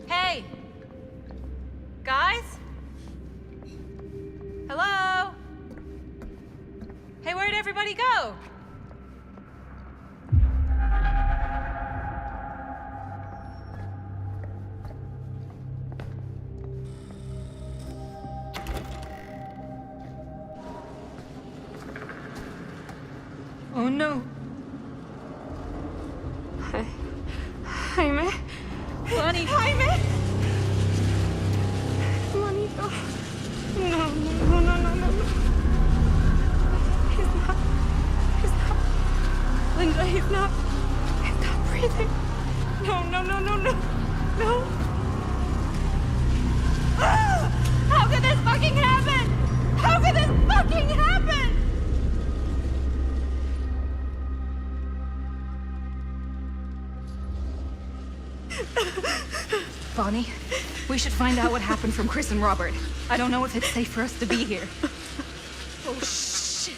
Hey! Guys? Hello? Hey, where'd everybody go? Oh no. Jaime? Bonnie! Jaime! Juanito. No. He's not. Linda, he's not breathing. No. Ah! How could this fucking happen? How could this fucking happen? Bonnie, we should find out what happened from Chris and Robert. I don't know if it's safe for us to be here. Oh, shit.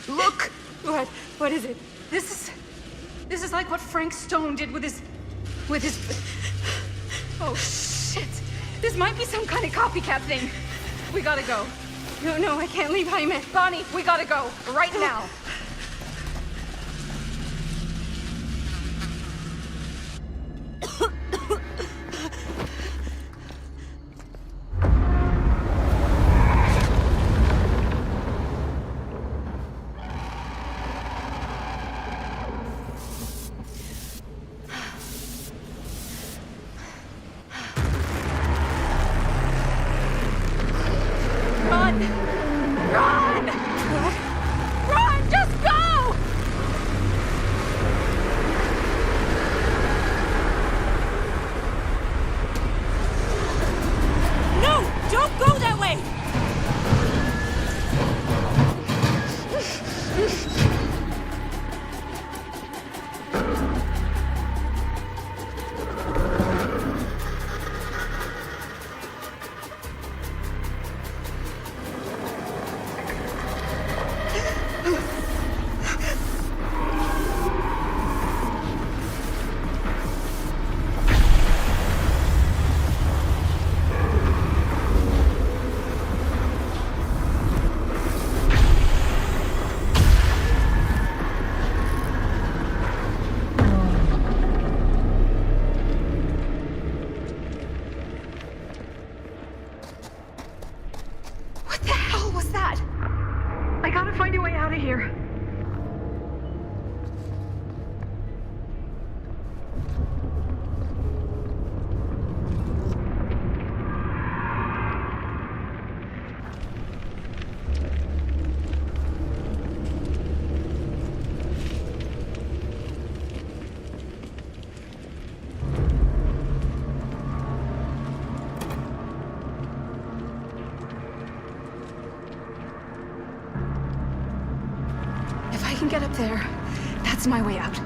Look! What is it? This is like what Frank Stone did with his... Oh, shit. This might be some kind of copycat thing. We gotta go. No, I can't leave Jaime. Bonnie, we gotta go. Right now. There. That's my way out.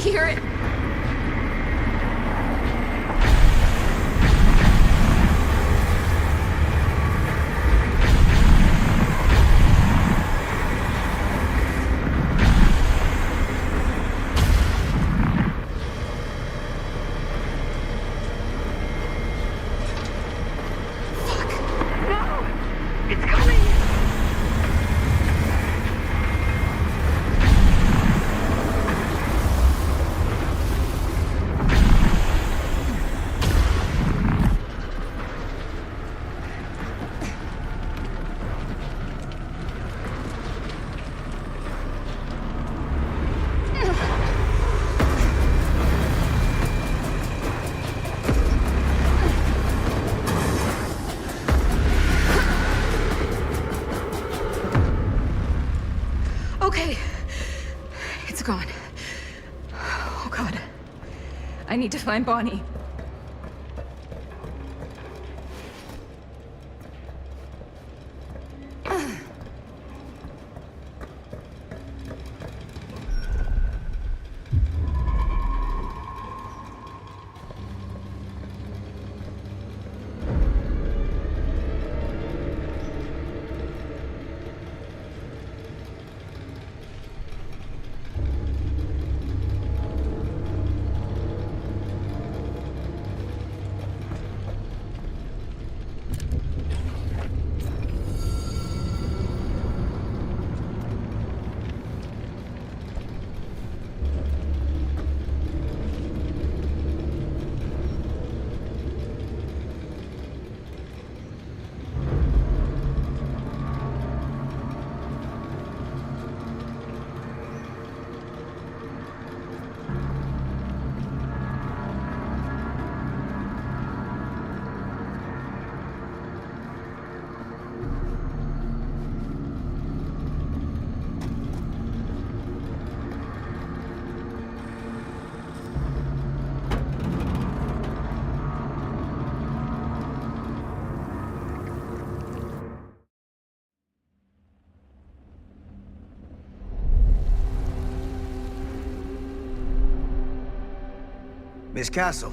hear it. Okay. It's gone. Oh, God. I need to find Bonnie. Miss Castle.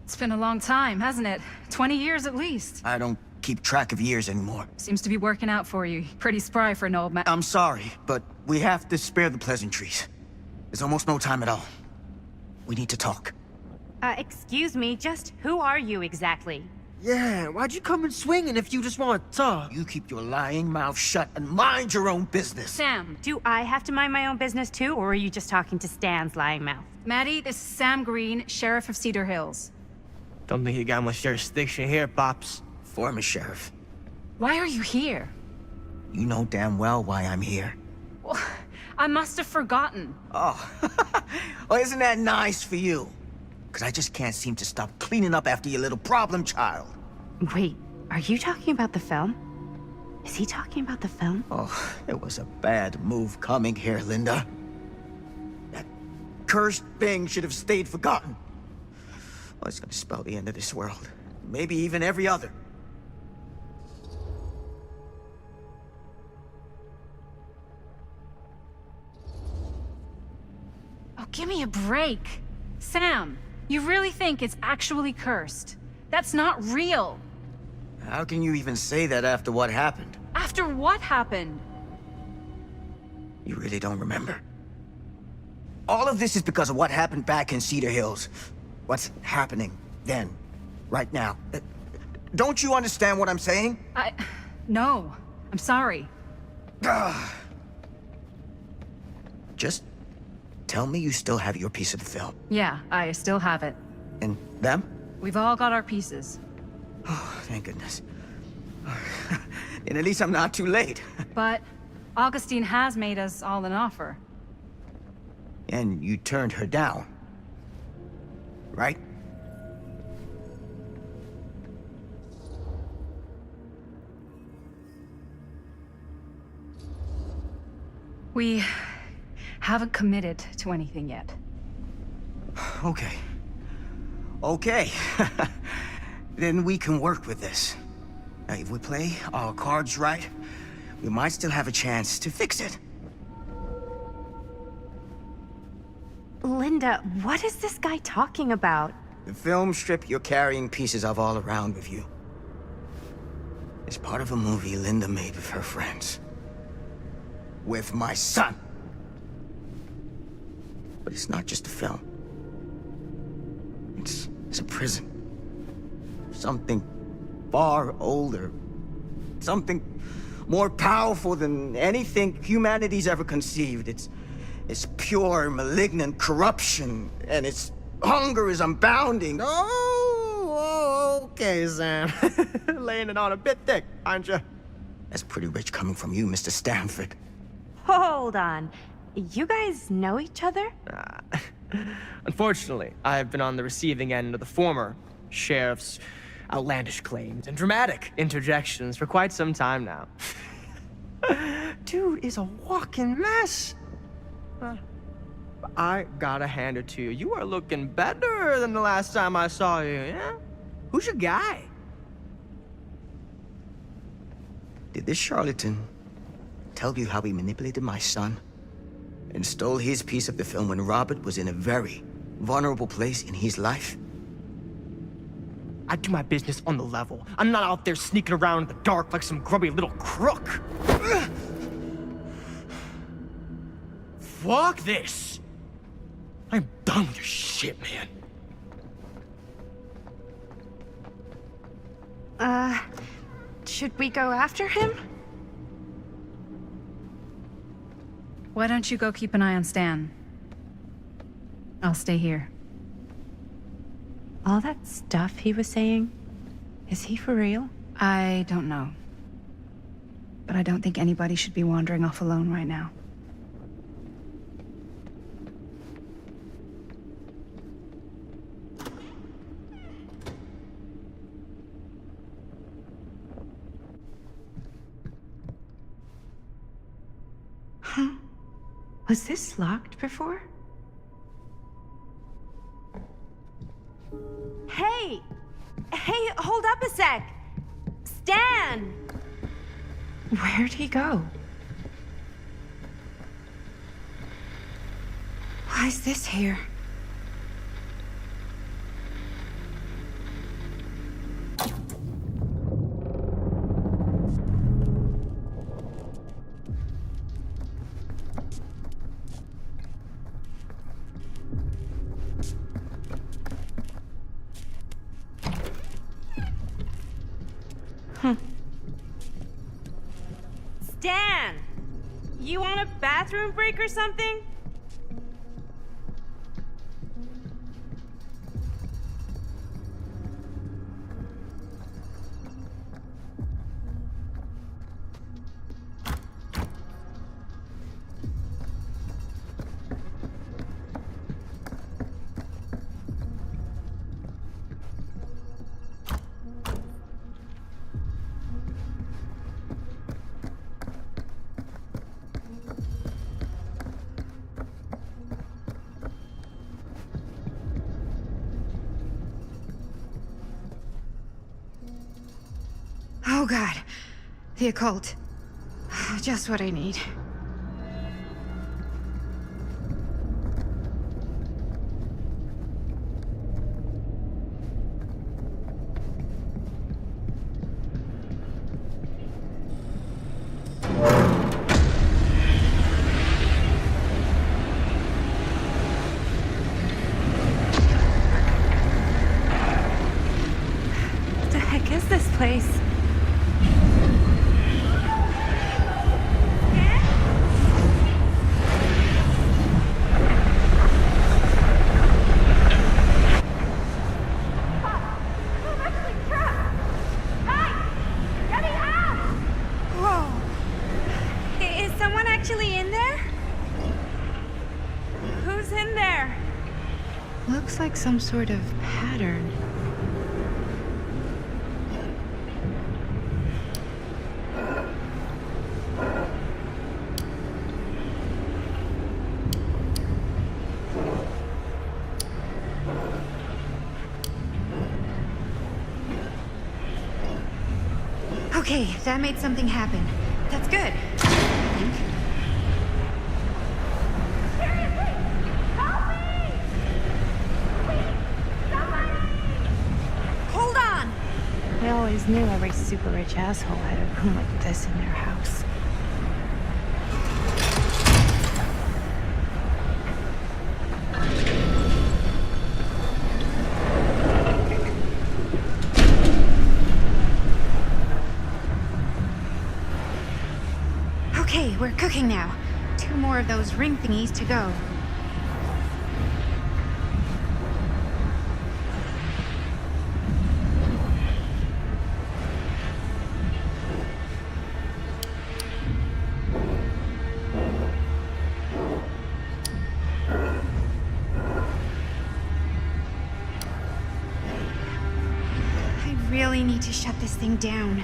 It's been a long time, hasn't it? 20 years at least. I don't keep track of years anymore. Seems to be working out for you. Pretty spry for an old man. I'm sorry, but we have to spare the pleasantries. There's almost no time at all. We need to talk. Excuse me, just who are you exactly? Yeah, why'd you come in swinging if you just want to talk? You keep your lying mouth shut and mind your own business. Sam, do I have to mind my own business too, or are you just talking to Stan's lying mouth? Maddie, this is Sam Green, Sheriff of Cedar Hills. Don't think you got much jurisdiction here, Pops. Former sheriff. Why are you here? You know damn well why I'm here. Well, I must have forgotten. Oh, well, isn't that nice for you? Because I just can't seem to stop cleaning up after your little problem child. Wait, are you talking about the film? Is he talking about the film? Oh, it was a bad move coming here, Linda. That cursed thing should have stayed forgotten. Well, it's gonna spell the end of this world. Maybe even every other. Oh, give me a break. Sam, you really think it's actually cursed? That's not real. How can you even say that after what happened? After what happened? You really don't remember. All of this is because of what happened back in Cedar Hills. What's happening then, right now. Don't you understand what I'm saying? No. I'm sorry. Just tell me you still have your piece of the film. Yeah, I still have it. And them? We've all got our pieces. Oh, thank goodness. And at least I'm not too late. But Augustine has made us all an offer. And you turned her down, right? We haven't committed to anything yet. Okay. Okay. Then we can work with this. Now, if we play our cards right, we might still have a chance to fix it. Linda, what is this guy talking about? The film strip you're carrying pieces of all around with you is part of a movie Linda made with her friends. With my son. But it's not just a film. It's a prison. Something far older. Something more powerful than anything humanity's ever conceived. It's pure, malignant corruption, and its hunger is unbounding. Oh, okay, Sam. Laying it on a bit thick, aren't you? That's pretty rich coming from you, Mr. Stanford. Hold on. You guys know each other? Unfortunately, I've been on the receiving end of the former sheriff's outlandish claims and dramatic interjections for quite some time now. Dude is a walking mess. I gotta hand it to you. You are looking better than the last time I saw you, yeah? Who's your guy? Did this charlatan tell you how he manipulated my son and stole his piece of the film when Robert was in a very vulnerable place in his life? I do my business on the level. I'm not out there sneaking around in the dark like some grubby little crook. Fuck this. I'm done with your shit, man. Should we go after him? Why don't you go keep an eye on Stan? I'll stay here. All that stuff he was saying, is he for real? I don't know. But I don't think anybody should be wandering off alone right now. Huh? Was this locked before? Hey! Hey, hold up a sec! Stan! Where'd he go? Why is this here? Stan! You want a bathroom break or something? Oh God, the occult. Just what I need. What the heck is this place? Looks like some sort of pattern. Okay, that made something happen. That's good. I think. I always knew every super rich asshole had a room like this in their house. Okay, we're cooking now. 2 more of those ring thingies to go. Really need to shut this thing down.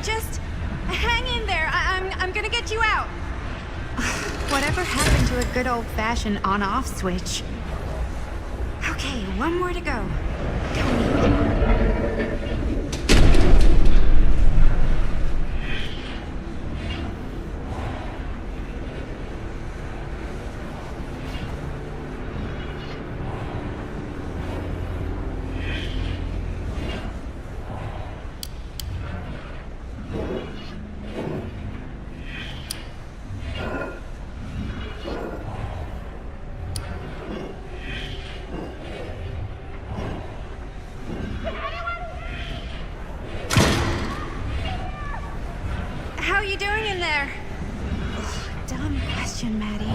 Just hang in there. I'm gonna get you out. Whatever happened to a good old-fashioned on-off switch? Okay, 1 more to go. How are you doing in there? Ugh, dumb question, Maddie.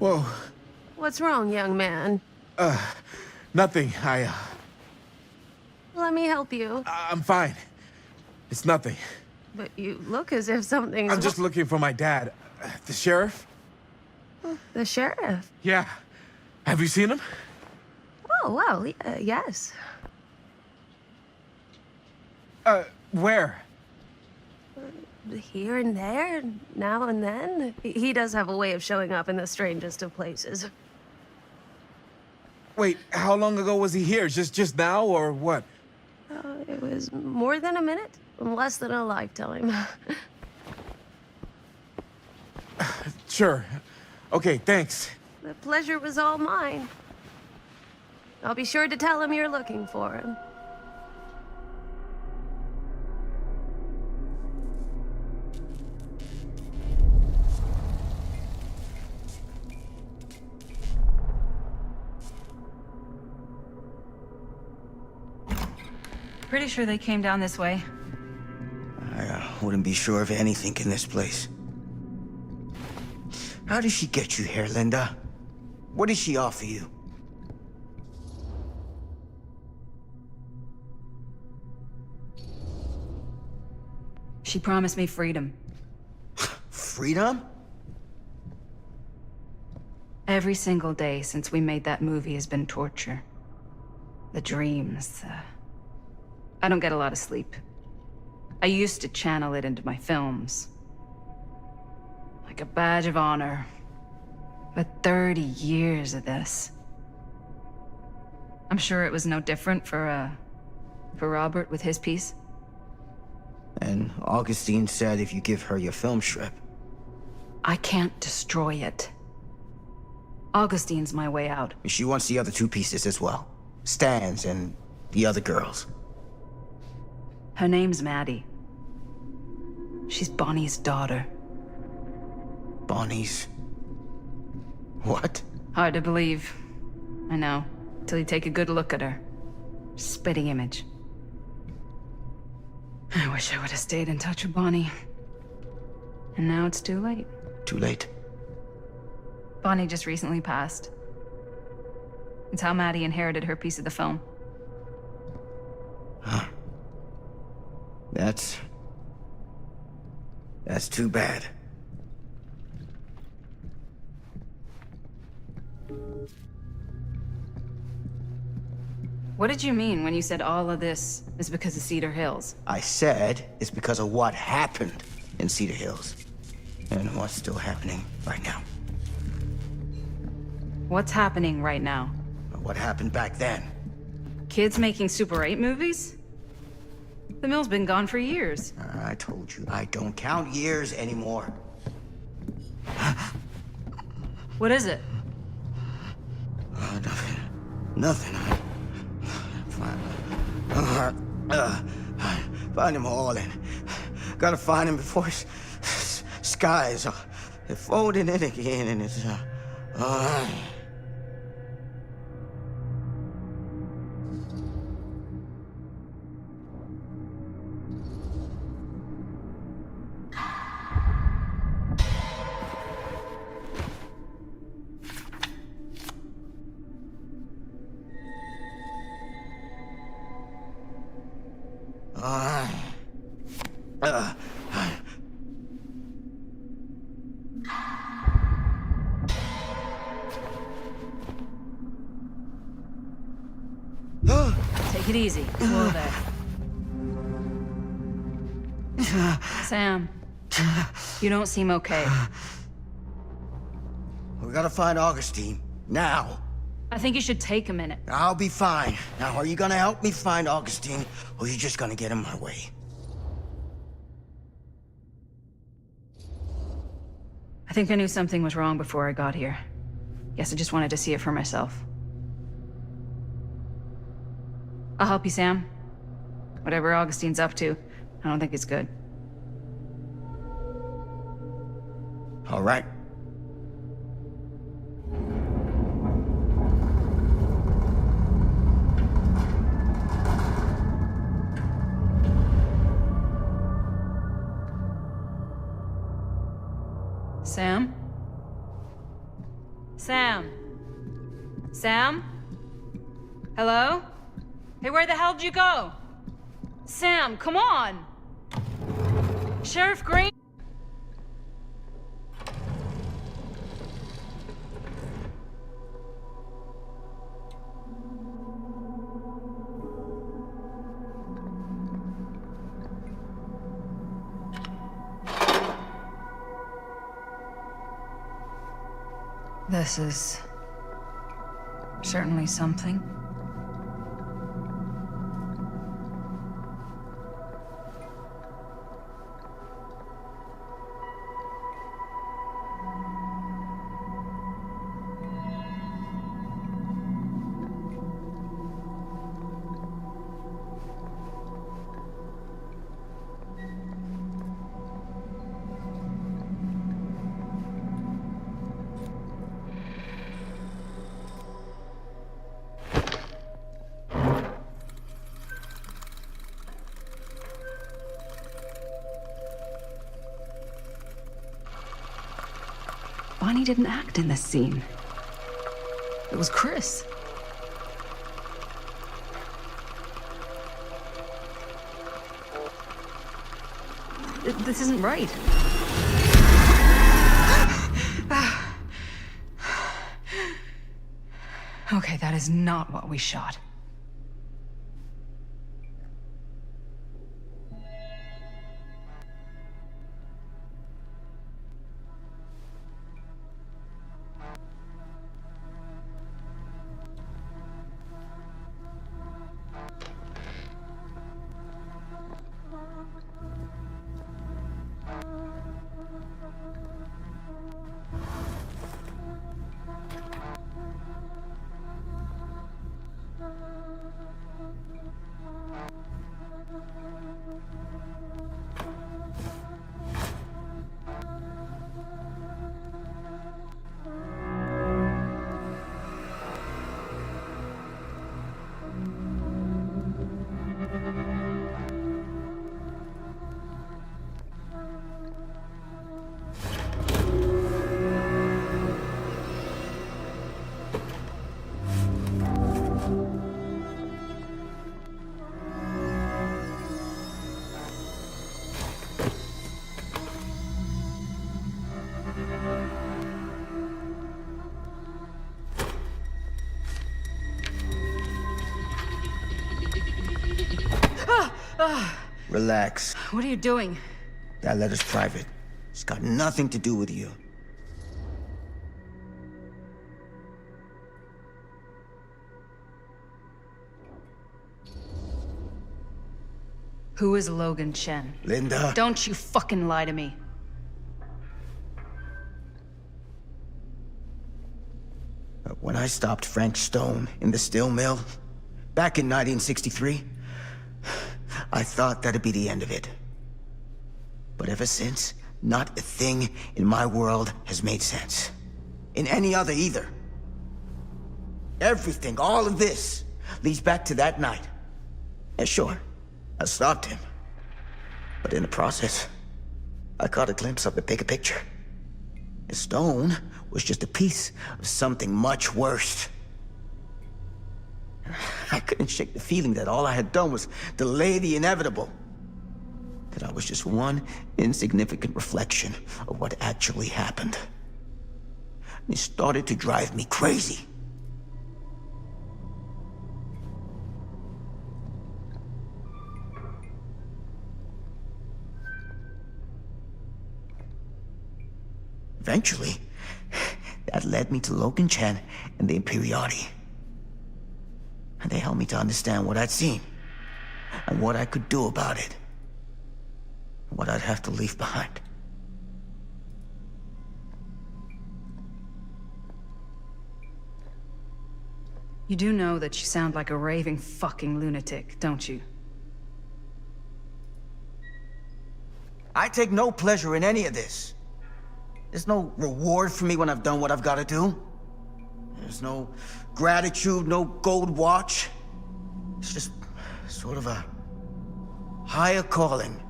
Whoa. What's wrong, young man? Nothing. Let me help you. I'm fine. It's nothing. But you look as if something's... I'm just looking for my dad. The sheriff? The sheriff? Yeah. Have you seen him? Oh, well, yes. Where? Here and there, now and then. He does have a way of showing up in the strangest of places. Wait, how long ago was he here? Just now, or what? It was more than a minute, less than a lifetime. Sure. Okay, thanks. The pleasure was all mine. I'll be sure to tell him you're looking for him. Pretty sure they came down this way. I wouldn't be sure of anything in this place. How did she get you here, Linda? What did she offer you? She promised me freedom. Freedom? Every single day since we made that movie has been torture. The dreams, I don't get a lot of sleep. I used to channel it into my films. Like a badge of honor. But 30 years of this. I'm sure it was no different for Robert with his piece. And Augustine said if you give her your film strip. I can't destroy it. Augustine's my way out. She wants the other two pieces as well. Stan's and the other girls. Her name's Maddie. She's Bonnie's daughter. Bonnie's... what? Hard to believe. I know. Till you take a good look at her. Spitting image. I wish I would have stayed in touch with Bonnie. And now it's too late. Too late? Bonnie just recently passed. It's how Maddie inherited her piece of the film. Huh. That's too bad. What did you mean when you said all of this is because of Cedar Hills? I said it's because of what happened in Cedar Hills. And what's still happening right now. What's happening right now? What happened back then? Kids making Super 8 movies? The mill's been gone for years. I told you, I don't count years anymore. What is it? Nothing. Nothing. Find them all and gotta find him before his skies are folding in again and it's Take it easy. Whoa there. Sam, you don't seem okay. We gotta find Augustine. Now. I think you should take a minute. I'll be fine. Now, are you gonna help me find Augustine, or are you just gonna get in my way? I think I knew something was wrong before I got here. Guess I just wanted to see it for myself. I'll help you, Sam. Whatever Augustine's up to, I don't think it's good. All right. Sam? Sam? Sam? Hello? Hey, where the hell did you go? Sam, come on! Sheriff Green? This is certainly something. Bonnie didn't act in this scene. It was Chris. This isn't right. Okay, that is not what we shot. Relax. What are you doing? That letter's private. It's got nothing to do with you. Who is Logan Chen? Linda. Don't you fucking lie to me. When I stopped Frank Stone in the steel mill, back in 1963, I thought that'd be the end of it. But ever since, not a thing in my world has made sense. In any other either. Everything, all of this, leads back to that night. And sure, I stopped him. But in the process, I caught a glimpse of the bigger picture. And Stone was just a piece of something much worse. I couldn't shake the feeling that all I had done was delay the inevitable. That I was just one insignificant reflection of what actually happened. And it started to drive me crazy. Eventually, that led me to Logan Chen and the Imperiati. And they helped me to understand what I'd seen, and what I could do about it, and what I'd have to leave behind. You do know that you sound like a raving fucking lunatic, don't you? I take no pleasure in any of this. There's no reward for me when I've done what I've got to do. There's no gratitude, no gold watch. It's just sort of a higher calling.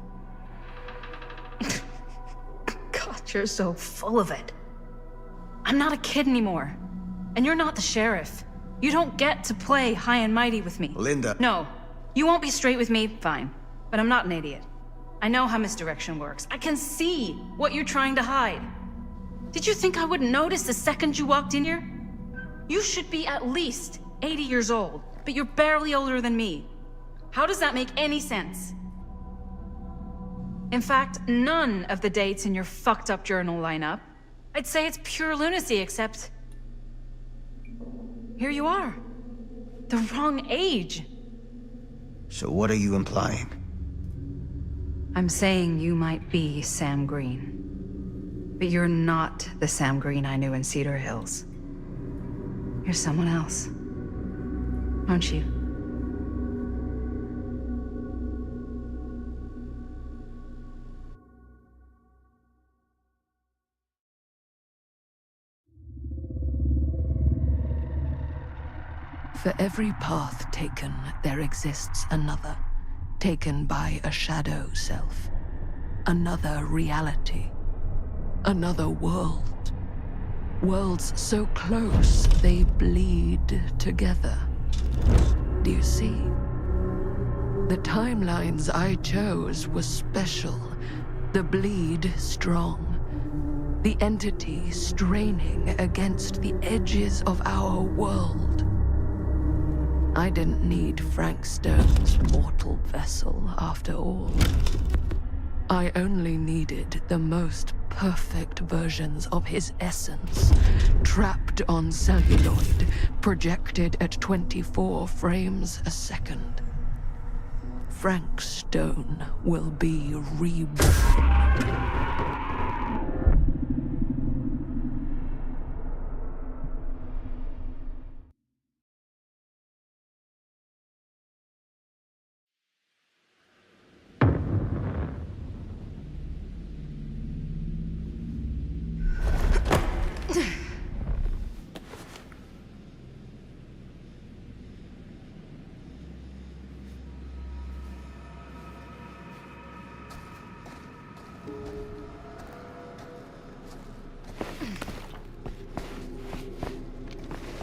God, you're so full of it. I'm not a kid anymore. And you're not the sheriff. You don't get to play high and mighty with me. Linda. No. You won't be straight with me, fine. But I'm not an idiot. I know how misdirection works. I can see what you're trying to hide. Did you think I wouldn't notice the second you walked in here? You should be at least 80 years old, but you're barely older than me. How does that make any sense? In fact, none of the dates in your fucked up journal line up. I'd say it's pure lunacy, except... here you are. The wrong age. So what are you implying? I'm saying you might be Sam Green. But you're not the Sam Green I knew in Cedar Hills. You're someone else. Aren't you? For every path taken, there exists another, taken by a shadow self. Another reality. Another world. Worlds so close, they bleed together. Do you see? The timelines I chose were special. The bleed strong. The entity straining against the edges of our world. I didn't need Frank Stone's mortal vessel, after all. I only needed the most perfect versions of his essence, trapped on celluloid, projected at 24 frames a second. Frank Stone will be reborn.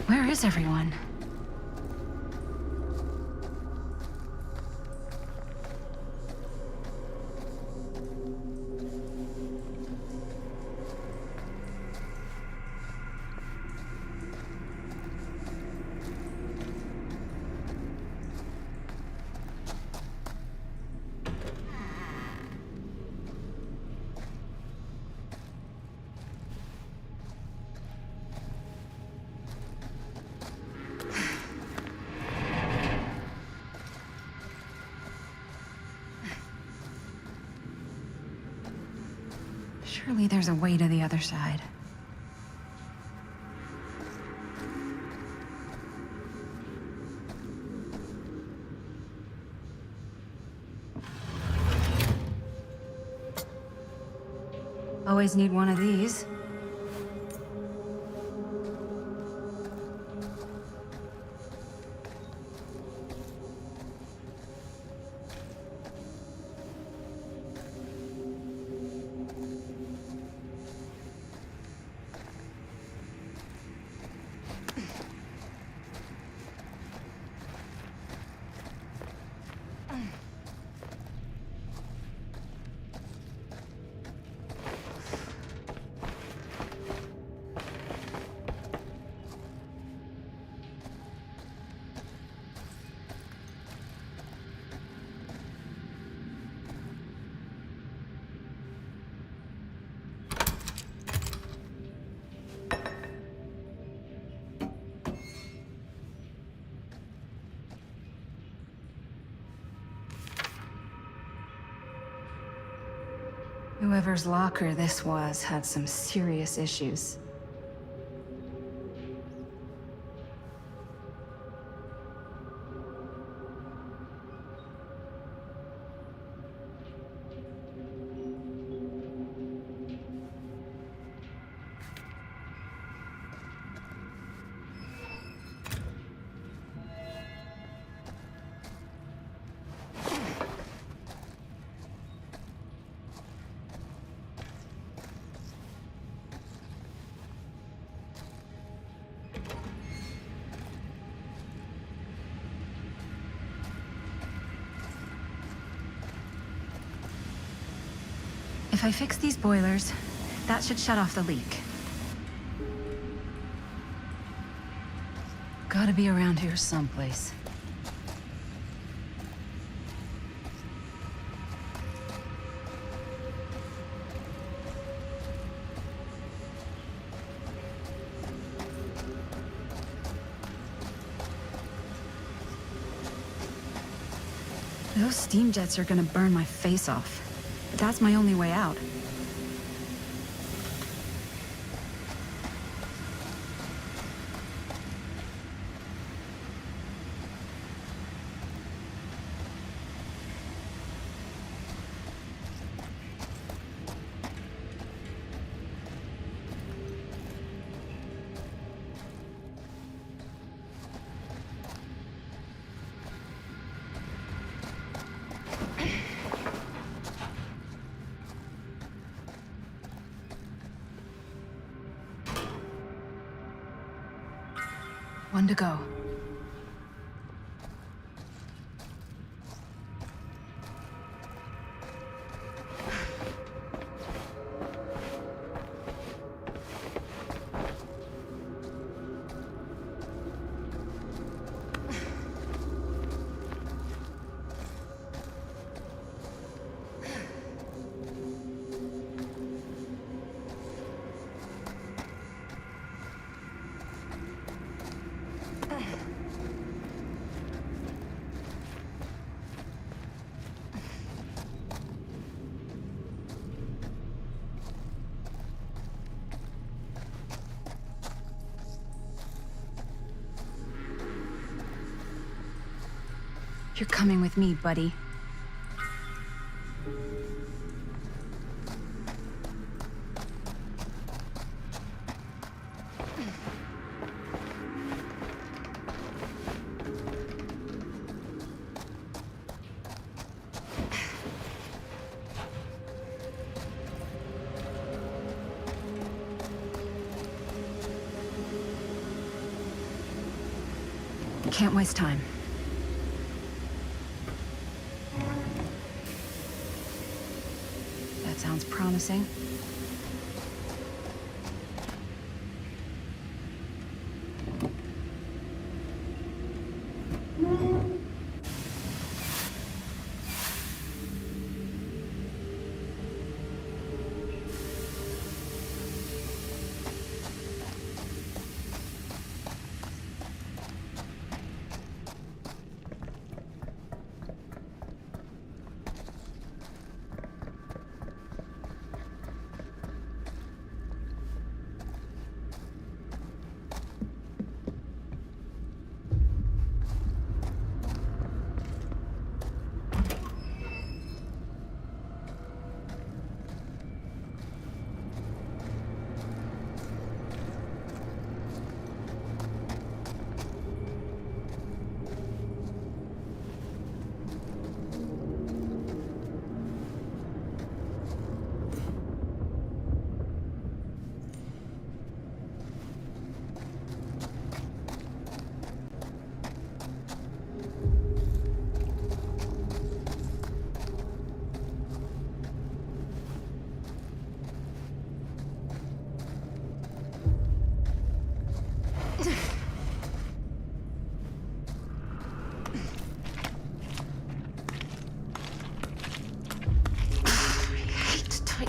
Where is everyone? Surely there's a way to the other side. Always need one of these. Whoever's locker this was had some serious issues. If I fix these boilers, that should shut off the leak. Gotta be around here someplace. Those steam jets are gonna burn my face off. But that's my only way out. One to go. You're coming with me, buddy. Can't waste time. That sounds promising.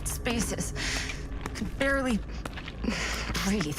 Spaces. I can barely breathe.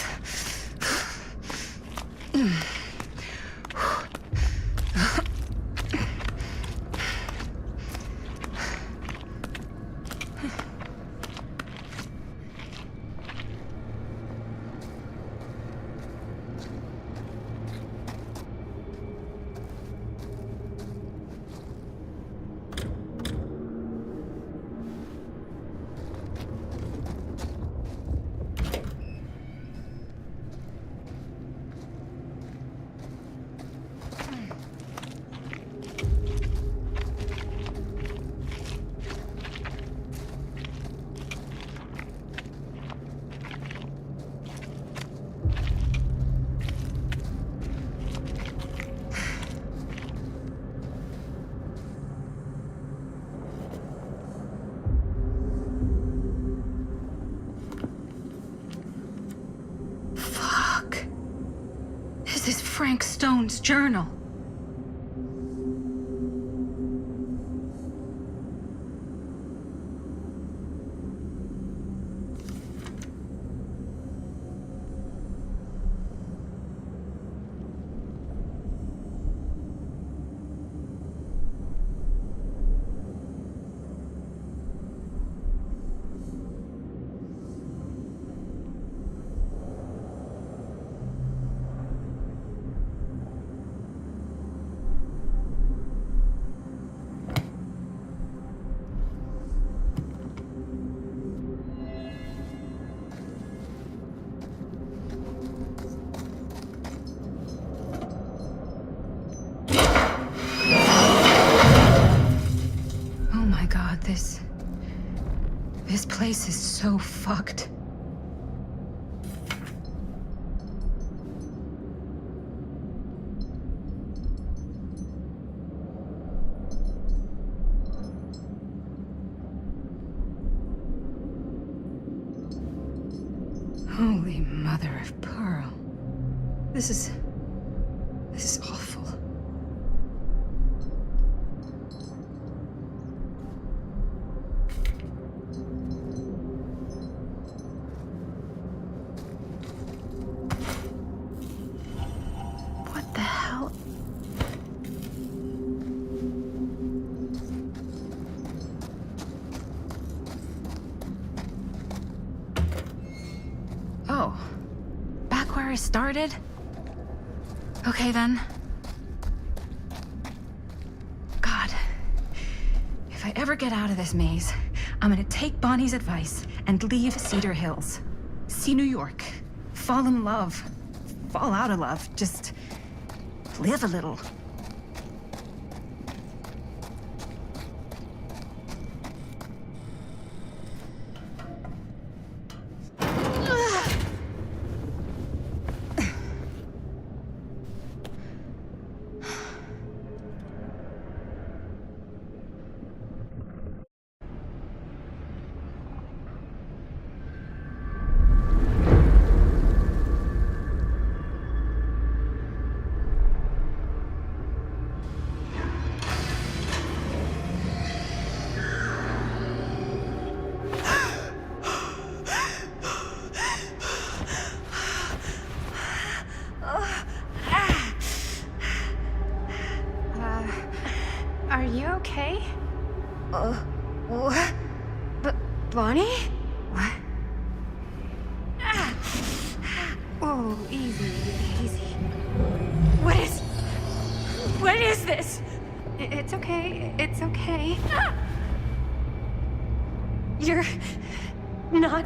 This is Frank Stone's journal. This place is so fucked. Holy mother of pearl. This is awful. What the hell? Oh, back where I started? Okay then. God, if I ever get out of this maze, I'm gonna take Bonnie's advice and leave Cedar Hills. See New York. Fall in love. Fall out of love. Just live a little. Are you okay? What? Bonnie? What? Oh, easy, easy. What is this? It's okay, it's okay. You're not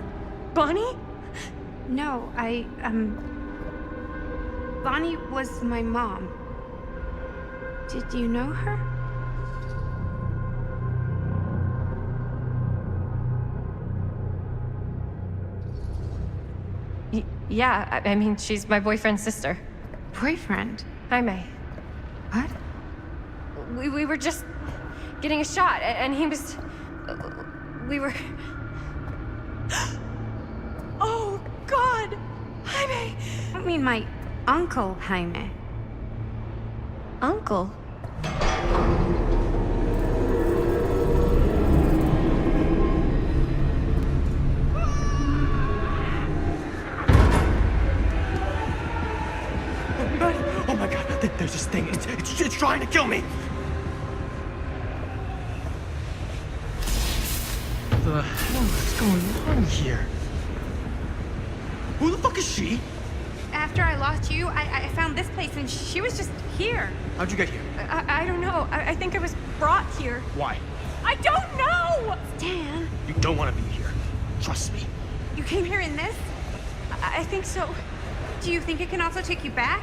Bonnie? No, Bonnie was my mom. Did you know her? Yeah, I mean, she's my boyfriend's sister. Boyfriend? Jaime. What? We were just getting a shot, and he was... We were... Oh, God! Jaime! I mean my uncle, Jaime. Uncle? Oh my God, there's this thing. It's trying to kill me. What the hell is going on here? Who the fuck is she? After I lost you, I found this place and she was just here. How'd you get here? I don't know. I think I was brought here. Why? I don't know! Dan. You don't want to be here. Trust me. You came here in this? I think so. Do you think it can also take you back?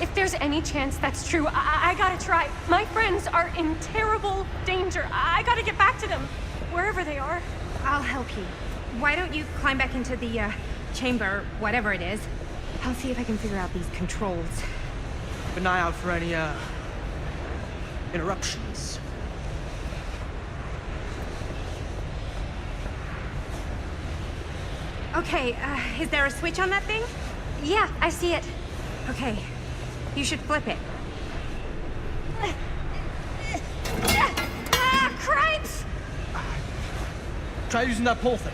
If there's any chance that's true, I gotta try. My friends are in terrible danger. I gotta get back to them, wherever they are. I'll help you. Why don't you climb back into the, chamber, whatever it is. I'll see if I can figure out these controls. Keep an eye out for any, interruptions. Okay, is there a switch on that thing? Yeah, I see it. Okay, you should flip it. Ah, cripes! Try using that pole thing.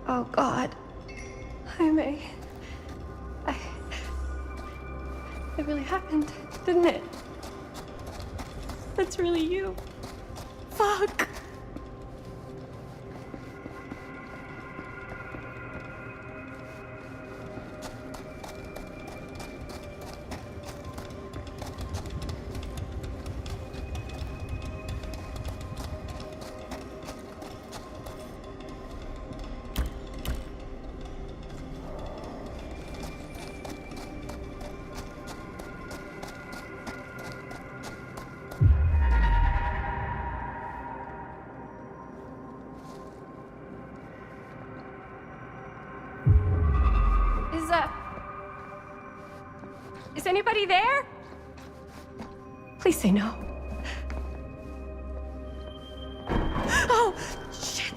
Oh, God. Jaime. It really happened, didn't it? That's really you. Fuck. Is anybody there? Please say no. Oh, shit.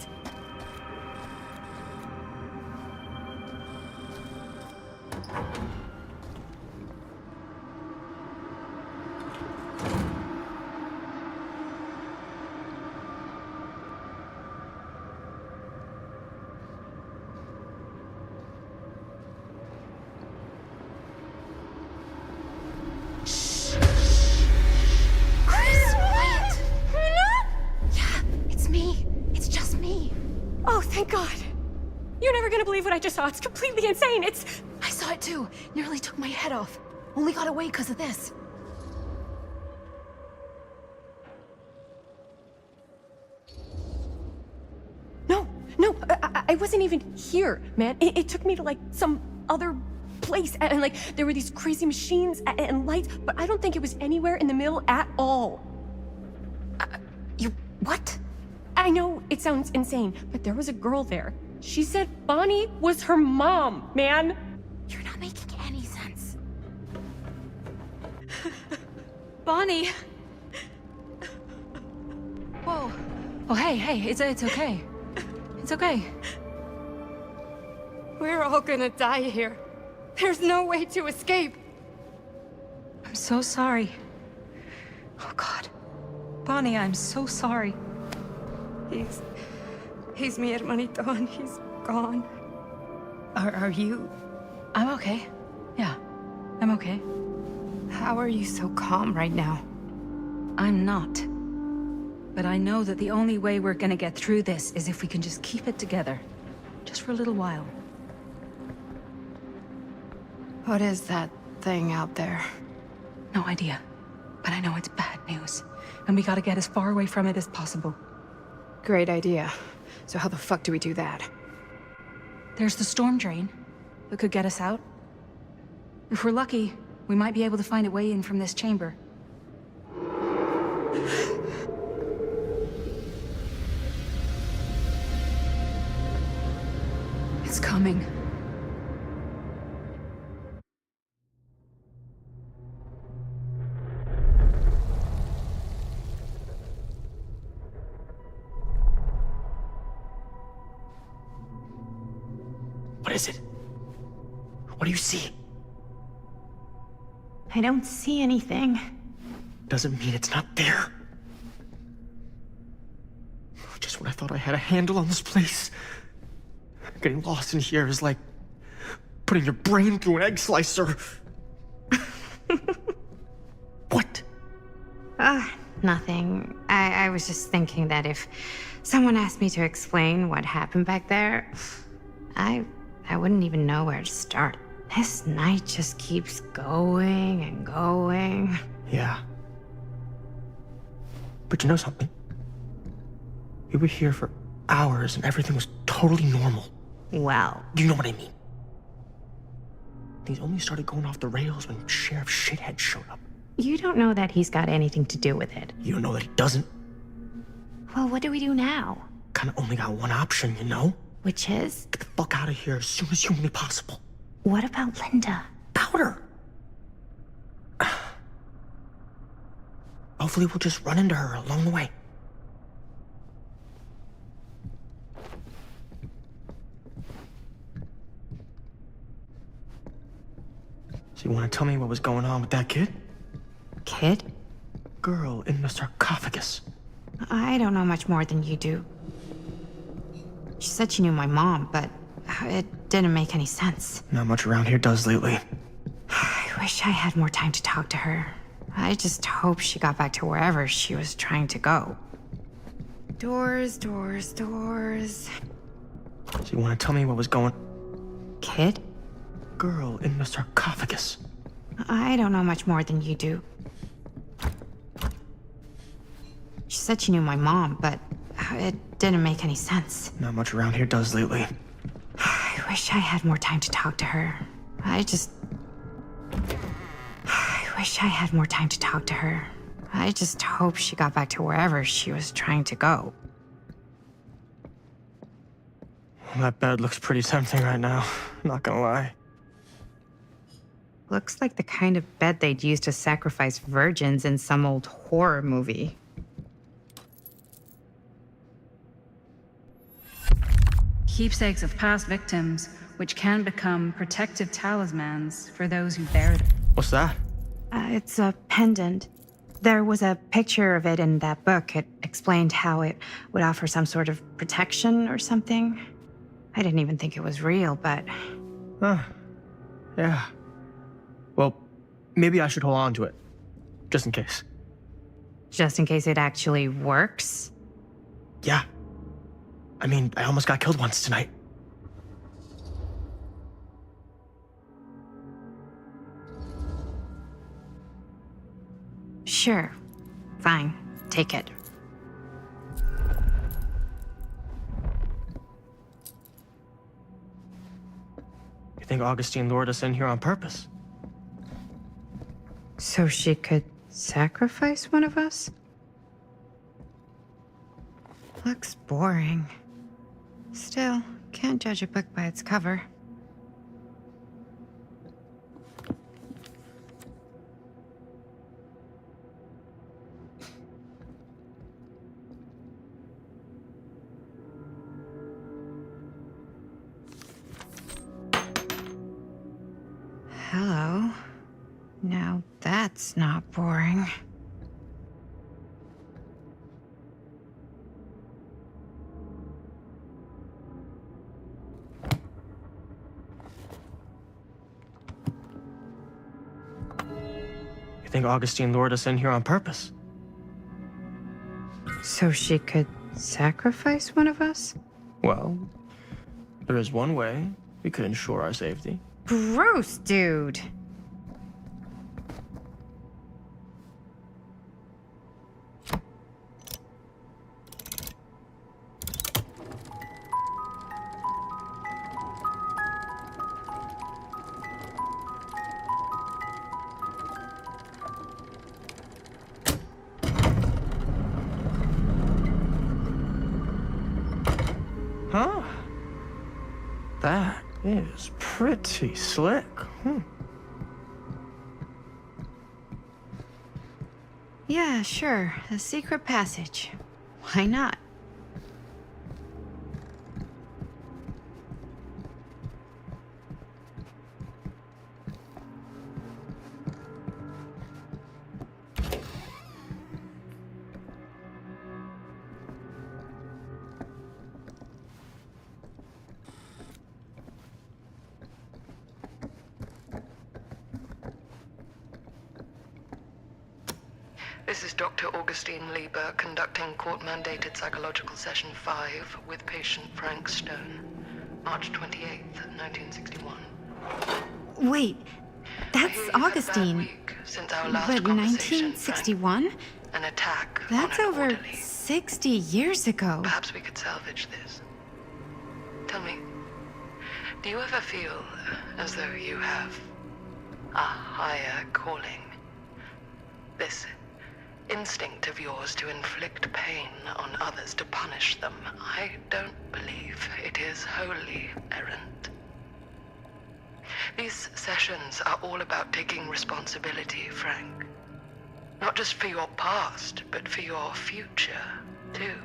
Thank God. You're never gonna believe what I just saw. It's completely insane. I saw it too. Nearly took my head off. Only got away because of this. No, I wasn't even here, man. It took me to, like, some other place. And like, there were these crazy machines and lights, but I don't think it was anywhere in the middle at all. You what? I know it sounds insane, but there was a girl there. She said Bonnie was her mom, man. You're not making any sense. Bonnie. Whoa. Oh, hey, it's okay. It's okay. We're all gonna die here. There's no way to escape. I'm so sorry. Oh, God. Bonnie, I'm so sorry. He's mi hermanito and he's gone. Are you I'm okay. Yeah, I'm okay. How are you so calm right now? I'm not. But I know that the only way we're gonna get through this is if we can just keep it together. Just for a little while. What is that thing out there? No idea. But I know it's bad news. And we gotta get as far away from it as possible. Great idea. So how the fuck do we do that? There's the storm drain that could get us out. If we're lucky, we might be able to find a way in from this chamber. It's coming. What is it? What do you see? I don't see anything. Doesn't mean it's not there. Just when I thought I had a handle on this place. Getting lost in here is like putting your brain through an egg slicer. What? Nothing. I was just thinking that if someone asked me to explain what happened back there, I wouldn't even know where to start. This night just keeps going and going. Yeah. But you know something? We were here for hours and everything was totally normal. Well, You know what I mean? These only started going off the rails when Sheriff Shithead showed up. you don't know that he's got anything to do with it. You don't know that he doesn't? Well, what do we do now? Kinda only got one option, you know? Which is? Get the fuck out of here as soon as humanly possible. What about Linda? Powder! Hopefully we'll just run into her along the way. So you want to tell me what was going on with that kid? Kid? Girl in the sarcophagus. I don't know much more than you do. She said she knew my mom, but it didn't make any sense. Not much around here does lately. I wish I had more time to talk to her. I just hope she got back to wherever she was trying to go. Doors, doors, doors. So you want to tell me what was going... Kid? Girl in the sarcophagus. I don't know much more than you do. She said she knew my mom, but it didn't make any sense. Not much around here does lately. I wish I had more time to talk to her. I wish I had more time to talk to her. I just hope she got back to wherever she was trying to go. Well, that bed looks pretty tempting right now. Not gonna lie. Looks like the kind of bed they'd use to sacrifice virgins in some old horror movie. Keepsakes of past victims, which can become protective talismans for those who bear them. What's that? It's a pendant. There was a picture of it in that book. It explained how it would offer some sort of protection or something. I didn't even think it was real, but... Huh. Yeah. Well, maybe I should hold on to it. Just in case. Just in case it actually works? Yeah. I mean, I almost got killed once tonight. Sure. Fine. Take it. You think Augustine lured us in here on purpose? So she could sacrifice one of us? Looks boring. Still, can't judge a book by its cover. Hello. Now that's not boring. You think Augustine lured us in here on purpose? So she could sacrifice one of us? Well, there is one way we could ensure our safety. Gross, dude. Huh? That is pretty slick. Yeah, sure. A secret passage. Why not? This is Dr. Augustine Lieber conducting court-mandated psychological session 5 with patient Frank Stone, March 28th, 1961. Wait, that's Augustine. Since our last But conversation, 1961? an attack That's on an over orderly. 60 years ago. Perhaps we could salvage this. Tell me, do you ever feel as though you have a higher calling? This instinct of yours to inflict pain on others, to punish them, I don't believe it is wholly errant. These sessions are all about taking responsibility, Frank. Not just for your past, but for your future, too.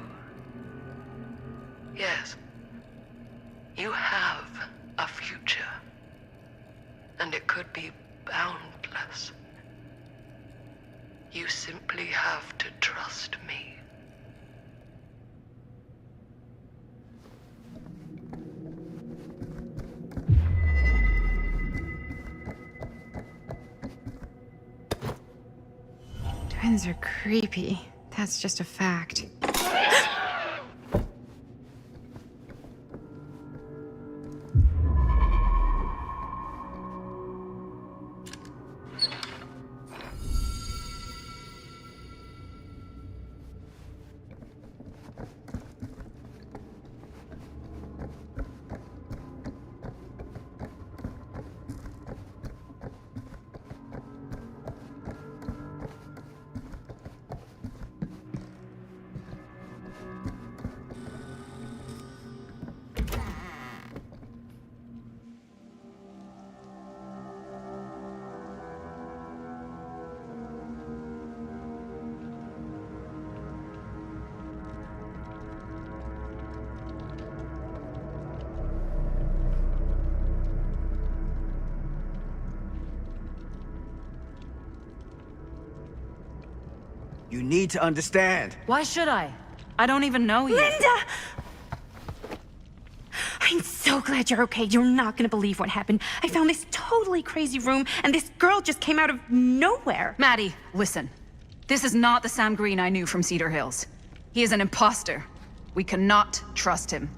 Yes, you have a future, and it could be boundless. You simply have to trust me. Twins are creepy. That's just a fact. You need to understand. Why should I? I don't even know you. Linda! I'm so glad you're okay. You're not gonna believe what happened. I found this totally crazy room, and this girl just came out of nowhere. Maddie, listen. This is not the Sam Green I knew from Cedar Hills. He is an imposter. We cannot trust him.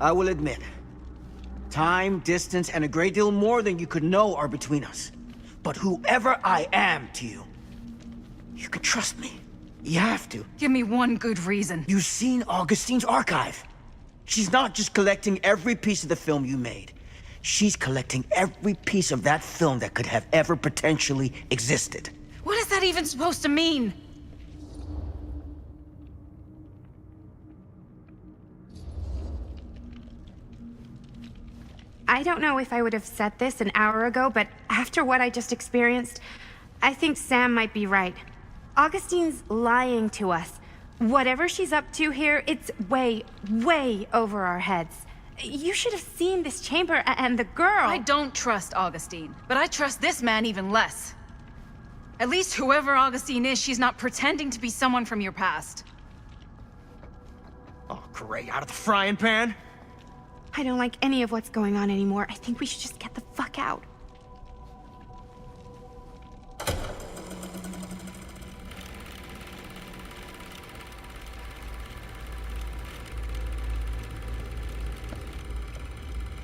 I will admit, time, distance, and a great deal more than you could know are between us. But whoever I am to you, you can trust me. You have to. Give me one good reason. You've seen Augustine's archive. She's not just collecting every piece of the film you made. She's collecting every piece of that film that could have ever potentially existed. What is that even supposed to mean? I don't know if I would have said this an hour ago, but after what I just experienced, I think Sam might be right. Augustine's lying to us. Whatever she's up to here, it's way, way over our heads. You should have seen this chamber and the girl. I don't trust Augustine, but I trust this man even less. At least whoever Augustine is, she's not pretending to be someone from your past. Oh, great. Out of the frying pan? I don't like any of what's going on anymore. I think we should just get the fuck out.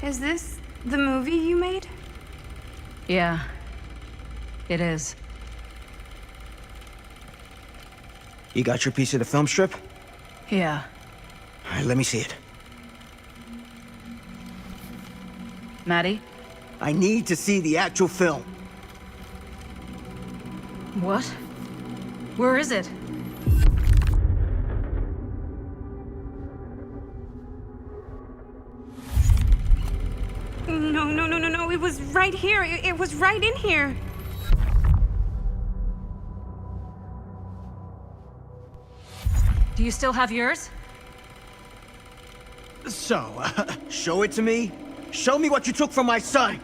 Is this the movie you made? Yeah, it is. You got your piece of the film strip? Yeah. All right, let me see it. Maddie? I need to see the actual film. What? Where is it? No. It was right here. It was right in here. Do you still have yours? So, show it to me. Show me what you took from my son.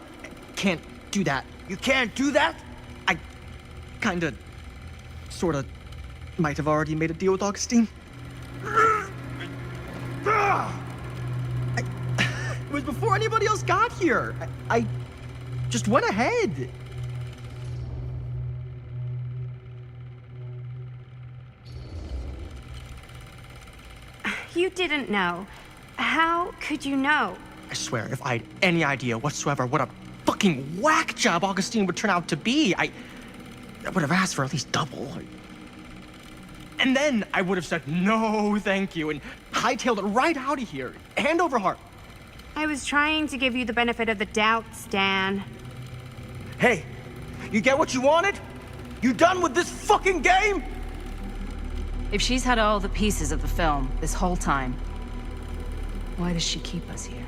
Can't do that. You can't do that? I kinda, sorta, might have already made a deal with Augustine. It was before anybody else got here. I just went ahead. You didn't know. How could you know? I swear, if I had any idea whatsoever what a fucking whack job Augustine would turn out to be, I would have asked for at least double. And then I would have said no thank you and hightailed it right out of here, hand over heart. I was trying to give you the benefit of the doubt, Stan. Hey, you get what you wanted? You done with this fucking game? If she's had all the pieces of the film this whole time, why does she keep us here?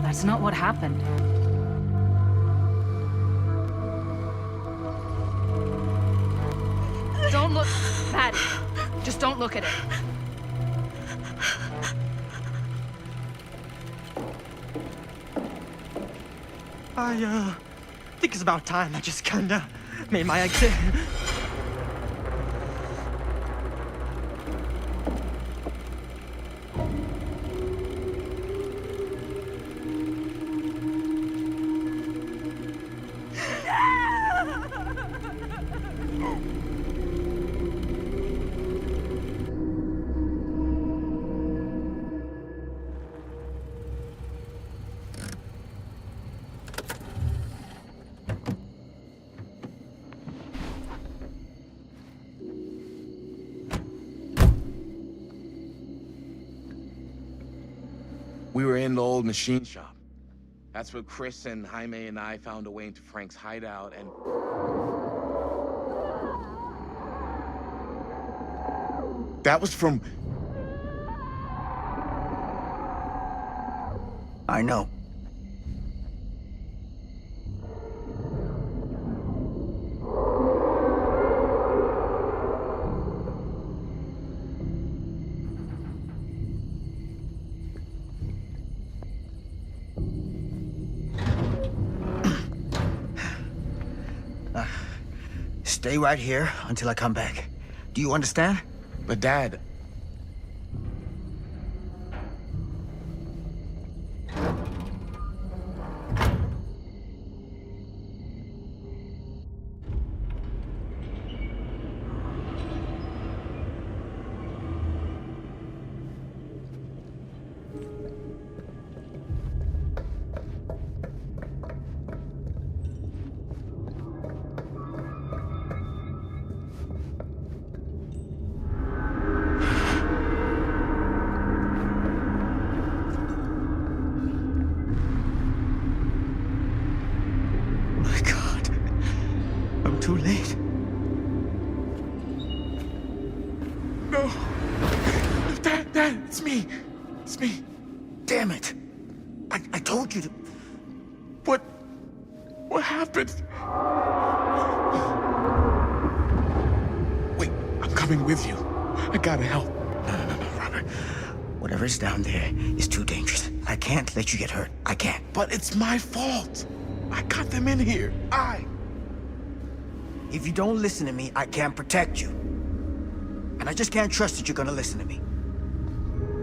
That's not what happened. Don't look, Maddie. Just don't look at it. I think it's about time I just kinda made my exit. We were in the old machine shop. That's where Chris and Jaime and I found a way into Frank's hideout and... That was from... I know. Stay right here until I come back. Do you understand? But Dad... Too late. No. Dad, it's me. It's me. Damn it. I told you to... What happened? Wait, I'm coming with you. I gotta help. No, Robert. Whatever's down there is too dangerous. I can't let you get hurt. I can't. But it's my fault. I got them in here. If you don't listen to me, I can't protect you. And I just can't trust that you're gonna listen to me.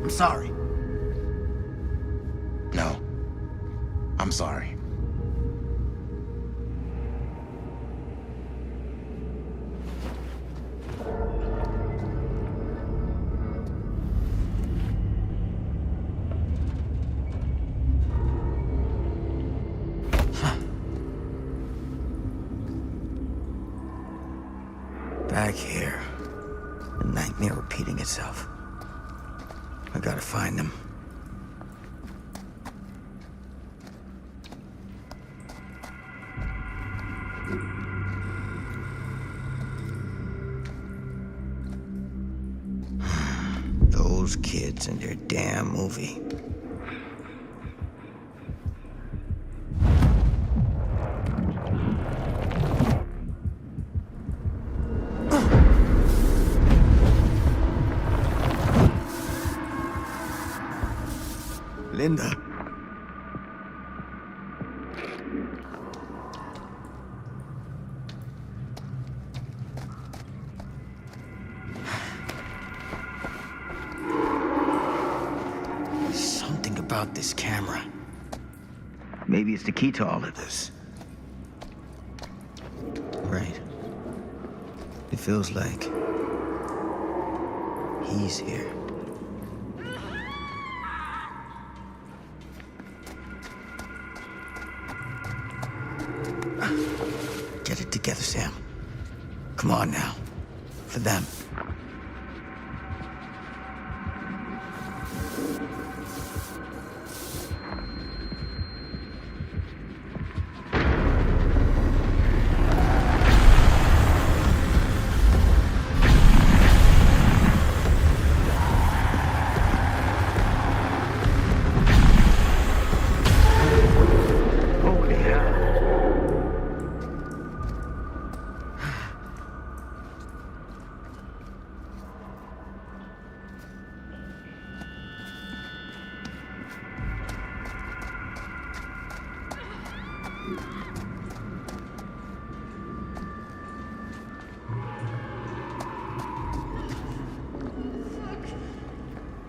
I'm sorry. No. I'm sorry. Back here. The nightmare repeating itself. I gotta find them. Those kids and their damn movie. Linda. Something about this camera. Maybe it's the key to all of this. Right. It feels like he's here. Get it together, Sam. Come on now. For them.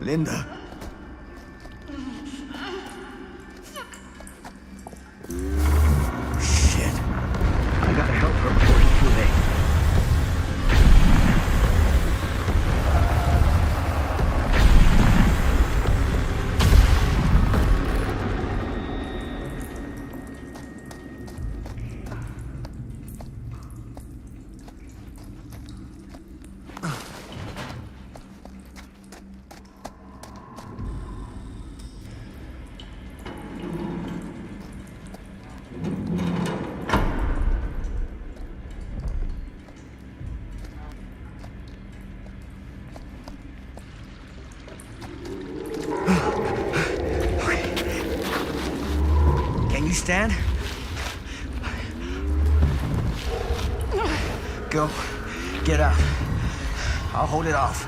Linda. Shit. I gotta help her before it's too late. you stand? Go. Get out. I'll hold it off.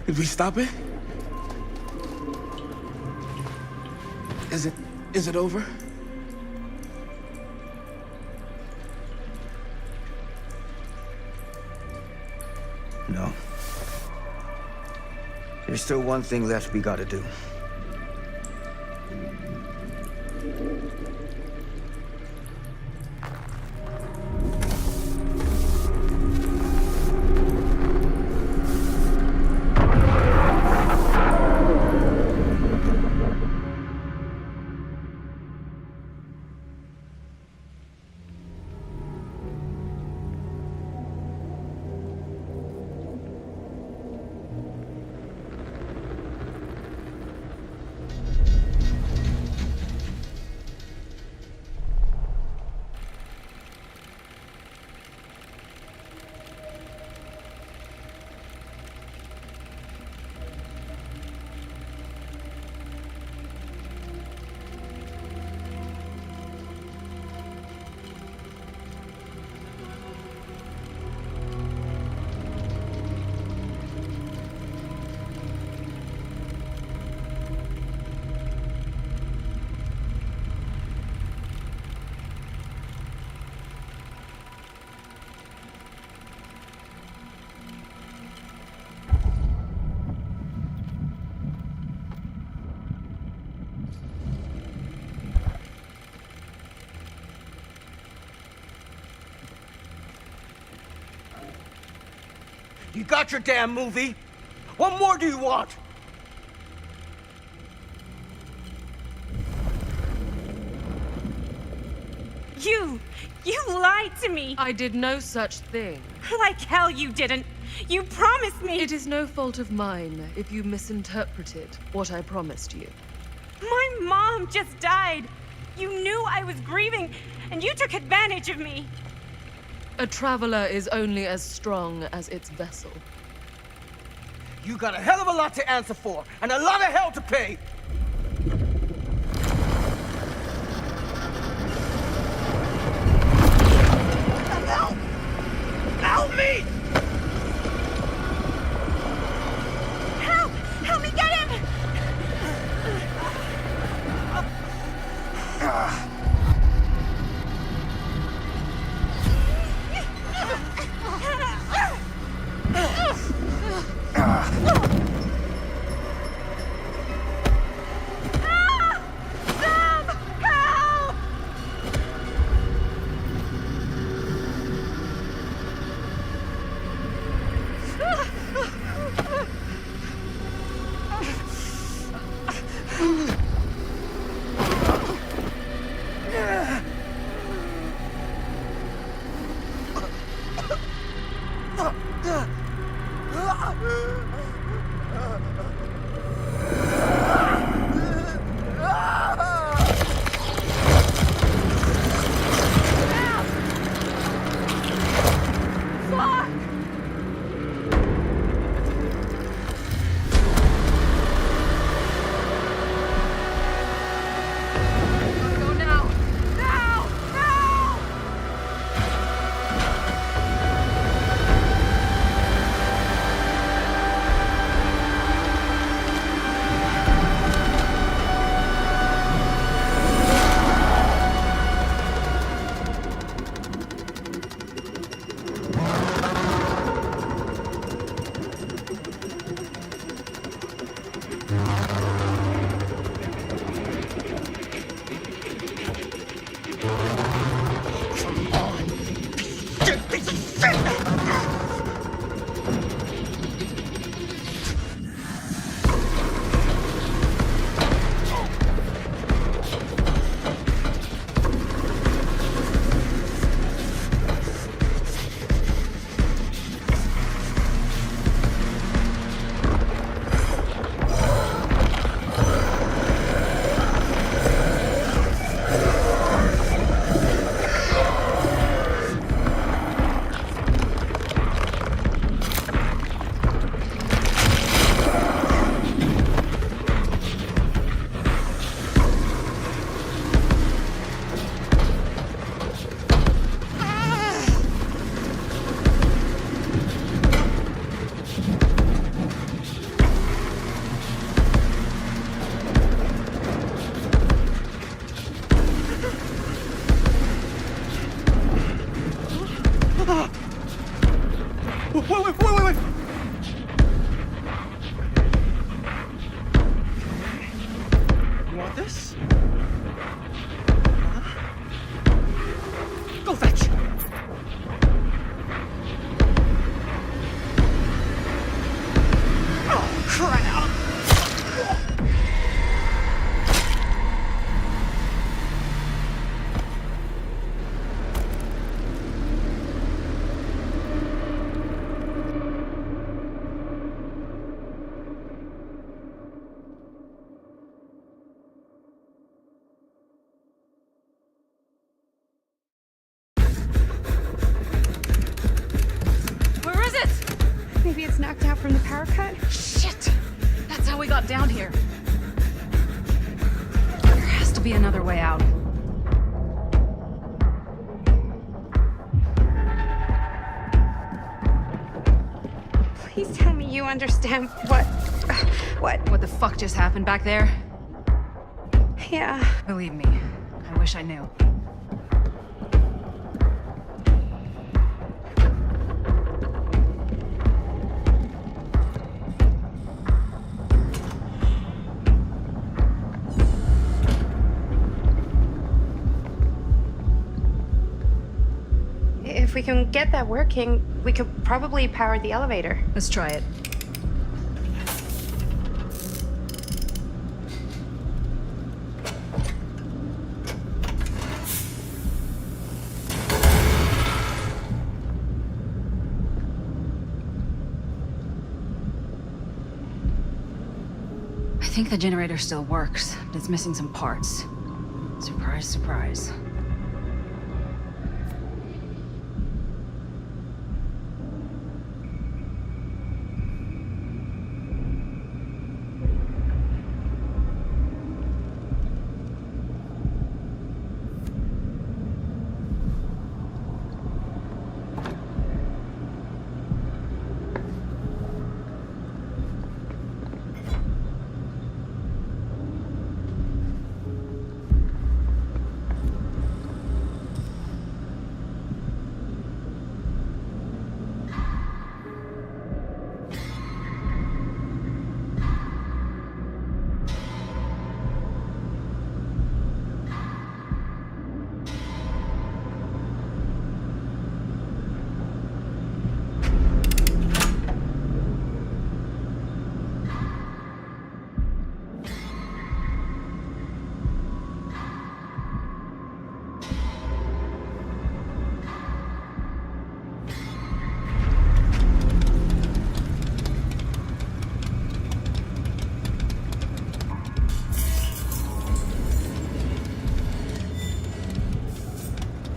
Did we stop it? Is it over? No. There's still one thing left we gotta do. You got your damn movie. What more do you want? You lied to me. I did no such thing. Like hell you didn't. You promised me. It is no fault of mine if you misinterpreted what I promised you. My mom just died. You knew I was grieving, and you took advantage of me. A traveler is only as strong as its vessel. You got a hell of a lot to answer for, and a lot of hell to pay. Help! Help me! Help! Help me get him! Wait. You want this? Huh? Go fetch. Oh, crap! Maybe it's knocked out from the power cut? Shit! That's how we got down here. There has to be another way out. Please tell me you understand what the fuck just happened back there? Yeah. Believe me, I wish I knew. If we can get that working, we could probably power the elevator. Let's try it. I think the generator still works, but it's missing some parts. Surprise, surprise.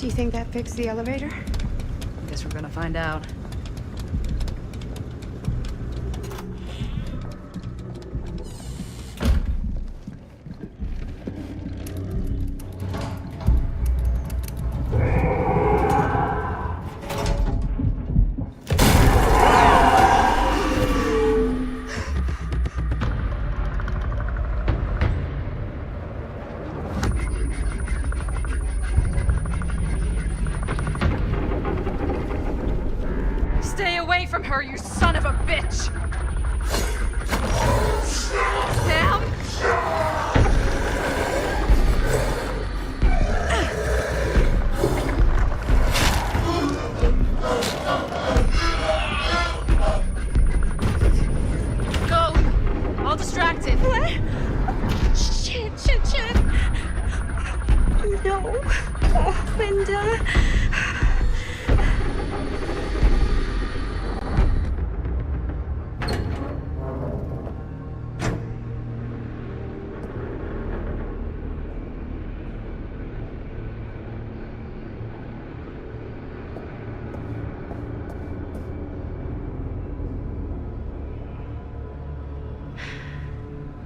Do you think that fixed the elevator? Guess we're gonna find out. Stay away from her, you son of a bitch! Sam? Go! All distracted. What? Shit. No. Oh, Linda.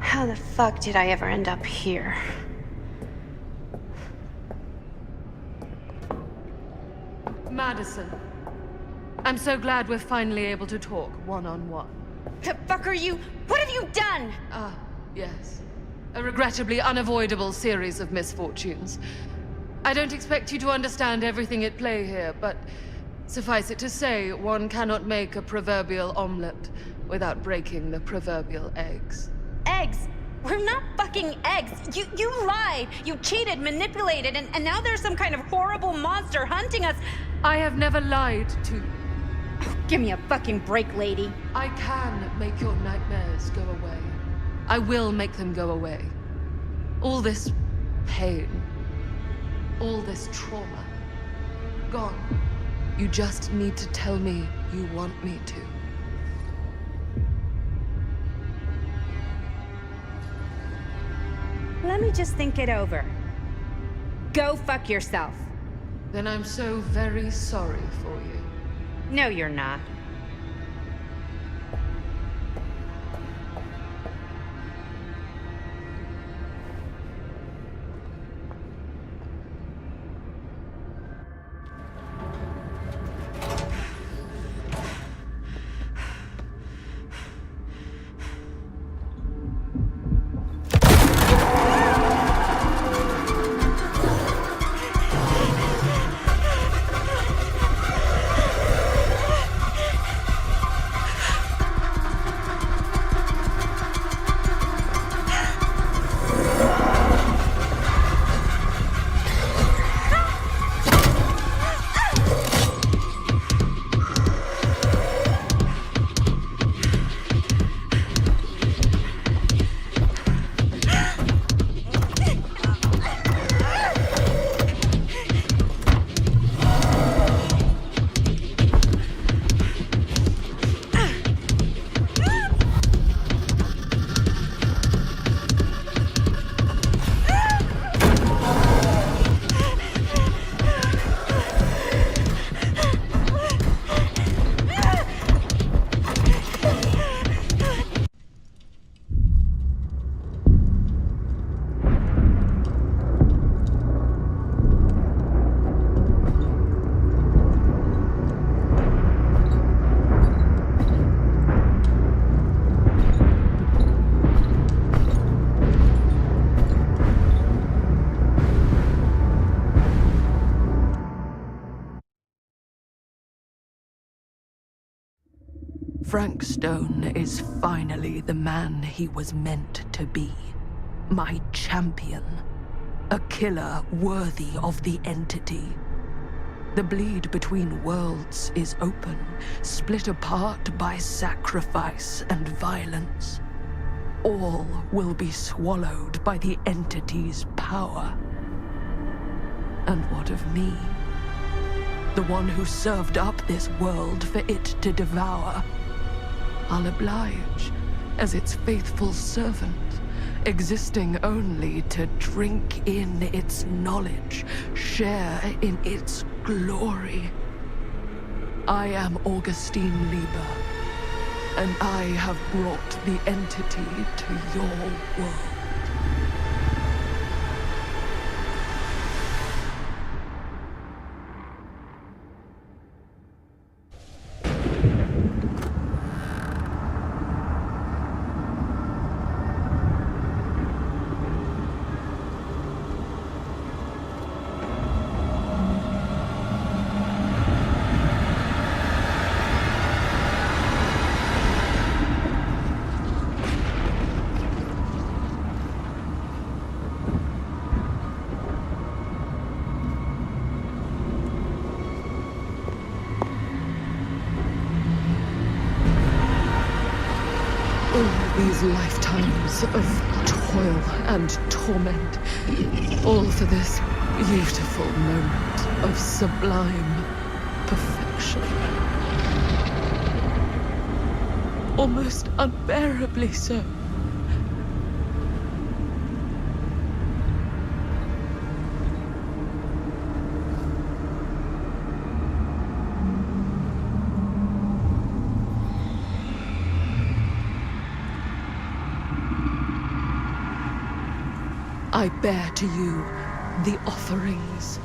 How the fuck did I ever end up here? Madison. I'm so glad we're finally able to talk one-on-one. The fuck are you? What have you done? Ah, yes. A regrettably unavoidable series of misfortunes. I don't expect you to understand everything at play here, but suffice it to say, one cannot make a proverbial omelet without breaking the proverbial eggs. Eggs? We're not fucking eggs. You lied. You cheated, manipulated, and now there's some kind of horrible monster hunting us. I have never lied to you. Oh, give me a fucking break, lady. I can make your nightmares go away. I will make them go away. All this pain, all this trauma, gone. You just need to tell me you want me to. Let me just think it over. Go fuck yourself. Then I'm so very sorry for you. No, you're not. Frank Stone is finally the man he was meant to be. My champion. A killer worthy of the entity. The bleed between worlds is open, split apart by sacrifice and violence. All will be swallowed by the entity's power. And what of me? The one who served up this world for it to devour. I'll oblige as its faithful servant existing only to drink in its knowledge, share in its glory. I am Augustine Lieber, and I have brought the entity to your world. These lifetimes of toil and torment, all for this beautiful moment of sublime perfection. Almost unbearably so. I bear to you the offerings.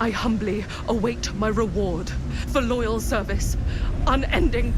I humbly await my reward for loyal service, unending.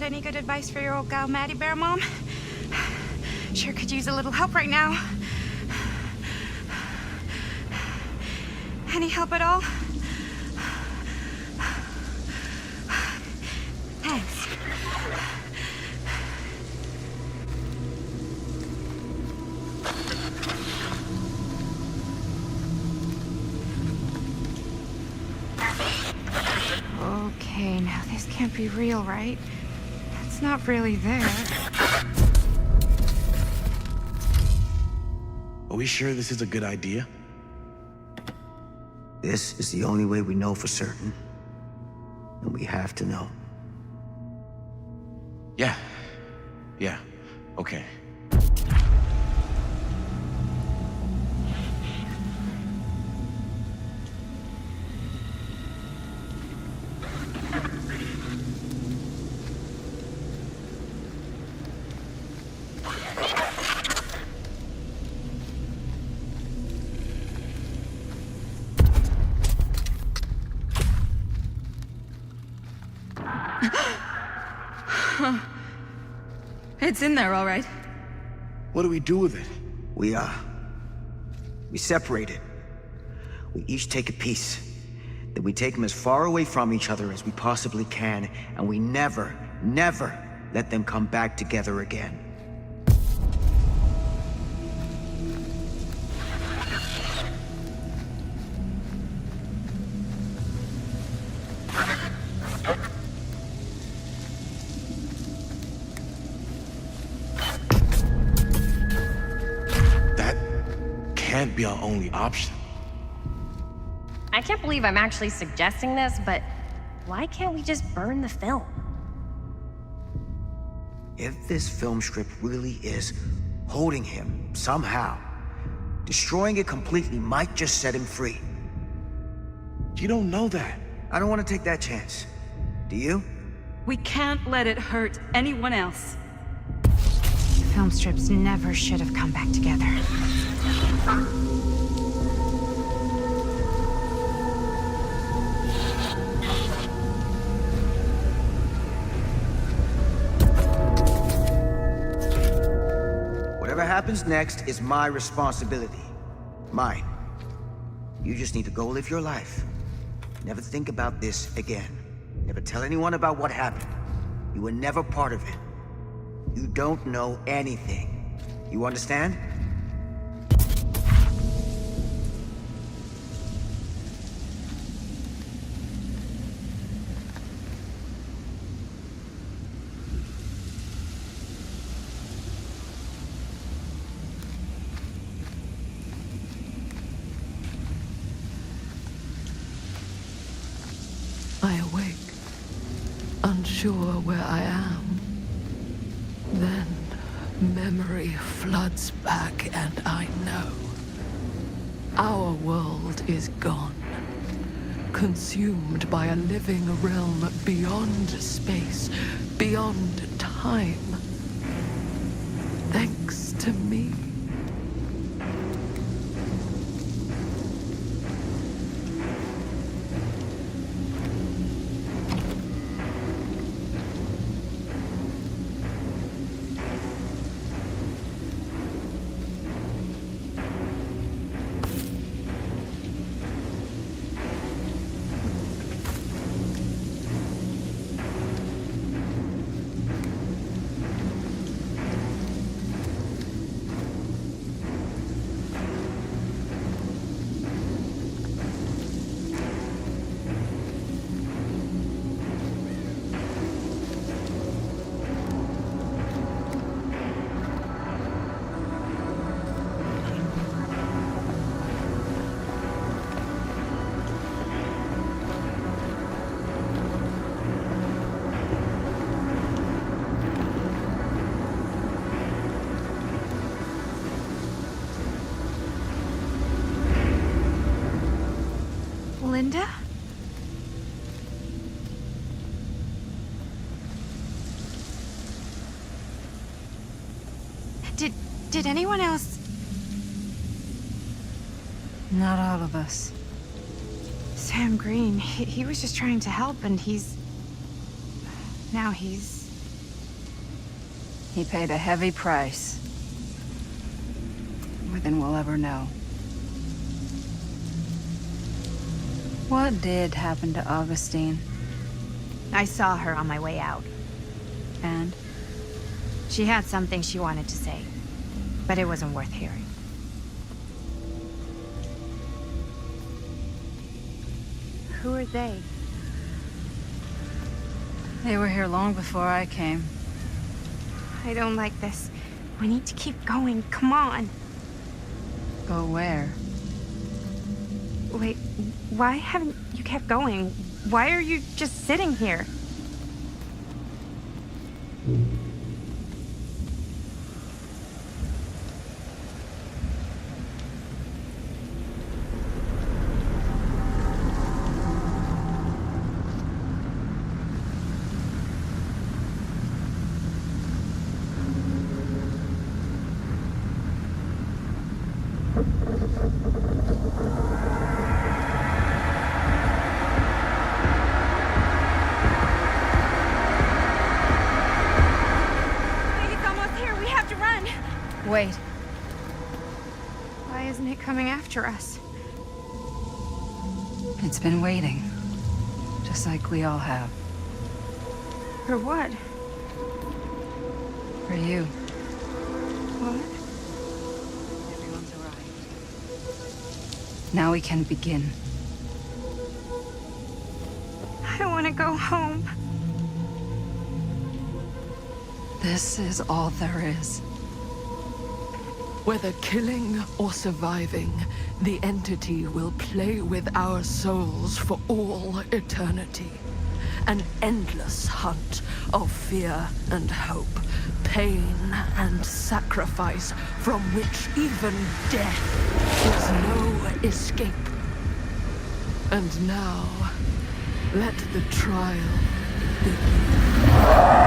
Any good advice for your old gal Maddie Bear, Mom? Sure could use a little help right now. Any help at all? Thanks. Okay, now this can't be real, right? It's not really there. Are we sure this is a good idea? This is the only way we know for certain. And we have to know. Yeah. Yeah. Okay. It's in there, all right. What do we do with it? We separate it. We each take a piece. Then we take them as far away from each other as we possibly can, and we never, never let them come back together again. That can't be our only option. I can't believe I'm actually suggesting this, but why can't we just burn the film? If this film script really is holding him somehow, destroying it completely might just set him free. You don't know that. I don't want to take that chance. Do you? We can't let it hurt anyone else. The film strips never should have come back together. Whatever happens next is my responsibility. Mine. You just need to go live your life. Never think about this again. Never tell anyone about what happened. You were never part of it. You don't know anything. You understand? I awake, unsure where I am. Then memory floods back and I know. Our world is gone, consumed by a living realm beyond space, beyond time. Thanks to me. Linda? Did anyone else? Not all of us. Sam Green, he was just trying to help, and now he's... He paid a heavy price. More than we'll ever know. What did happen to Augustine? I saw her on my way out. And? She had something she wanted to say, but it wasn't worth hearing. Who are they? They were here long before I came. I don't like this. We need to keep going. Come on. Go where? Wait, why haven't you kept going? Why are you just sitting here? Wait. Why isn't it coming after us? It's been waiting. Just like we all have. For what? For you. What? Everyone's arrived. Now we can begin. I want to go home. This is all there is. Whether killing or surviving, the entity will play with our souls for all eternity. An endless hunt of fear and hope, pain and sacrifice, from which even death is no escape. And now, let the trial begin.